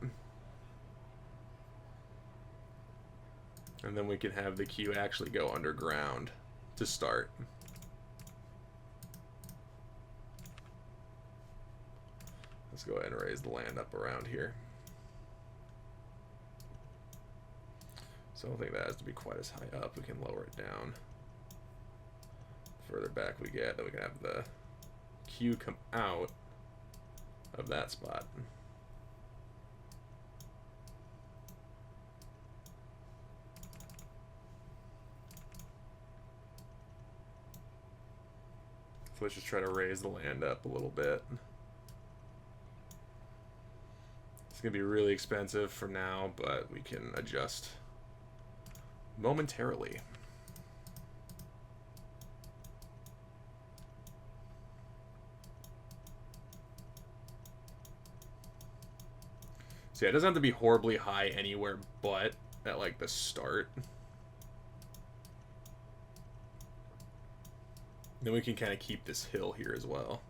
And then we can have the queue actually go underground to start. Let's go ahead and raise the land up around here. So I don't think that has to be quite as high up. We can lower it down. Further back we get, then we can have the queue come out of that spot. So let's just try to raise the land up a little bit. It's going to be really expensive for now, but we can adjust momentarily. So yeah, it doesn't have to be horribly high anywhere but at like the start. Then we can kind of keep this hill here as well.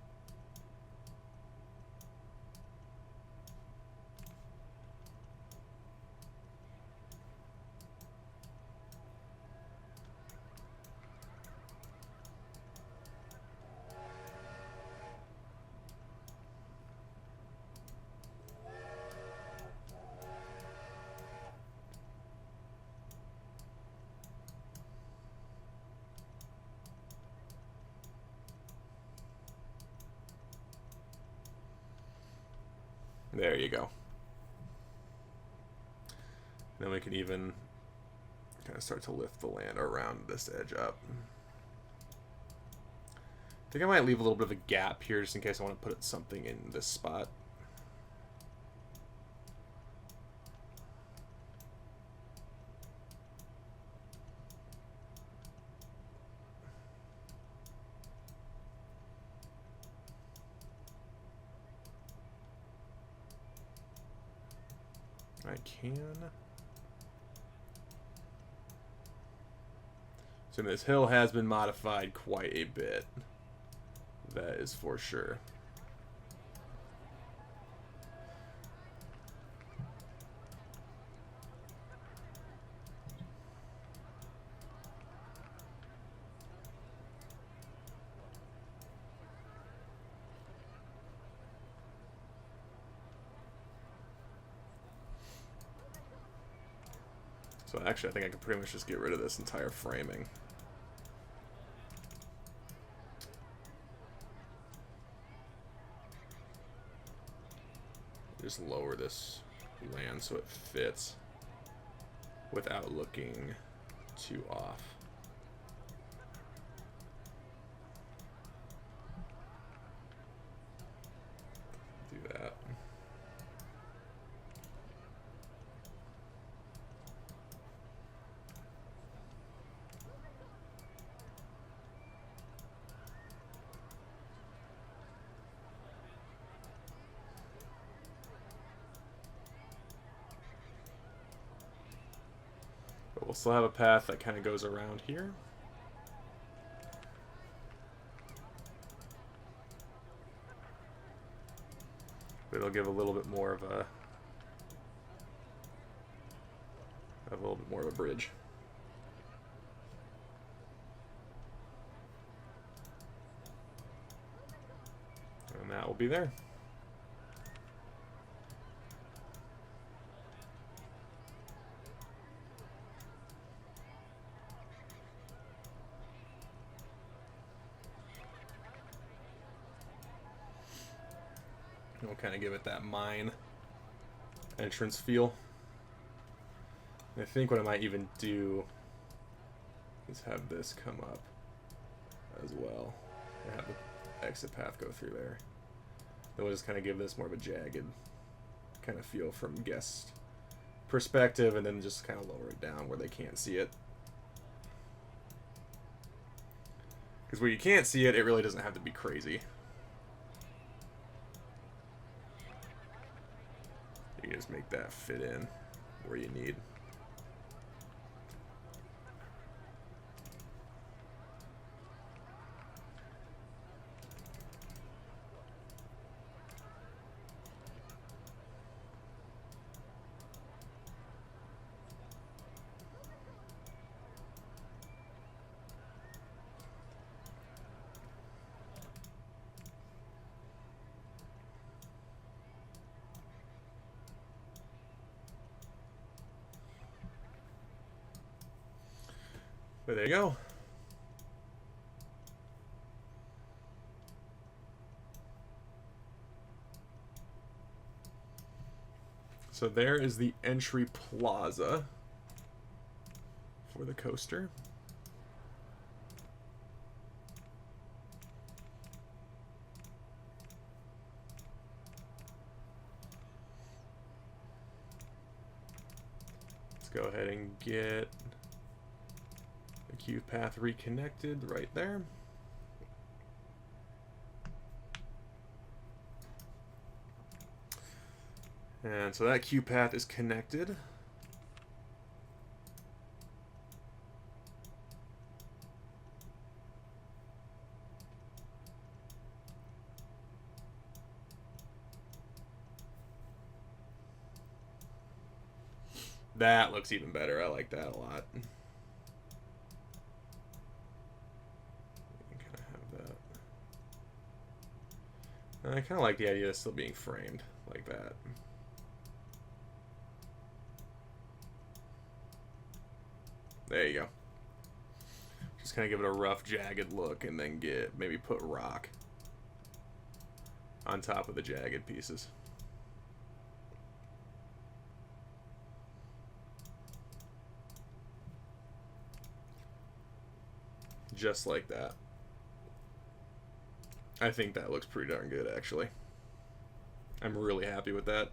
There you go. Then we can even kind of start to lift the land around this edge up. I think I might leave a little bit of a gap here just in case I want to put something in this spot. I can. So this hill has been modified quite a bit. That is for sure. So actually, I think I can pretty much just get rid of this entire framing. Just lower this land so it fits without looking too off. Do that. We'll still have a path that kind of goes around here. But it'll give a little bit more of a bridge. And that will be there. We'll kind of give it that mine entrance feel. And I think what I might even do is have this come up as well. And have the exit path go through there. Then we'll just kind of give this more of a jagged kind of feel from guest perspective, and then just kind of lower it down where they can't see it. Because where you can't see it, it really doesn't have to be crazy. You can just make that fit in where you need. But there you go. So there is the entry plaza for the coaster. Let's go ahead and get the cube path reconnected right there. And so that cube path is connected. That looks even better. I like that a lot. I kind of like the idea of still being framed like that. There you go. Just kind of give it a rough, jagged look, and then maybe put rock on top of the jagged pieces. just like that. I think that looks pretty darn good, actually. I'm really happy with that.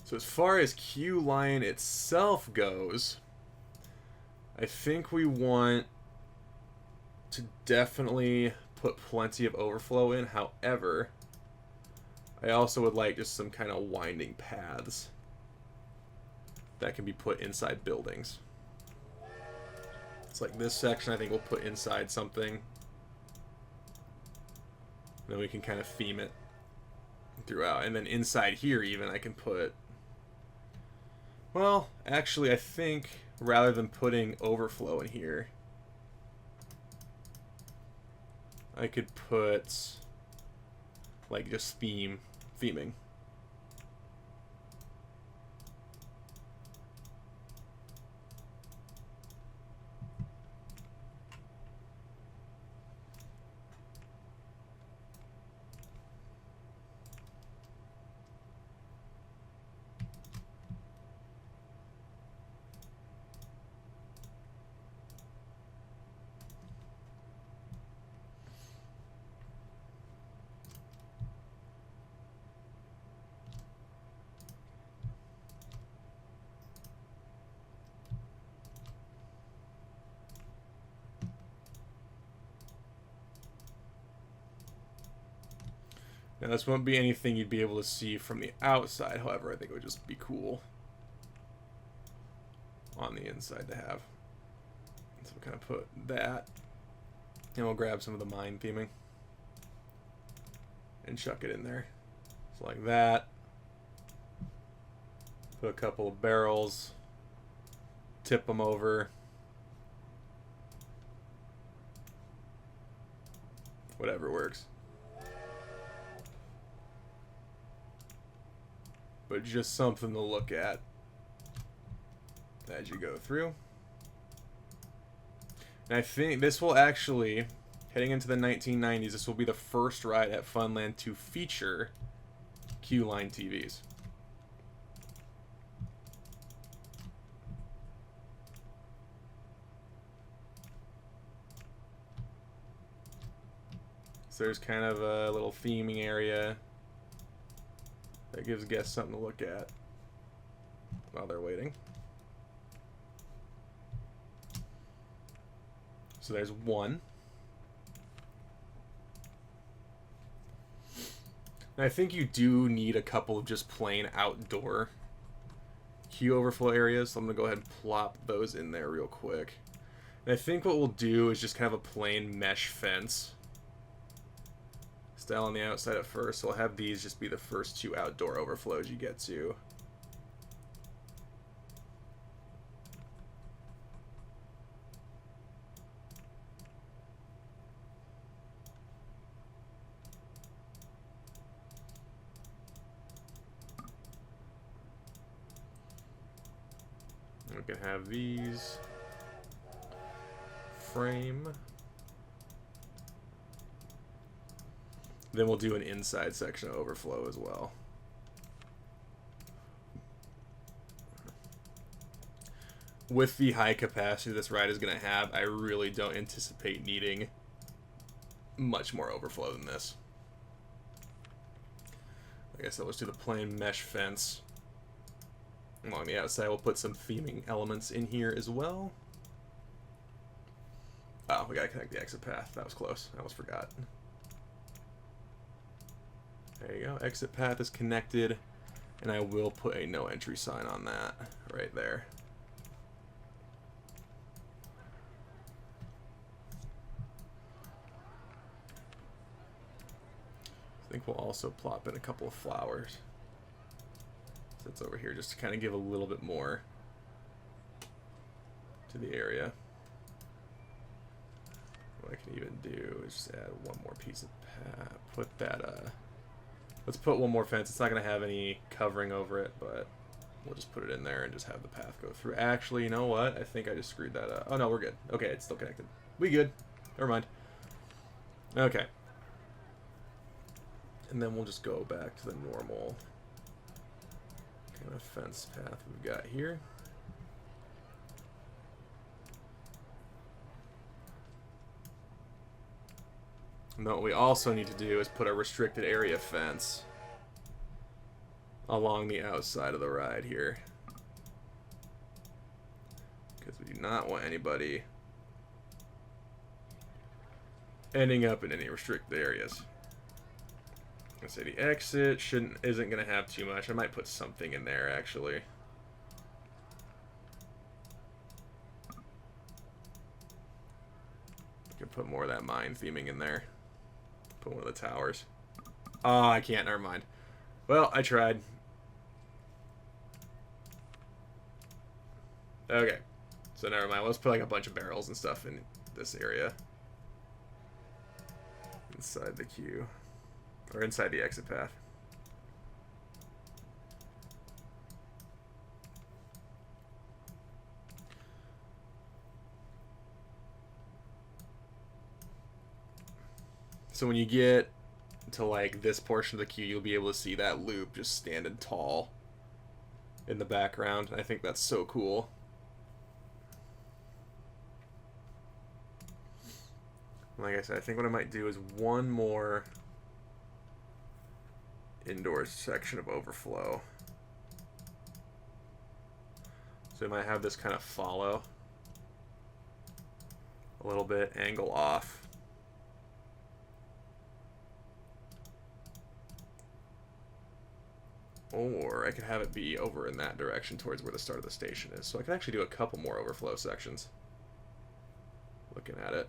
So as far as queue line itself goes, I think we want to definitely put plenty of overflow in. However, I also would like just some kind of winding paths that can be put inside buildings. It's like this section I think we'll put inside something. Then we can kind of theme it throughout. And then inside here even I can put... Well, actually I think rather than putting overflow in here, I could put like just theming. Now this won't be anything you'd be able to see from the outside, however, I think it would just be cool on the inside to have. So we'll kind of put that, and we'll grab some of the mine theming and chuck it in there. So like that. Put a couple of barrels, tip them over. Whatever works. But just something to look at as you go through. And I think this will actually, heading into the 1990s, this will be the first ride at Funland to feature Q-line TVs. So there's kind of a little theming area that gives guests something to look at while they're waiting. So there's one. And I think you do need a couple of just plain outdoor queue overflow areas. So I'm going to go ahead and plop those in there real quick. And I think what we'll do is just kind of a plain mesh fence style on the outside at first. So I'll have these just be the first two outdoor overflows you get to. We can have these frame. Then we'll do an inside section of overflow as well. With the high capacity this ride is going to have, I really don't anticipate needing much more overflow than this. Like I said, let's do the plain mesh fence. Along the outside, we'll put some theming elements in here as well. Oh, we gotta connect the exit path. That was close. I almost forgot. There you go. Exit path is connected, and I will put a no entry sign on that right there. I think we'll also plop in a couple of flowers. That's over here just to kind of give a little bit more to the area. What I can even do is just add one more piece of path. Put that, let's put one more fence. It's not going to have any covering over it, but we'll just put it in there and just have the path go through. Actually, you know what? I think I just screwed that up. Oh, no, we're good. Okay, it's still connected. We good. Never mind. Okay. And then we'll just go back to the normal kind of fence path we've got here. And then what we also need to do is put a restricted area fence along the outside of the ride here. Because we do not want anybody ending up in any restricted areas. Let's say the exit isn't going to have too much. I might put something in there, actually. I can put more of that mine theming in there. Put one of the towers. Oh, I can't. Never mind. Well, I tried. Okay. So never mind. Let's put like a bunch of barrels and stuff in this area. Inside the queue. Or inside the exit path. So when you get to like this portion of the queue, you'll be able to see that loop just standing tall in the background. I think that's so cool. Like I said, I think what I might do is one more indoor section of overflow. So we might have this kind of follow a little bit, angle off. Or I could have it be over in that direction towards where the start of the station is. So I could actually do a couple more overflow sections. Looking at it.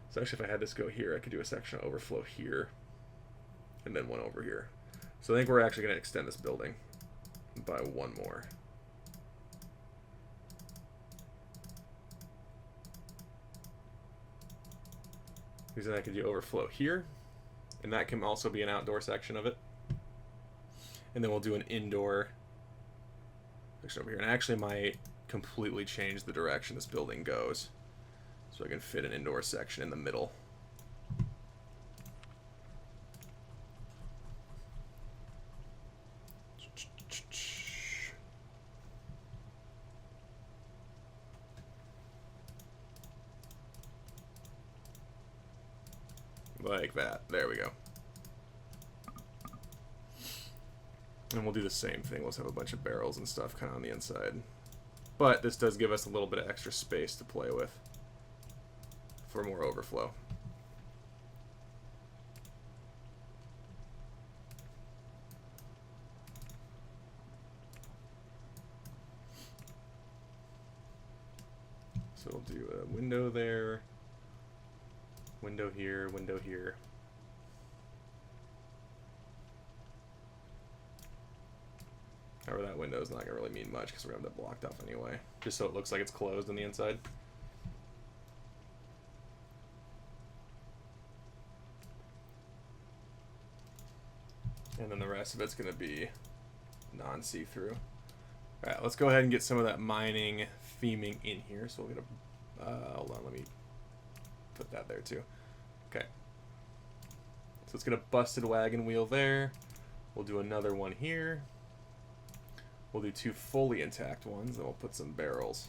So actually if I had this go here, I could do a section of overflow here. And then one over here. So I think we're actually going to extend this building by one more. Because then I could do overflow here. And that can also be an outdoor section of it. And then we'll do an indoor section over here. And I actually might completely change the direction this building goes. So I can fit an indoor section in the middle. Like that. There we go. And we'll do the same thing. Let's have a bunch of barrels and stuff kind of on the inside. But this does give us a little bit of extra space to play with for more overflow. So we'll do a window there. Window here, window here. However, that window is not going to really mean much because we're going to have that blocked off anyway. Just so it looks like it's closed on the inside. And then the rest of it's going to be non-see-through. Alright, let's go ahead and get some of that mining theming in here. So we'll get a... hold on, let me put that there too. Okay. So let's get a busted wagon wheel there. We'll do another one here. We'll do two fully intact ones, and we'll put some barrels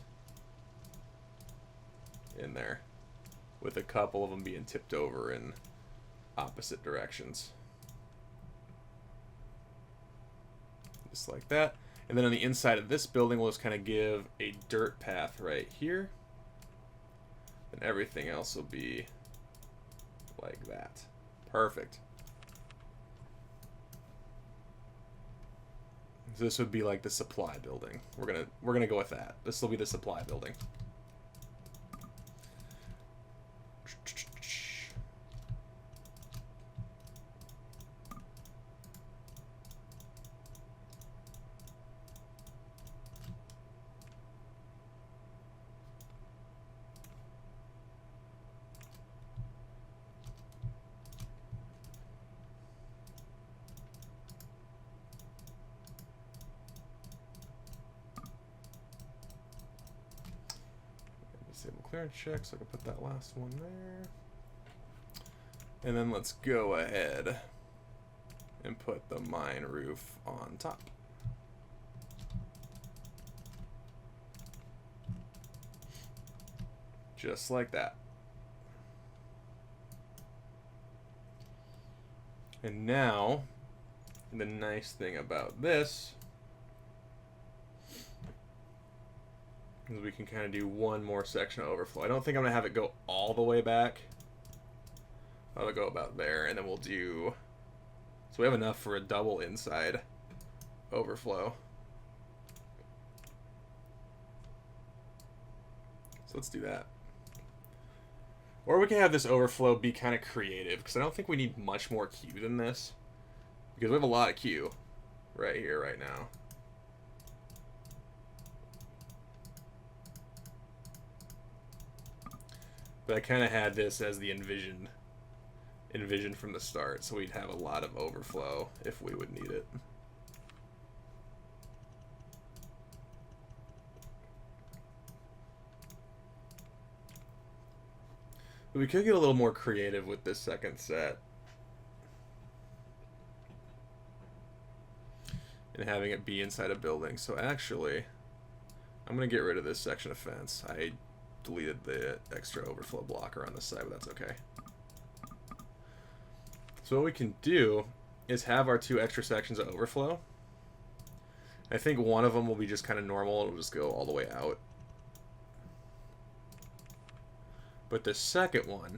in there, with a couple of them being tipped over in opposite directions. Just like that. And then on the inside of this building, we'll just kind of give a dirt path right here. And everything else will be like that. Perfect. So this would be like the supply building. We're gonna go with that. This will be the supply building. Disable clearance check, so I can put that last one there. And then let's go ahead and put the mine roof on top. Just like that. And now, the nice thing about this is we can kind of do one more section of overflow. I don't think I'm going to have it go all the way back. I'll go about there, and then we'll do... So we have enough for a double inside overflow. So let's do that. Or we can have this overflow be kind of creative, because I don't think we need much more Q than this. Because we have a lot of Q right here, right now. But I kind of had this as the envisioned from the start, so we'd have a lot of overflow if we would need it. But we could get a little more creative with this second set. And having it be inside a building. So actually, I'm going to get rid of this section of fence. I deleted the extra overflow blocker on this side, but that's okay. So what we can do is have our two extra sections of overflow. I think one of them will be just kind of normal. It'll just go all the way out. But the second one,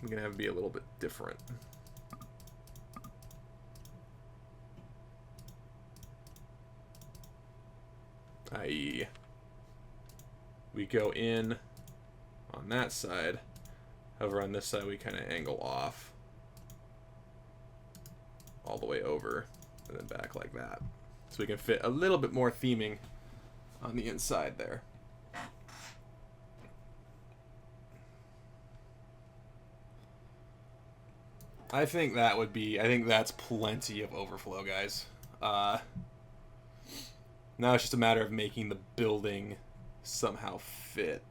I'm going to have it be a little bit different. I.e., we go in on that side. However, on this side, we kind of angle off all the way over and then back like that. So we can fit a little bit more theming on the inside there. I think that would be, I think that's plenty of overflow, guys. Now it's just a matter of making the building somehow fit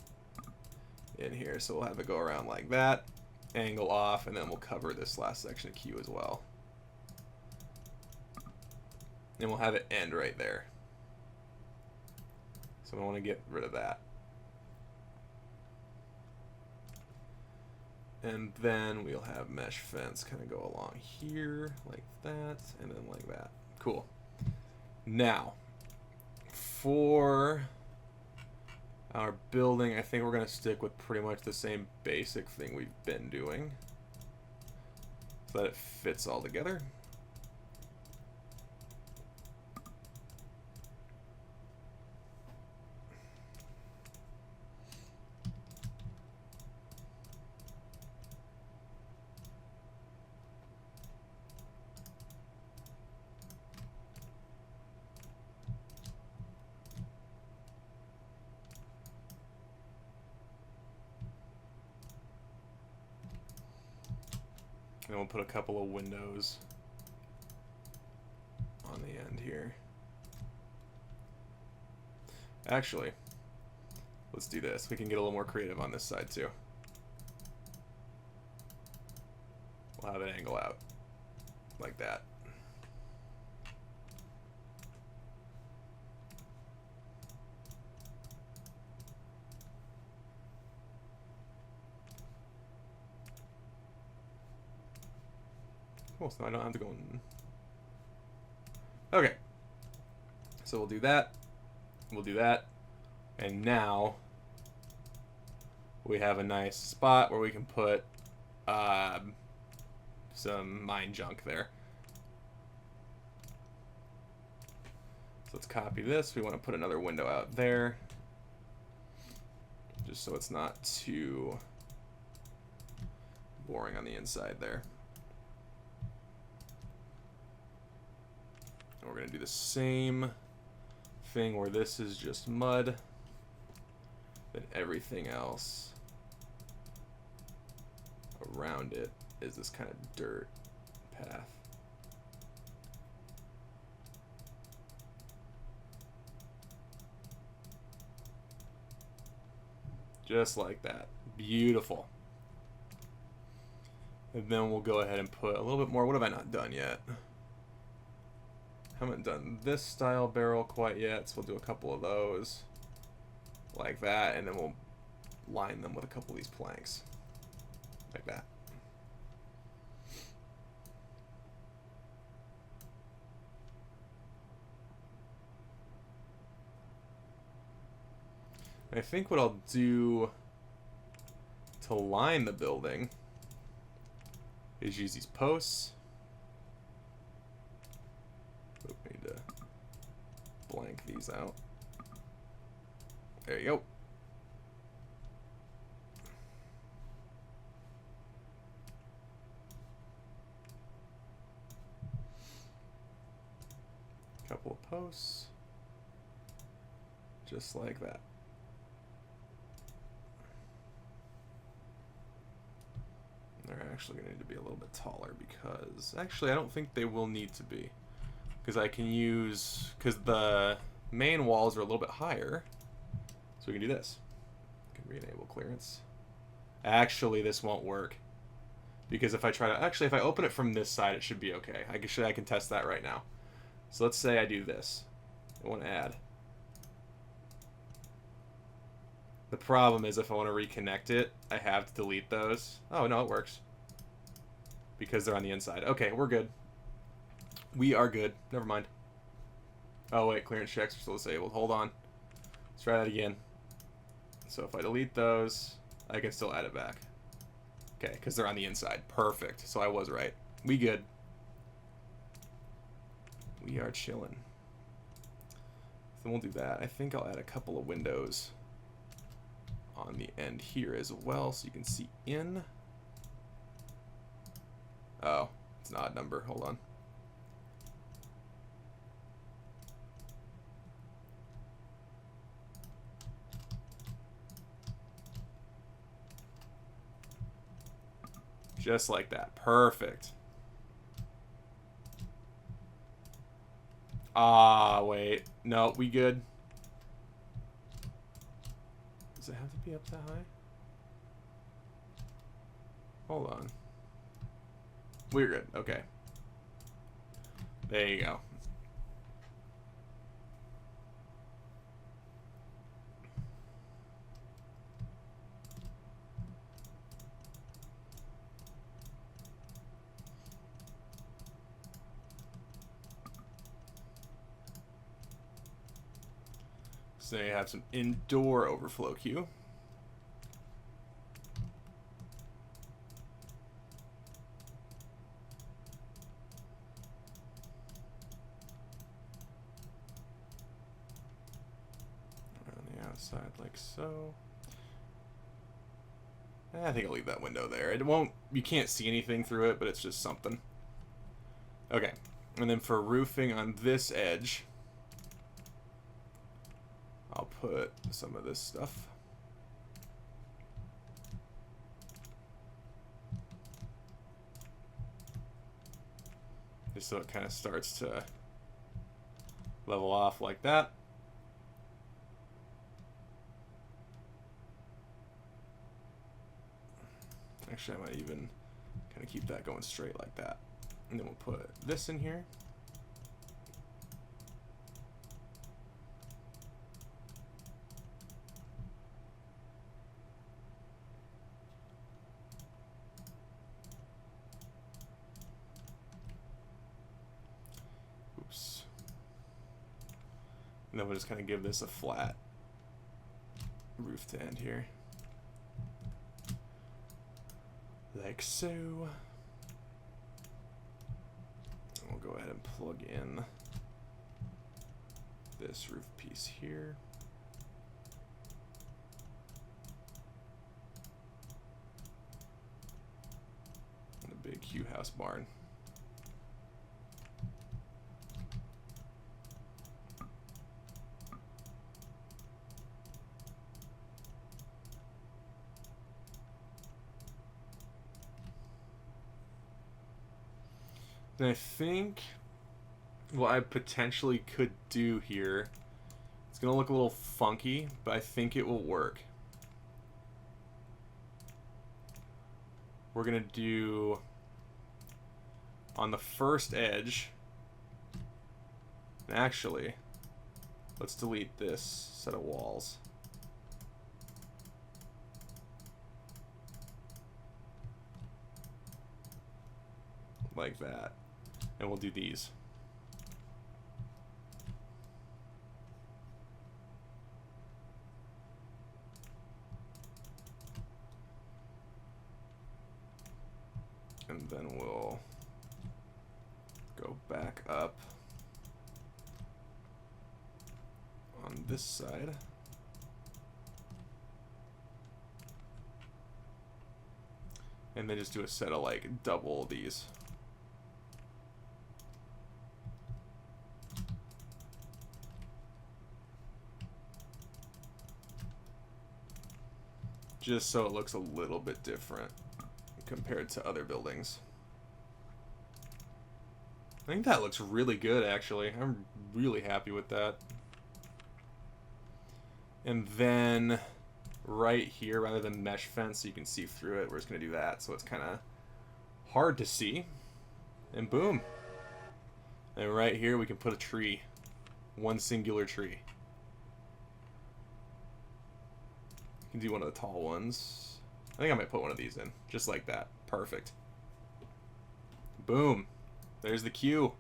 in here. So we'll have it go around like that, angle off, and then we'll cover this last section of Q as well. And we'll have it end right there. So I want to get rid of that. And then we'll have mesh fence kind of go along here like that, and then like that. Cool. Now, for our building, I think we're going to stick with pretty much the same basic thing we've been doing so that it fits all together. And we'll put a couple of windows on the end here. Actually, let's do this. We can get a little more creative on this side too. We'll have it angle out like that. Cool, so I don't have to go in. Okay. So we'll do that. We'll do that. And now we have a nice spot where we can put some mine junk there. So let's copy this. We want to put another window out there, just so it's not too boring on the inside there. And we're going to do the same thing where this is just mud, then everything else around it is this kind of dirt path. Just like that. Beautiful. And then we'll go ahead and put a little bit more. What have I not done yet? Haven't done this style barrel quite yet, so we'll do a couple of those like that, and then we'll line them with a couple of these planks. like that. I think what I'll do to line the building is use these posts. Oop, need to blank these out. There you go. Couple of posts. Just like that. They're actually going to need to be a little bit taller because actually I don't think they will need to be, because I can use, because the main walls are a little bit higher, so we can do this. We can re-enable clearance. Actually, this won't work because if I try to, actually if I open it from this side it should be okay. I can test that right now. So let's say I do this. I want to add. The problem is if I want to reconnect it, I have to delete those. Oh, no, it works. Because they're on the inside. Okay, we're good. We are good. Never mind. Oh, wait, clearance checks are still disabled. Hold on. Let's try that again. So if I delete those, I can still add it back. Okay, because they're on the inside. Perfect. So I was right. We good. We are chilling. Then we'll do that. I think I'll add a couple of windows on the end here as well so you can see in. Oh, it's an odd number. Hold on. Just like that. Perfect. Ah, wait. No, we good. Does it have to be up that high? Hold on. We're good. Okay. There you go. So you have some indoor overflow queue. On the outside like so. I think I'll leave that window there. It won't, you can't see anything through it, but it's just something. Okay, and then for roofing on this edge, I'll put some of this stuff. Just so it kind of starts to level off like that. Actually, I might even kind of keep that going straight like that. And then we'll put this in here. Oops. And then we'll just kind of give this a flat roof to end here. Like so. We'll go ahead and plug in this roof piece here. And a big Q house barn. And I think what I potentially could do here, it's going to look a little funky, but I think it will work. We're going to do on the first edge, and actually, let's delete this set of walls. like that. And we'll do these. And then we'll go back up on this side. And then just do a set of like double these. Just so it looks a little bit different compared to other buildings. I think that looks really good, actually. I'm really happy with that. And then right here, rather than mesh fence so you can see through it, we're just going to do that so it's kind of hard to see. And boom. And right here we can put a tree. One singular tree. You can do one of the tall ones. I think I might put one of these in. Just like that. Perfect. Boom. There's the queue.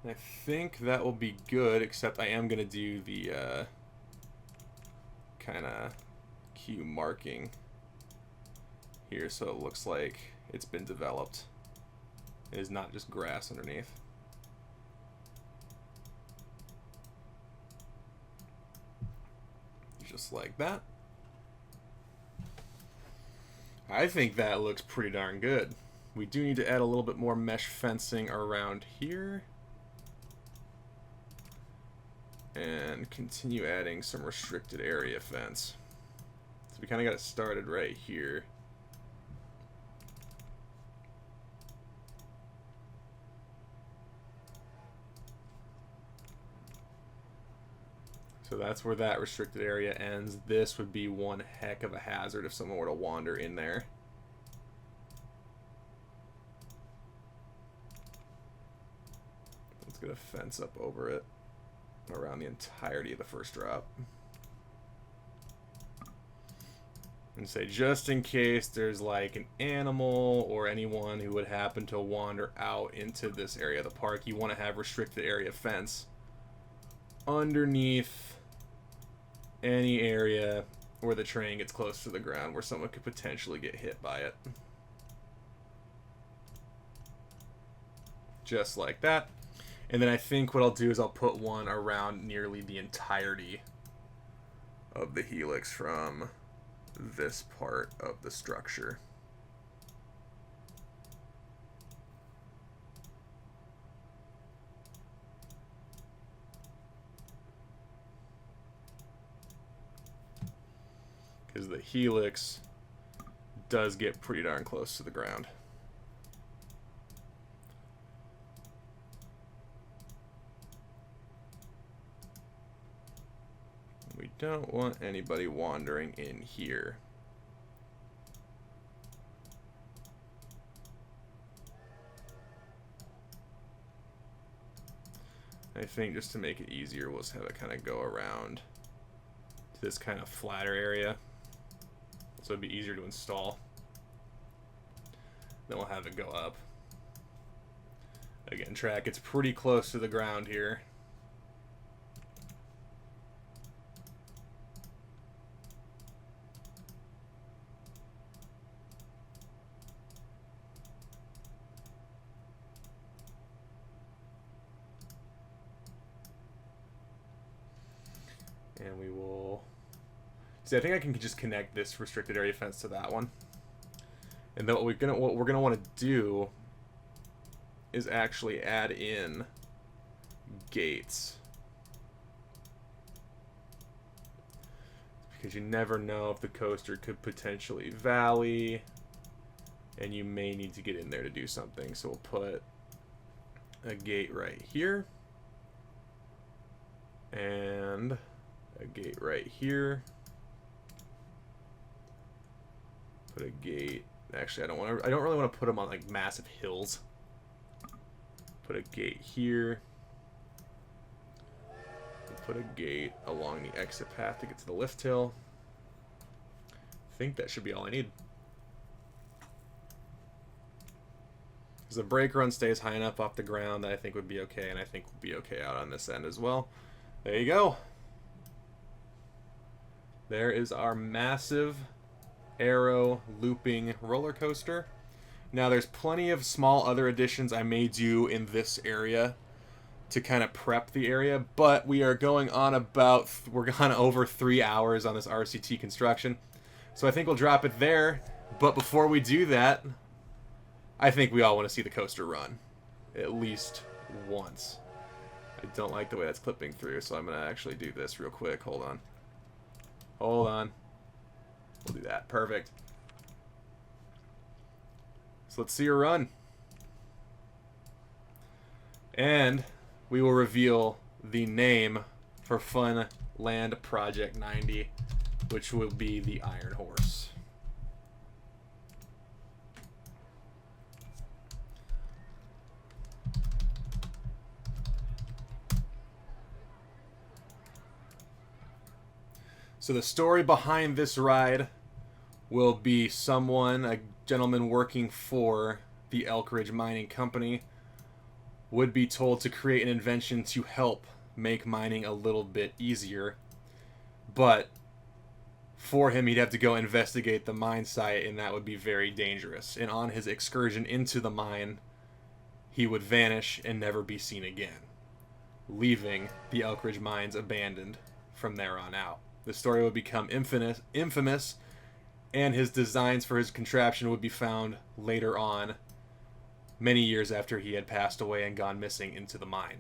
I think that will be good, except I am going to do the kind of queue marking here so it looks like it's been developed. It is not just grass underneath. Just like that. I think that looks pretty darn good. We do need to add a little bit more mesh fencing around here. And continue adding some restricted area fence. So we kind of got it started right here. So that's where that restricted area ends. This would be one heck of a hazard if someone were to wander in there. Let's get a fence up over it around the entirety of the first drop. And say just in case there's like an animal or anyone who would happen to wander out into this area of the park, you want to have restricted area fence underneath any area where the train gets close to the ground where someone could potentially get hit by it. Just like that. And then I think what I'll do is I'll put one around nearly the entirety of the helix from this part of the structure. Because the helix does get pretty darn close to the ground. We don't want anybody wandering in here. I think just to make it easier, we'll just have it kind of go around to this kind of flatter area. So it'd be easier to install. Then we'll have it go up. Again, track, it's pretty close to the ground here. And we will... See, I think I can just connect this restricted area fence to that one. And then what we're gonna want to do is actually add in gates. Because you never know if the coaster could potentially valley, and you may need to get in there to do something. So we'll put a gate right here, and a gate right here. Put a gate. Actually, I don't really want to put them on like massive hills. Put a gate here. Put a gate along the exit path to get to the lift hill. think that should be all I need. Because the brake run stays high enough off the ground that I think would be okay, and I think would be okay out on this end as well. There you go. There is our massive aero looping roller coaster. Now there's plenty of small other additions I may do in this area to kind of prep the area, but we are going on we're gone over 3 hours on this RCT construction. So I think we'll drop it there, but before we do that, I think we all want to see the coaster run. At least once. I don't like the way that's clipping through, so I'm going to actually do this real quick. Hold on. Hold on. We'll do that. Perfect. So let's see her run. And we will reveal the name for Funland Project 90, which will be the Iron Horse. So the story behind this ride will be a gentleman working for the Elk Ridge Mining Company, would be told to create an invention to help make mining a little bit easier. But for him, he'd have to go investigate the mine site, and that would be very dangerous. And on his excursion into the mine, he would vanish and never be seen again, leaving the Elk Ridge mines abandoned from there on out. The story would become infamous, and his designs for his contraption would be found later on, many years after he had passed away and gone missing into the mine.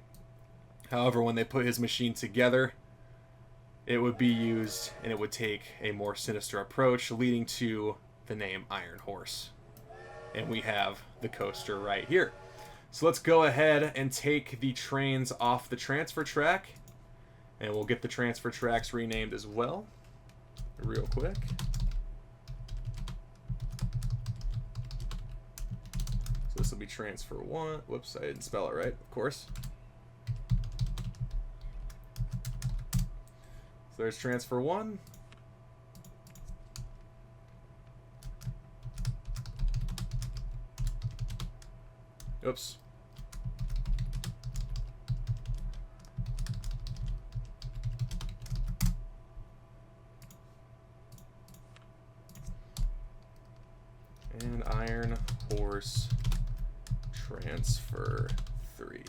However, when they put his machine together, it would be used, and it would take a more sinister approach, leading to the name Iron Horse. And we have the coaster right here. So let's go ahead and take the trains off the transfer track, and we'll get the transfer tracks renamed as well, real quick. So this will be transfer 1. Whoops, I didn't spell it right, of course. So there's transfer 1. Oops. And Iron Horse transfer 3.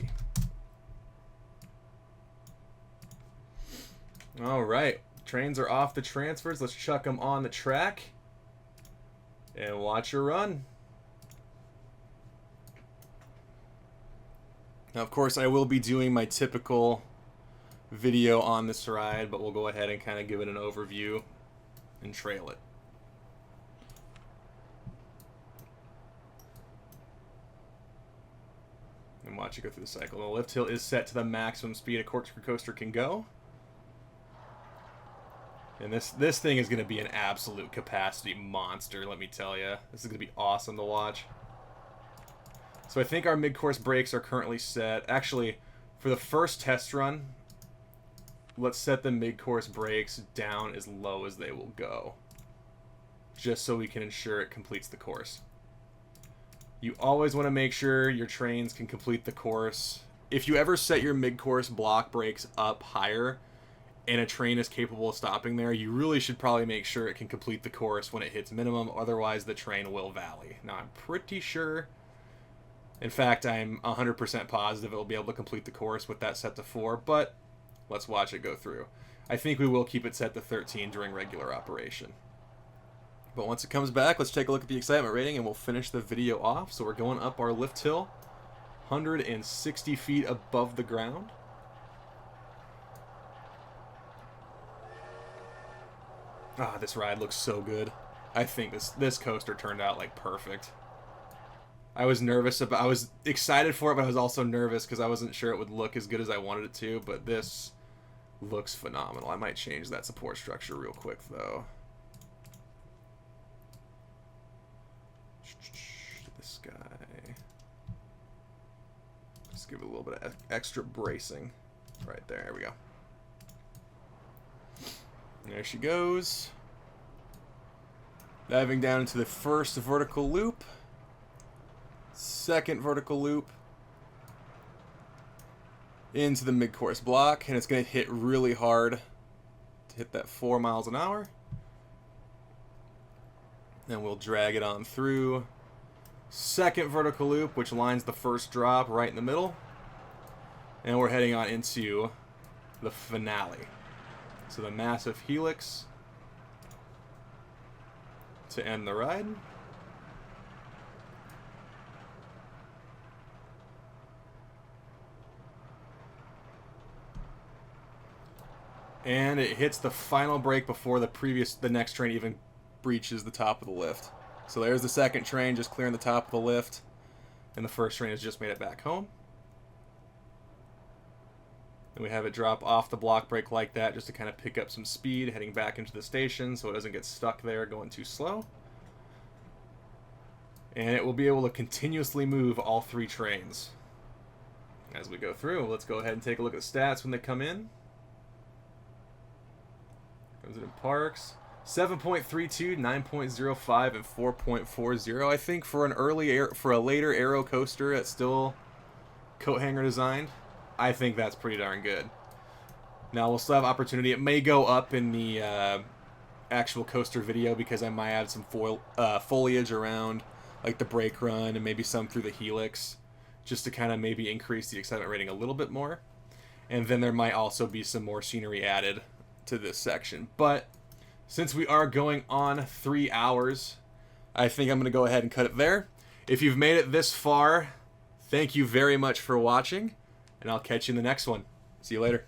All right, trains are off the transfers. Let's chuck them on the track and watch her run. Now, of course, I will be doing my typical video on this ride, but we'll go ahead and kind of give it an overview and trail it. And watch it go through the cycle. The lift hill is set to the maximum speed a corkscrew coaster can go. And this thing is going to be an absolute capacity monster, let me tell you. This is going to be awesome to watch. So I think our mid-course brakes are currently set. Actually, for the first test run, let's set the mid-course brakes down as low as they will go, just so we can ensure it completes the course. You always want to make sure your trains can complete the course. If you ever set your mid-course block brakes up higher and a train is capable of stopping there, you really should probably make sure it can complete the course when it hits minimum, otherwise the train will valley. Now, I'm pretty sure, in fact, I'm 100% positive it will be able to complete the course with that set to 4, but let's watch it go through. I think we will keep it set to 13 during regular operation. But once it comes back, let's take a look at the excitement rating and we'll finish the video off. So we're going up our lift hill, 160 feet above the ground. Ah, this ride looks so good. I think this coaster turned out like perfect. I was excited for it, but I was also nervous because I wasn't sure it would look as good as I wanted it to, but this looks phenomenal. I might change that support structure real quick though. This guy. Just give it a little bit of extra bracing. Right there. There we go. There she goes. Diving down into the first vertical loop, second vertical loop, into the mid-course block, and it's going to hit really hard to hit that 4 miles an hour. Then we'll drag it on through. Second vertical loop, which lines the first drop right in the middle. And we're heading on into the finale. So the massive helix to end the ride. And it hits the final brake before the next train even breaches the top of the lift. So there's the second train just clearing the top of the lift, and the first train has just made it back home. And we have it drop off the block brake like that just to kind of pick up some speed heading back into the station so it doesn't get stuck there going too slow. And it will be able to continuously move all 3 trains as we go through. Let's go ahead and take a look at the stats when they come in. Comes in parks. 7.32, 9.05, and 4.40. I think for a later aero coaster that's still coat hanger designed, I think that's pretty darn good. Now we'll still have opportunity. It may go up in the actual coaster video because I might add some foliage around, like the brake run and maybe some through the helix, just to kind of maybe increase the excitement rating a little bit more. And then there might also be some more scenery added to this section. But since we are going on 3 hours, I think I'm going to go ahead and cut it there. If you've made it this far, thank you very much for watching, and I'll catch you in the next one. See you later.